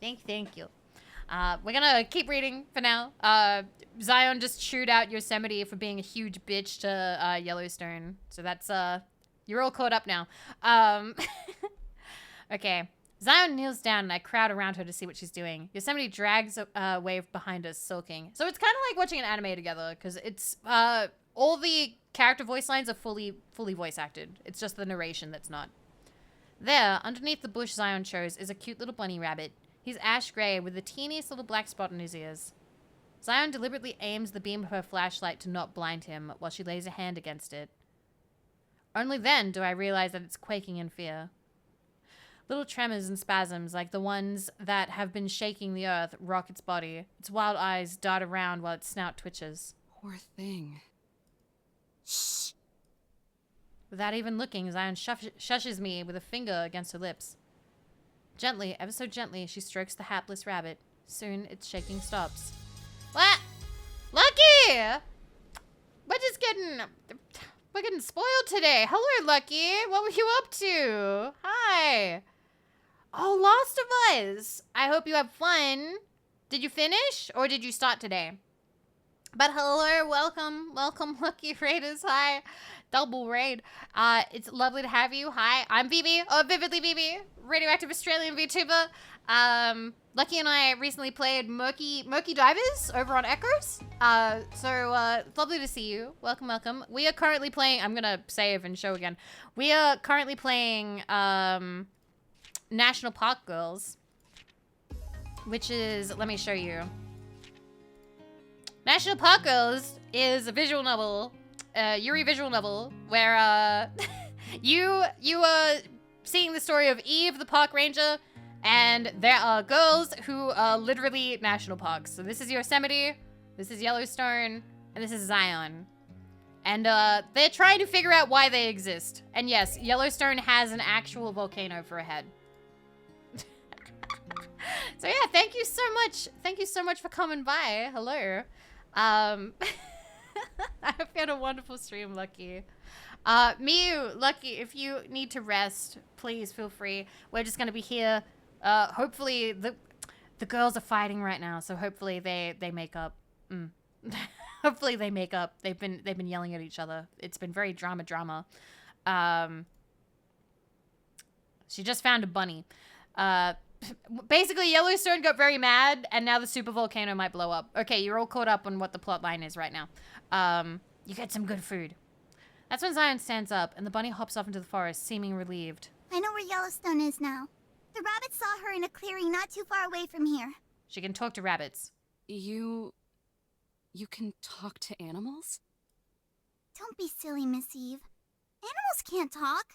We're gonna keep reading for now. Zion just chewed out Yosemite for being a huge bitch to Yellowstone. So that's, you're all caught up now. Okay. Zion kneels down and I crowd around her to see what she's doing. Yosemite drags a wave behind us, sulking. So it's kind of like watching an anime together, because it's, all the character voice lines are fully voice acted. It's just the narration that's not. There, underneath the bush Zion chose, is a cute little bunny rabbit. He's ash gray with the teeniest little black spot on his ears. Zion deliberately aims the beam of her flashlight to not blind him while she lays a hand against it. Only then do I realize that it's quaking in fear. Little tremors and spasms, like the ones that have been shaking the earth, rock its body. Its wild eyes dart around while its snout twitches. Poor thing. Shh. Without even looking, Zion shushes me with a finger against her lips. Gently, ever so gently, she strokes the hapless rabbit. Soon, its shaking stops. What? Lucky! We're getting spoiled today. Hello, Lucky. What were you up to? Hi. Oh, Lost of Us. I hope you have fun. Did you finish or did you start today? But hello, welcome, Lucky Raiders. Hi, double raid. It's lovely to have you. Hi, I'm Vivi of Vividly Vivi, radioactive Australian VTuber. Lucky and I recently played Murky Divers over on Echoes. So it's lovely to see you. Welcome. We are currently playing. I'm gonna save and show again. We are currently playing National Park Girls, which is, let me show you. National Park Girls is a visual novel, Yuri visual novel, where you are seeing the story of Eve, the park ranger, and there are girls who are literally national parks. So this is Yosemite, this is Yellowstone, and this is Zion. And they're trying to figure out why they exist. And yes, Yellowstone has an actual volcano for a head. So yeah, thank you so much. Thank you so much for coming by. Hello. I hope you had a wonderful stream, Lucky. Miu, Lucky, if you need to rest, please feel free. We're just gonna be here. Hopefully the girls are fighting right now, so hopefully they make up. Hopefully they make up. They've been yelling at each other. It's been very drama. She just found a bunny. Basically, Yellowstone got very mad, and now the super volcano might blow up. Okay, you're all caught up on what the plot line is right now. You get some good food. That's when Zion stands up, and the bunny hops off into the forest, seeming relieved. I know where Yellowstone is now. The rabbit saw her in a clearing not too far away from here. She can talk to rabbits. You can talk to animals? Don't be silly, Miss Eve. Animals can't talk.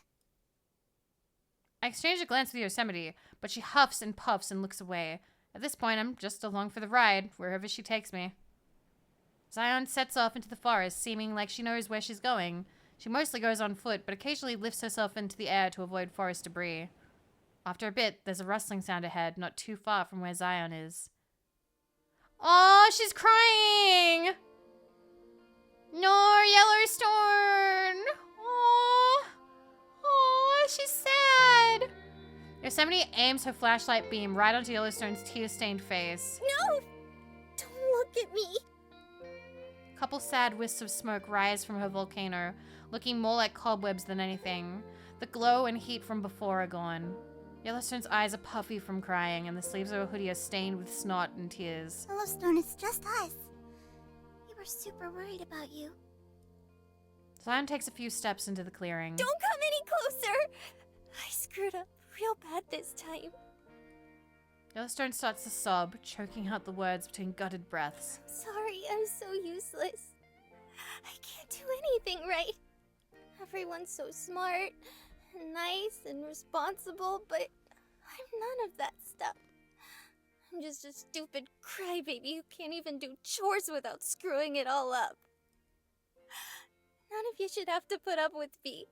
I exchange a glance with Yosemite, but she huffs and puffs and looks away. At this point, I'm just along for the ride, wherever she takes me. Zion sets off into the forest, seeming like she knows where she's going. She mostly goes on foot, but occasionally lifts herself into the air to avoid forest debris. After a bit, there's a rustling sound ahead, not too far from where Zion is. Oh, she's crying! No, Yellowstone! Oh, she's sad! Yosemite aims her flashlight beam right onto Yellowstone's tear-stained face. No! Don't look at me. A couple sad wisps of smoke rise from her volcano, looking more like cobwebs than anything. The glow and heat from before are gone. Yellowstone's eyes are puffy from crying, and the sleeves of her hoodie are stained with snot and tears. Yellowstone is just us. We were super worried about you. Zion takes a few steps into the clearing. Don't come any closer! I screwed up real bad this time. Yellowstone starts to sob, choking out the words between gutted breaths. Sorry, I'm so useless. I can't do anything right. Everyone's so smart and nice and responsible, but I'm none of that stuff. I'm just a stupid crybaby who can't even do chores without screwing it all up. None of you should have to put up with me.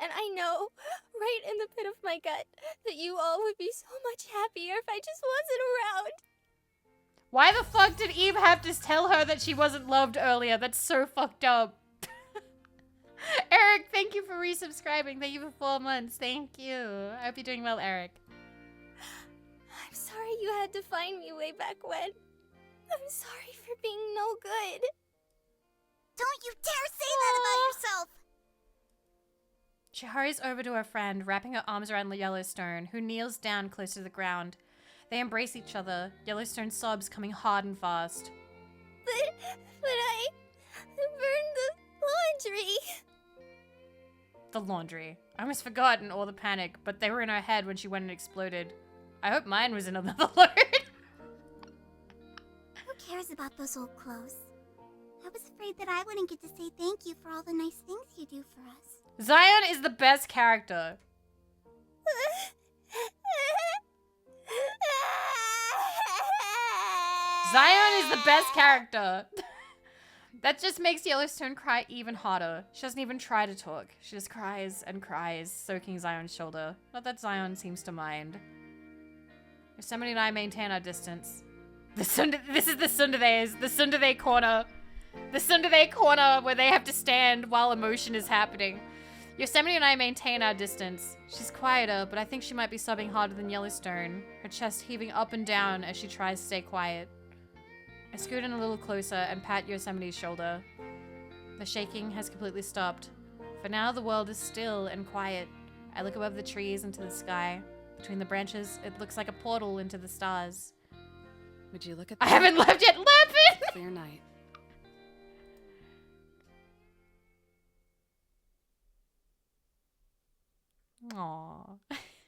And I know, right in the pit of my gut, that you all would be so much happier if I just wasn't around. Why the fuck did Eve have to tell her that she wasn't loved earlier? That's so fucked up. Eric, thank you for resubscribing. Thank you for 4 months. Thank you. I hope you're doing well, Eric. I'm sorry you had to find me way back when. I'm sorry for being no good. Don't you dare say that about yourself! She hurries over to her friend, wrapping her arms around Yellowstone, who kneels down close to the ground. They embrace each other, Yellowstone sobs coming hard and fast. But I burned the laundry. The laundry. I almost forgotten all the panic, but they were in her head when she went and exploded. I hope mine was in another load. Who cares about those old clothes? I was afraid that I wouldn't get to say thank you for all the nice things you do for us. Zion is the best character. Zion is the best character. That just makes Yellowstone cry even harder. She doesn't even try to talk. She just cries and cries, soaking Zion's shoulder. Not that Zion seems to mind. Yosemite and I maintain our distance. This is the Tsundere corner. The Tsundere corner where they have to stand while emotion is happening. Yosemite and I maintain our distance. She's quieter, but I think she might be sobbing harder than Yellowstone, her chest heaving up and down as she tries to stay quiet. I scoot in a little closer and pat Yosemite's shoulder. The shaking has completely stopped. For now, the world is still and quiet. I look above the trees into the sky. Between the branches, it looks like a portal into the stars. Would you look at I that? haven't left yet. Laughing! Clear night. Aww.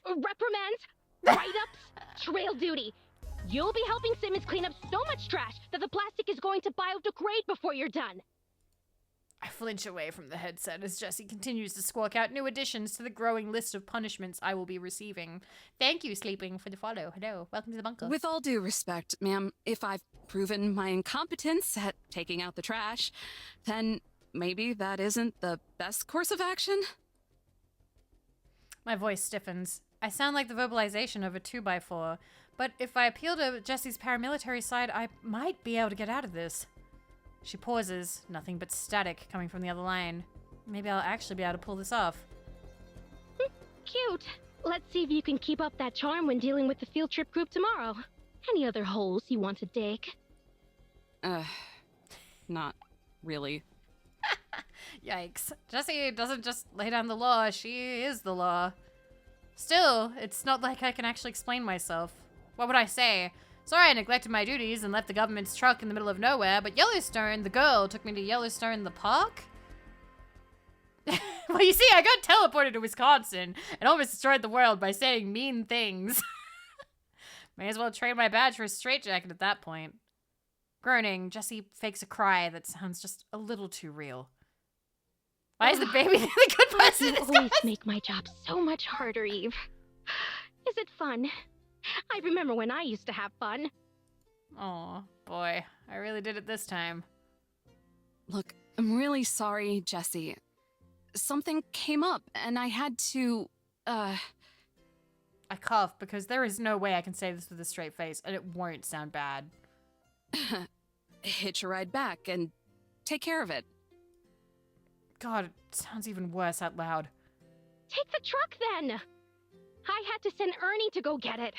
Reprimands, write-ups, trail duty. You'll be helping Simmons clean up so much trash that the plastic is going to biodegrade before you're done. I flinch away from the headset as Jesse continues to squawk out new additions to the growing list of punishments I will be receiving. Thank you, Sleeping, for the follow. Hello, welcome to the bunker. With all due respect, ma'am, if I've proven my incompetence at taking out the trash, then maybe that isn't the best course of action? My voice stiffens. I sound like the verbalization of a 2x4, but if I appeal to Jessie's paramilitary side, I might be able to get out of this. She pauses, nothing but static coming from the other line. Maybe I'll actually be able to pull this off. Cute. Let's see if you can keep up that charm when dealing with the field trip group tomorrow. Any other holes you want to dig? Not really. Yikes. Jessie doesn't just lay down the law, she is the law. Still, it's not like I can actually explain myself. What would I say? Sorry I neglected my duties and left the government's truck in the middle of nowhere, but Yellowstone, the girl, took me to Yellowstone the park? Well, you see, I got teleported to Wisconsin and almost destroyed the world by saying mean things. May as well trade my badge for a straitjacket at that point. Groaning, Jessie fakes a cry that sounds just a little too real. Why is the baby the good person? You always make my job so much harder, Eve. Is it fun? I remember when I used to have fun. Oh, boy. I really did it this time. Look, I'm really sorry, Jessie. Something came up, and I had to, I cough because there is no way I can say this with a straight face, and it won't sound bad. hitch a ride back and take care of it. God, it sounds even worse out loud. Take the truck, then! I had to send Ernie to go get it.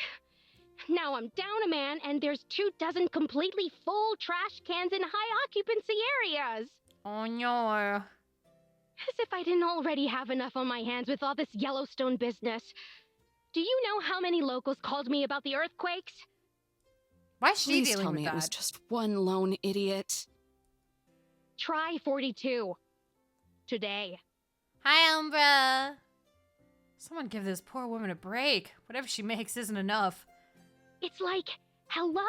Now I'm down a man, and there's 24 completely full trash cans in high-occupancy areas. Oh, no. As if I didn't already have enough on my hands with all this Yellowstone business. Do you know how many locals called me about the earthquakes? Why is she Please dealing tell with me that? it was just one lone idiot. Try 42. Today. Hi, Umbra. Someone give this poor woman a break. Whatever she makes isn't enough. It's like, hello?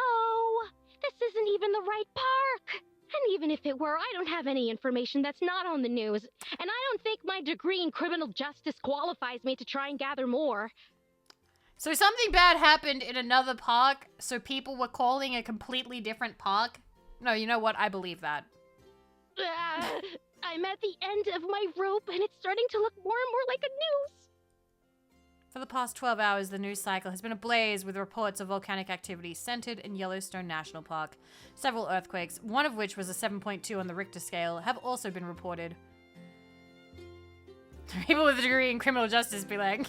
This isn't even the right park. And even if it were, I don't have any information that's not on the news. And I don't think my degree in criminal justice qualifies me to try and gather more. So something bad happened in another park, so people were calling a completely different park? No, you know what? I believe that. I'm at the end of my rope, and it's starting to look more and more like a noose. For the past 12 hours, the news cycle has been ablaze with reports of volcanic activity centered in Yellowstone National Park. Several earthquakes, one of which was a 7.2 on the Richter scale, have also been reported. People with a degree in criminal justice be like...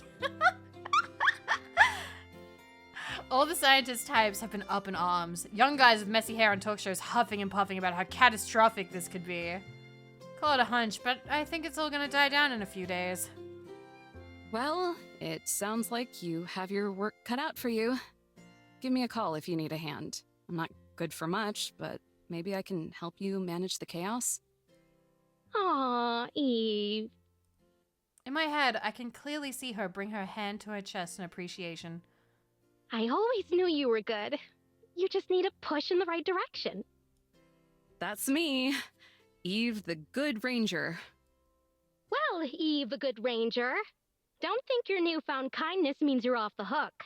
All the scientist types have been up in arms. Young guys with messy hair on talk shows huffing and puffing about how catastrophic this could be. Call it a hunch, but I think it's all gonna die down in a few days. Well, it sounds like you have your work cut out for you. Give me a call if you need a hand. I'm not good for much, but maybe I can help you manage the chaos. Aw, Eve. In my head, I can clearly see her bring her hand to her chest in appreciation. I always knew you were good. You just need a push in the right direction. That's me, Eve the Good Ranger. Well, Eve the Good Ranger, don't think your newfound kindness means you're off the hook.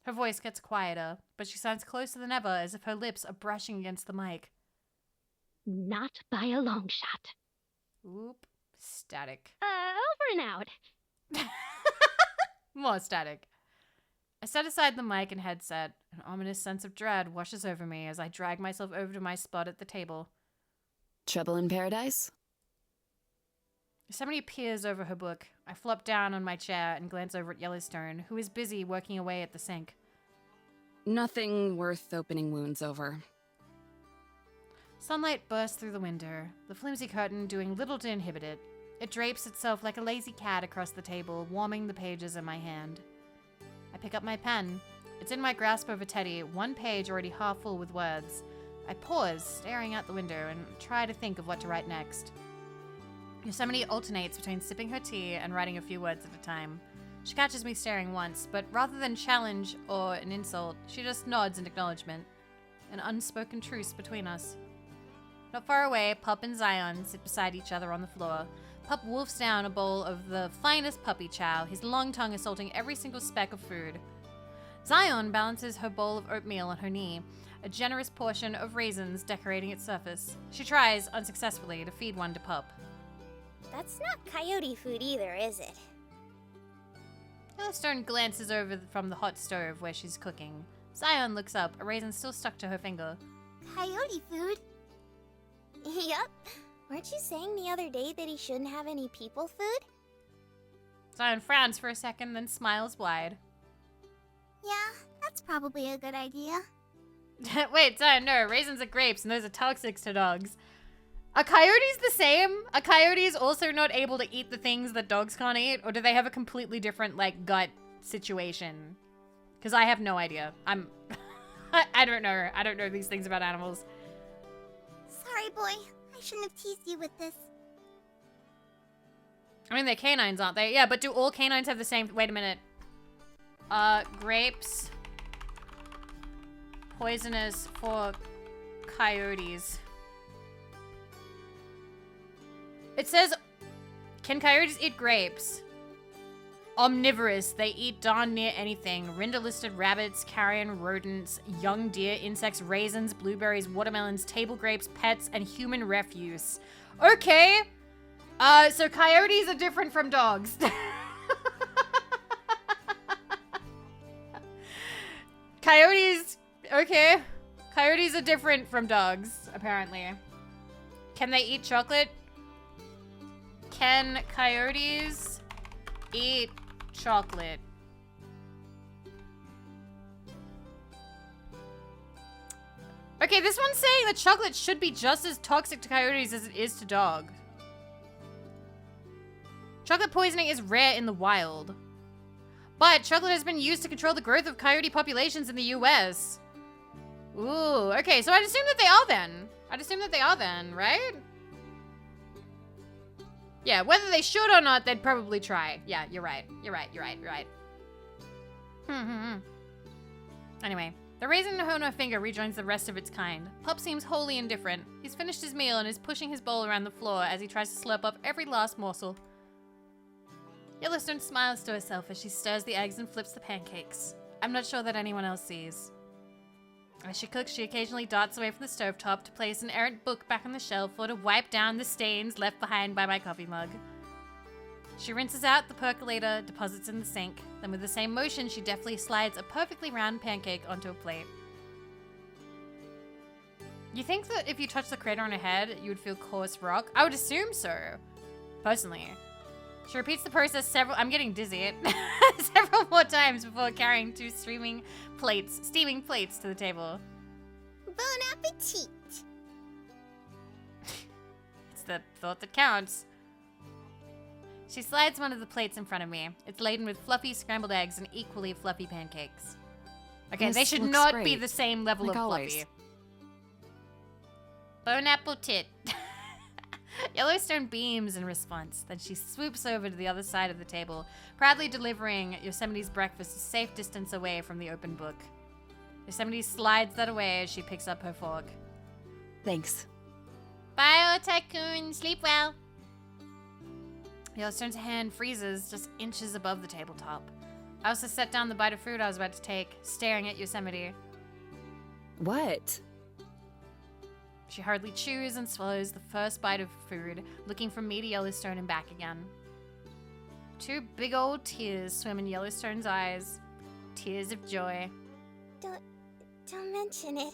Her voice gets quieter, but she sounds closer than ever, as if her lips are brushing against the mic. Not by a long shot. Oop. Static. Over and out. More static. I set aside the mic and headset. An ominous sense of dread washes over me as I drag myself over to my spot at the table. Trouble in Paradise? Somebody peers over her book. I flop down on my chair and glance over at Yellowstone, who is busy working away at the sink. Nothing worth opening wounds over. Sunlight bursts through the window, the flimsy curtain doing little to inhibit it. It drapes itself like a lazy cat across the table, warming the pages in my hand. I pick up my pen. It's in my grasp over Teddy, one page already half full with words. I pause, staring out the window, and try to think of what to write next. Yosemite alternates between sipping her tea and writing a few words at a time. She catches me staring once, but rather than challenge or an insult, she just nods in acknowledgement. An unspoken truce between us. Not far away, Pup and Zion sit beside each other on the floor. Pup wolfs down a bowl of the finest puppy chow, his long tongue assaulting every single speck of food. Zion balances her bowl of oatmeal on her knee, a generous portion of raisins decorating its surface. She tries, unsuccessfully, to feed one to Pup. That's not coyote food either, is it? Yellowstone glances over from the hot stove where she's cooking. Zion looks up, a raisin still stuck to her finger. Coyote food? Yup. Weren't you saying the other day that he shouldn't have any people food? Zion frowns for a second, then smiles wide. Yeah, that's probably a good idea. Wait, Zion, no, raisins are grapes, and those are toxic to dogs. Are coyotes the same? Are coyotes also not able to eat the things that dogs can't eat? Or do they have a completely different, like, gut situation? Because I have no idea. I don't know. I don't know these things about animals. Sorry, boy. I shouldn't have teased you with this. I mean, they're canines, aren't they? Yeah, but do all canines have the same... Wait a minute. Grapes. Poisonous for coyotes. It says, can coyotes eat grapes? Omnivorous, they eat darn near anything. Rinder-listed rabbits, carrion rodents, young deer, insects, raisins, blueberries, watermelons, table grapes, pets, and human refuse. Okay. So coyotes are different from dogs. Coyotes, okay. Coyotes are different from dogs, apparently. Can they eat chocolate? Can coyotes eat chocolate? Okay, this one's saying that chocolate should be just as toxic to coyotes as it is to dogs. Chocolate poisoning is rare in the wild. But chocolate has been used to control the growth of coyote populations in the US. Ooh, okay, so I'd assume that they are then. I'd assume that they are then, right? Yeah, whether they should or not, they'd probably try. Yeah, you're right. You're right, you're right, you're right. Anyway, the raisin on her finger rejoins the rest of its kind. Pup seems wholly indifferent. He's finished his meal and is pushing his bowl around the floor as he tries to slurp up every last morsel. Yellowstone smiles to herself as she stirs the eggs and flips the pancakes. I'm not sure that anyone else sees. As she cooks, she occasionally darts away from the stovetop to place an errant book back on the shelf or to wipe down the stains left behind by my coffee mug. She rinses out the percolator, deposits in the sink, then with the same motion she deftly slides a perfectly round pancake onto a plate. You think that if you touch the crater on her head, you would feel coarse rock? I would assume so, personally. She repeats the process I'm getting dizzy, several more times before carrying two steaming plates to the table. Bon appetit! It's the thought that counts. She slides one of the plates in front of me. It's laden with fluffy scrambled eggs and equally fluffy pancakes. Okay, This they should looks not great. be the same level Like of always. fluffy. Bon appetit. Yellowstone beams in response. Then she swoops over to the other side of the table, proudly delivering Yosemite's breakfast a safe distance away from the open book. Yosemite slides that away as she picks up her fork. Thanks. Bye, Tycoon. Sleep well. Yellowstone's hand freezes just inches above the tabletop. I also set down the bite of food I was about to take, staring at Yosemite. What? She hardly chews and swallows the first bite of food, looking from me to Yellowstone and back again. Two big old tears swim in Yellowstone's eyes. Tears of joy. Don't mention it.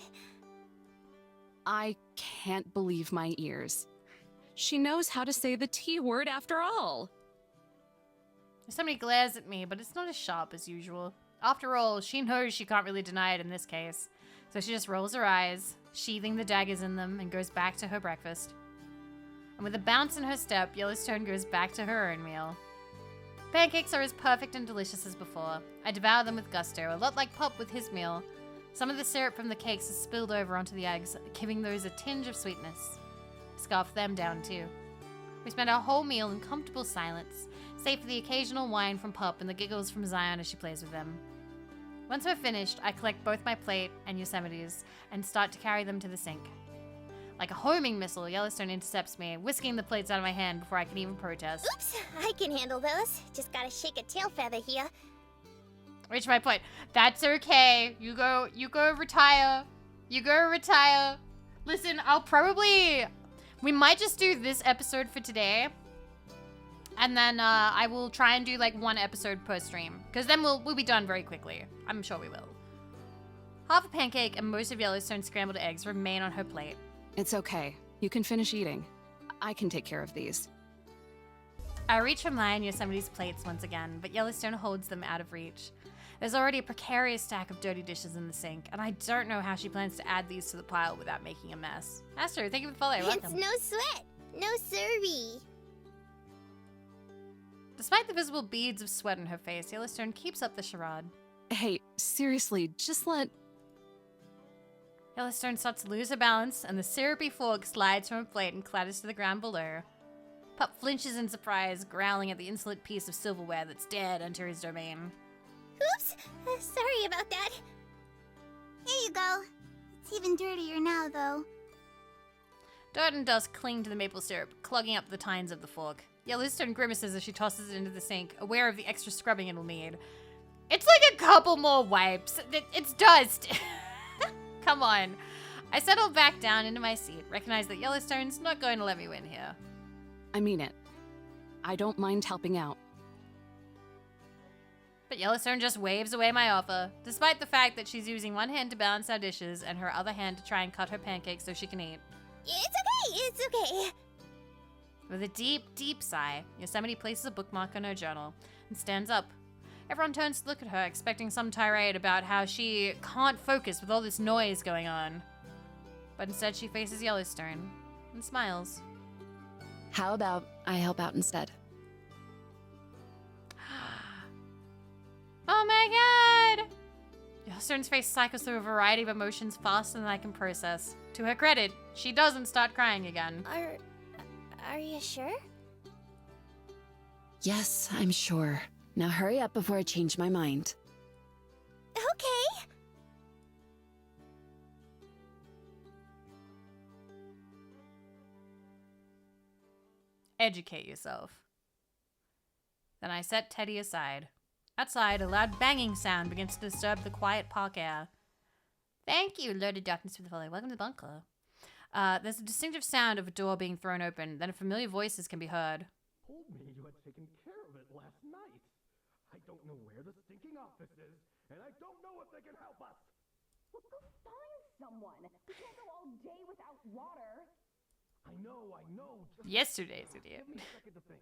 I can't believe my ears. She knows how to say the T word after all. Somebody glares at me, but it's not as sharp as usual. After all, she knows she can't really deny it in this case. So she just rolls her eyes, sheathing the daggers in them, and goes back to her breakfast. And with a bounce in her step, Yellowstone goes back to her own meal. Pancakes are as perfect and delicious as before. I devour them with gusto, a lot like Pop with his meal. Some of the syrup from the cakes is spilled over onto the eggs, giving those a tinge of sweetness. Scarf them down too. We spend our whole meal in comfortable silence, save for the occasional whine from Pop and the giggles from Zion as she plays with them. Once we're finished, I collect both my plate and Yosemite's and start to carry them to the sink. Like a homing missile, Yellowstone intercepts me, whisking the plates out of my hand before I can even protest. Oops, I can handle those. Just gotta shake a tail feather here. Reach my point. That's okay. You go retire. You go retire. Listen, we might just do this episode for today. And then I will try and do like one episode per stream. Because then we'll be done very quickly. I'm sure we will. Half a pancake and most of Yellowstone's scrambled eggs remain on her plate. It's okay. You can finish eating. I can take care of these. I reach for mine Yosemite's plates once again, but Yellowstone holds them out of reach. There's already a precarious stack of dirty dishes in the sink, and I don't know how she plans to add these to the pile without making a mess. Aster, thank you for the follow. Welcome. It's no sweat. No siree. Despite the visible beads of sweat on her face, Yellowstone keeps up the charade. Hey, seriously, just let... Yellowstone starts to lose her balance, and the syrupy fork slides from her plate and clatters to the ground below. Pup flinches in surprise, growling at the insolent piece of silverware that's dared enter his domain. Oops. Sorry about that. Here you go. It's even dirtier now, though. Dirt and dust cling to the maple syrup, clogging up the tines of the fork. Yellowstone grimaces as she tosses it into the sink, aware of the extra scrubbing it'll need. It's like a couple more wipes. It's dust. Come on. I settle back down into my seat, recognize that Yellowstone's not going to let me win here. I mean it. I don't mind helping out. But Yellowstone just waves away my offer, despite the fact that she's using one hand to balance our dishes and her other hand to try and cut her pancakes so she can eat. It's okay. With a deep, deep sigh, Yosemite places a bookmark on her journal and stands up. Everyone turns to look at her, expecting some tirade about how she can't focus with all this noise going on. But instead she faces Yellowstone and smiles. How about I help out instead? Oh my god! Yellowstone's face cycles through a variety of emotions faster than I can process. To her credit, she doesn't start crying again. Are you sure? Yes, I'm sure. Now hurry up before I change my mind. Okay. Educate yourself. Then I set Teddy aside. Outside, a loud banging sound begins to disturb the quiet park air. Thank you, Loaded Darkness for the follow. Welcome to the bunker. There's a distinctive sound of a door being thrown open, then familiar voices can be heard. Told me you had taken care of it last night. I don't know where the stinking office is, and I don't know if they can help us. Well, go find someone. You can't go all day without water. I know. Just Yesterday's idiot. give me a second to think.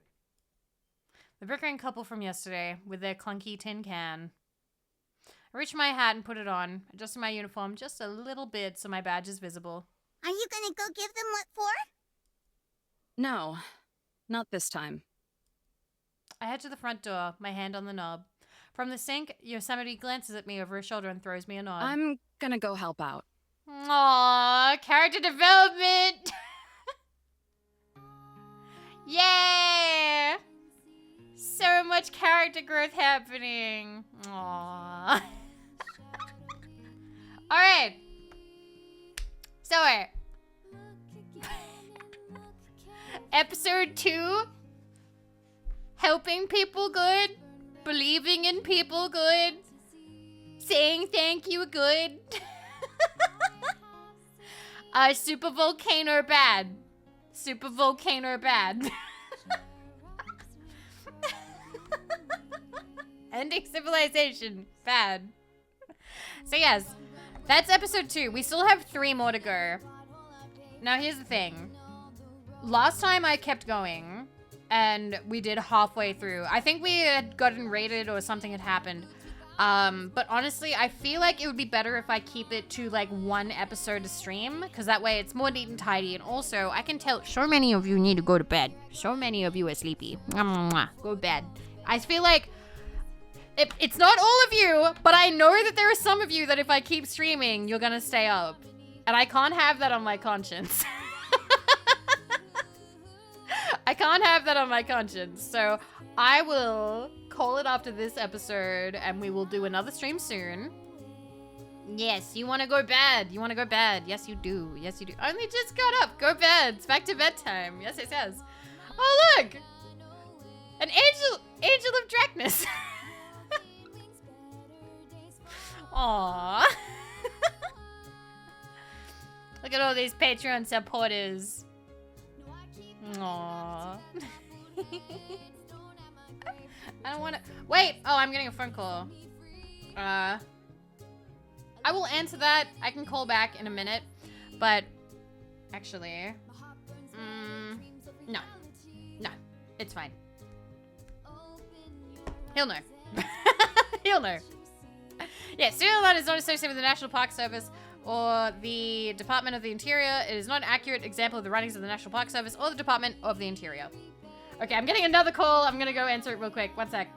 The bickering couple from yesterday, with their clunky tin can. I reach my hat and put it on, adjusting my uniform just a little bit so my badge is visible. Are you gonna go give them what for? No, not this time. I head to the front door, my hand on the knob. From the sink, Yosemite glances at me over her shoulder and throws me a nod. I'm gonna go help out. Aww, character development! Yay! So much character growth happening. Aww. Alright. So, episode 2. Helping people good. Believing in people good. Saying thank you good. Super volcano bad. Super volcano bad. Ending civilization bad. So yes, that's episode 2. We still have 3 more to go. Now here's the thing. Last time I kept going and we did halfway through. I think we had gotten raided or something had happened. But honestly, I feel like it would be better if I keep it to like 1 episode to stream, because that way it's more neat and tidy, and also I can tell so many of you need to go to bed. So many of you are sleepy. Go to bed. I feel like it's not all of you, but I know that there are some of you that if I keep streaming, you're gonna stay up. And I can't have that on my conscience. I can't have that on my conscience. So I will call it after this episode and we will do another stream soon. Yes, you want to go bed. You want to go bed. Yes, you do. Yes, you do. Only just got up. Go bed. It's back to bedtime. Yes, it says. Oh, look. An angel of Drakness. Aww. Look at all these Patreon supporters. Aww. I don't want to. Wait. Oh, I'm getting a phone call. I will answer that. I can call back in a minute. But actually, no. No. It's fine. He'll know. He'll know. Yeah, serial lot is not associated with the National Park Service or the Department of the Interior. It is not an accurate example of the writings of the National Park Service or the Department of the Interior. Okay, I'm getting another call. I'm gonna go answer it real quick. One sec.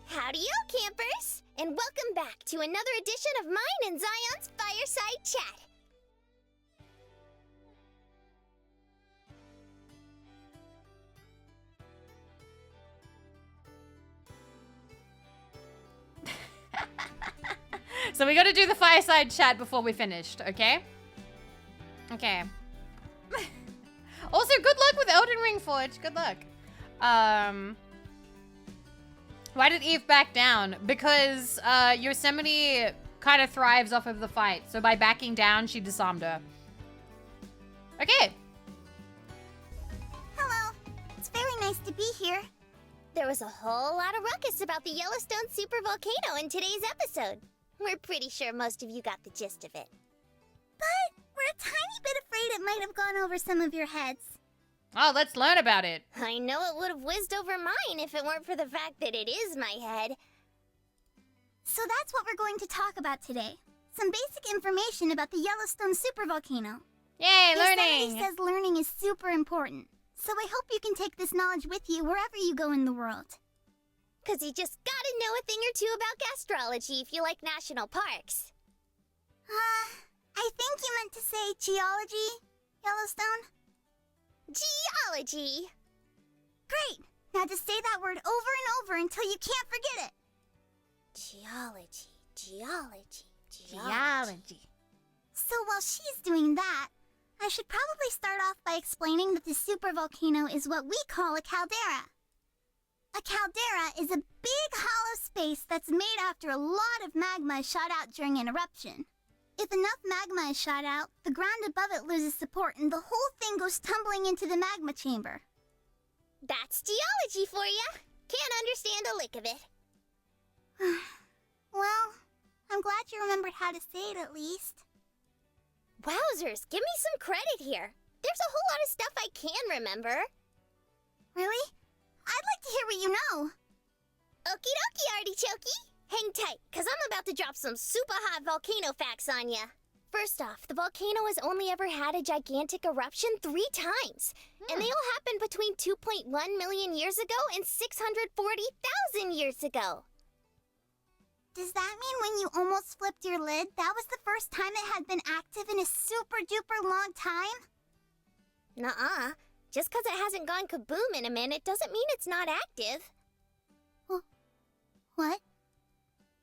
Howdy, yo, campers! And welcome back to another edition of mine and Zion's Fireside Chat. So we gotta do the fireside chat before we finished, okay? Okay. Also, good luck with Elden Ring Forge. Good luck. Why did Eve back down? Because Yosemite kind of thrives off of the fight. So by backing down, she disarmed her. Okay. Hello. It's very nice to be here. There was a whole lot of ruckus about the Yellowstone supervolcano in today's episode. We're pretty sure most of you got the gist of it. But we're a tiny bit afraid it might have gone over some of your heads. Oh, let's learn about it. I know it would have whizzed over mine if it weren't for the fact that it is my head. So that's what we're going to talk about today. Some basic information about the Yellowstone supervolcano. Yay, Yosemite learning! says learning is super important. So I hope you can take this knowledge with you wherever you go in the world. 'Cause you just gotta know a thing or two about gastrology if you like national parks. I think you meant to say geology, Yellowstone. Geology! Great! Now just say that word over and over until you can't forget it. Geology, geology, Geology. So while she's doing that, I should probably start off by explaining that the supervolcano is what we call a caldera. A caldera is a big hollow space that's made after a lot of magma is shot out during an eruption. If enough magma is shot out, the ground above it loses support and the whole thing goes tumbling into the magma chamber. That's geology for ya. Can't understand a lick of it. Well, I'm glad you remembered how to say it at least. Wowzers, give me some credit here. There's a whole lot of stuff I can remember. Really? I'd like to hear what you know. Okie dokie, artichoke. Hang tight, 'cause I'm about to drop some super hot volcano facts on ya. First off, the volcano has only ever had a gigantic eruption 3 times. And they all happened between 2.1 million years ago and 640,000 years ago. Does that mean when you almost flipped your lid, that was the first time it had been active in a super duper long time? Nuh-uh. Just 'cause it hasn't gone kaboom in a minute doesn't mean it's not active. What?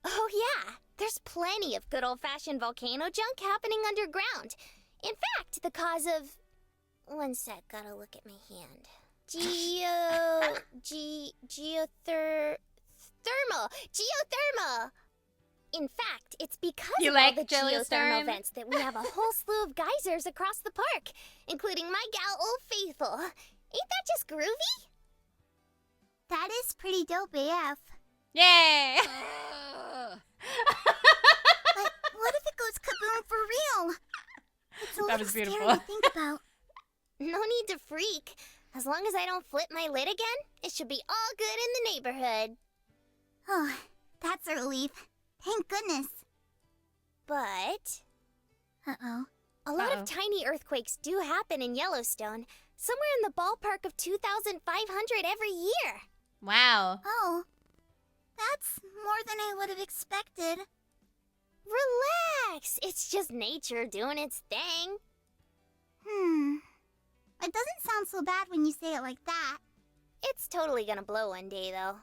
Oh yeah, there's plenty of good old-fashioned volcano junk happening underground. In fact, the cause of... One sec, gotta look at my hand. Geothermal! In fact, it's because You of like all the Jellystone? geothermal vents that we have a whole slew of geysers across the park, including my gal Old Faithful. Ain't that just groovy? That is pretty dope AF. Yay! But what if it goes kaboom for real? It's a That little was scary beautiful. to think about. No need to freak. As long as I don't flip my lid again, it should be all good in the neighborhood. Oh, that's a relief. Thank goodness. But Uh-oh. a lot of tiny earthquakes do happen in Yellowstone, somewhere in the ballpark of 2,500 every year. Wow. Oh, that's more than I would have expected. Relax, it's just nature doing its thing. It doesn't sound so bad when you say it like that. It's totally gonna blow one day, though.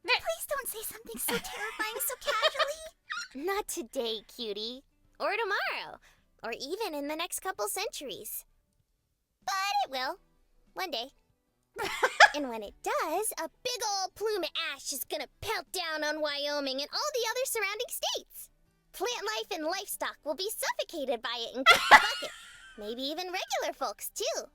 Please don't say something so terrifying so casually. Not today, cutie. Or tomorrow. Or even in the next couple centuries. But it will. One day. And when it does, a big old plume of ash is gonna pelt down on Wyoming and all the other surrounding states. Plant life and livestock will be suffocated by it and kick the bucket. Maybe even regular folks, too.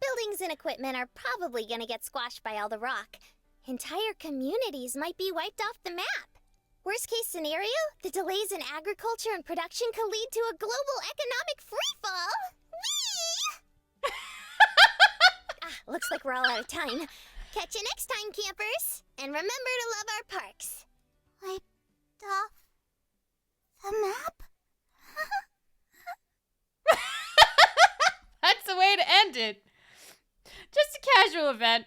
Buildings and equipment are probably gonna get squashed by all the rock. Entire communities might be wiped off the map. Worst case scenario, the delays in agriculture and production could lead to a global economic freefall. Whee! Looks like we're all out of time. Catch you next time, campers. And remember to love our parks. Wiped off the map? That's the way to end it. Just a casual event.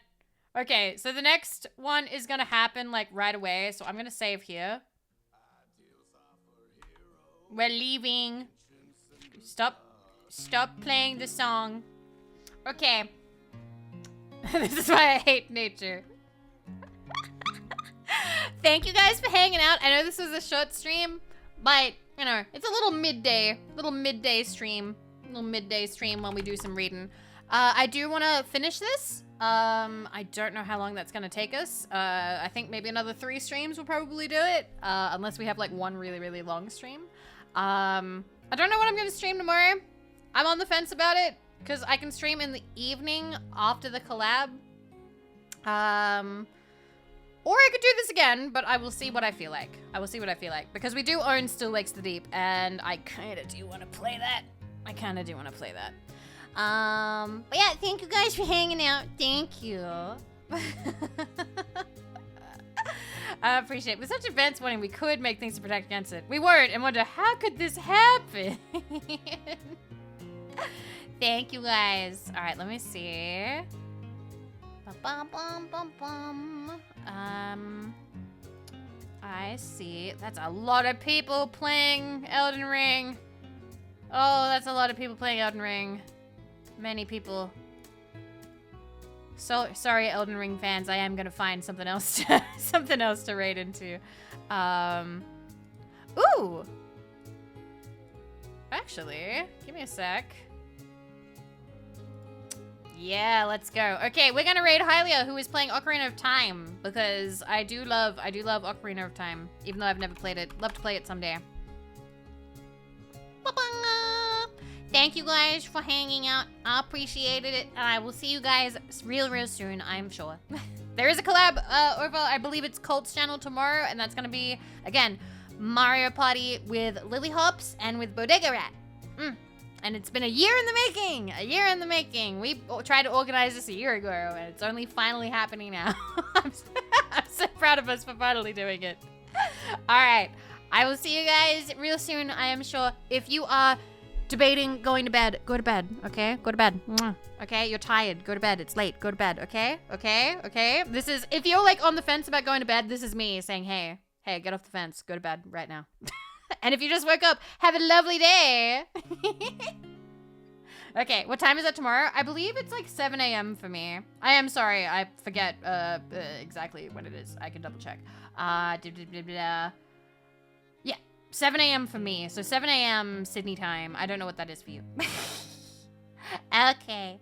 Okay, so the next one is gonna happen like right away, so I'm gonna save here. We're leaving. Stop playing the song. Okay. This is why I hate nature. Thank you guys for hanging out. I know this was a short stream, but you know, it's a little midday stream. Little midday stream when we do some reading. I do want to finish this. I don't know how long that's gonna take us. I think maybe another 3 streams will probably do it. Unless we have like one really, really long stream. I don't know what I'm gonna stream tomorrow. I'm on the fence about it because I can stream in the evening after the collab. Or I could do this again, but I will see what I feel like. Because we do own Still Lakes the Deep, and I kind of do want to play that. But yeah, thank you guys for hanging out. Thank you. I appreciate it. With such events wanting, we could make things to protect against it. We weren't, and wonder, how could this happen? Thank you guys. All right, let me see. I see. That's a lot of people playing Elden Ring. Oh, that's a lot of people playing Elden Ring. Many people. So sorry, Elden Ring fans. I am gonna find something else to raid into. Ooh. Actually, give me a sec. Yeah, let's go. Okay, we're gonna raid Hylia, who is playing Ocarina of Time, because I do love Ocarina of Time, even though I've never played it. Love to play it someday. Ba-ba! Thank you guys for hanging out. I appreciated it, and I will see you guys real soon, I'm sure. There is a collab over, I believe it's Colt's channel tomorrow, and that's gonna be, again, Mario Party with Lily Hops and with Bodega Rat. And it's been a year in the making. We tried to organize this a year ago, and it's only finally happening now. I'm so proud of us for finally doing it. All right, I will see you guys real soon, I am sure. If you are debating going to bed, go to bed, okay? Go to bed. Okay, you're tired, go to bed. It's late, go to bed, okay? Okay? This is, if you're like on the fence about going to bed, this is me saying, hey, get off the fence, go to bed right now. And if you just woke up, have a lovely day. Okay, what time is it tomorrow? I believe it's like 7 a.m. for me. I am sorry, I forget exactly when it is. I can double check. Yeah, 7 a.m. for me. So 7 a.m. Sydney time. I don't know what that is for you. Okay.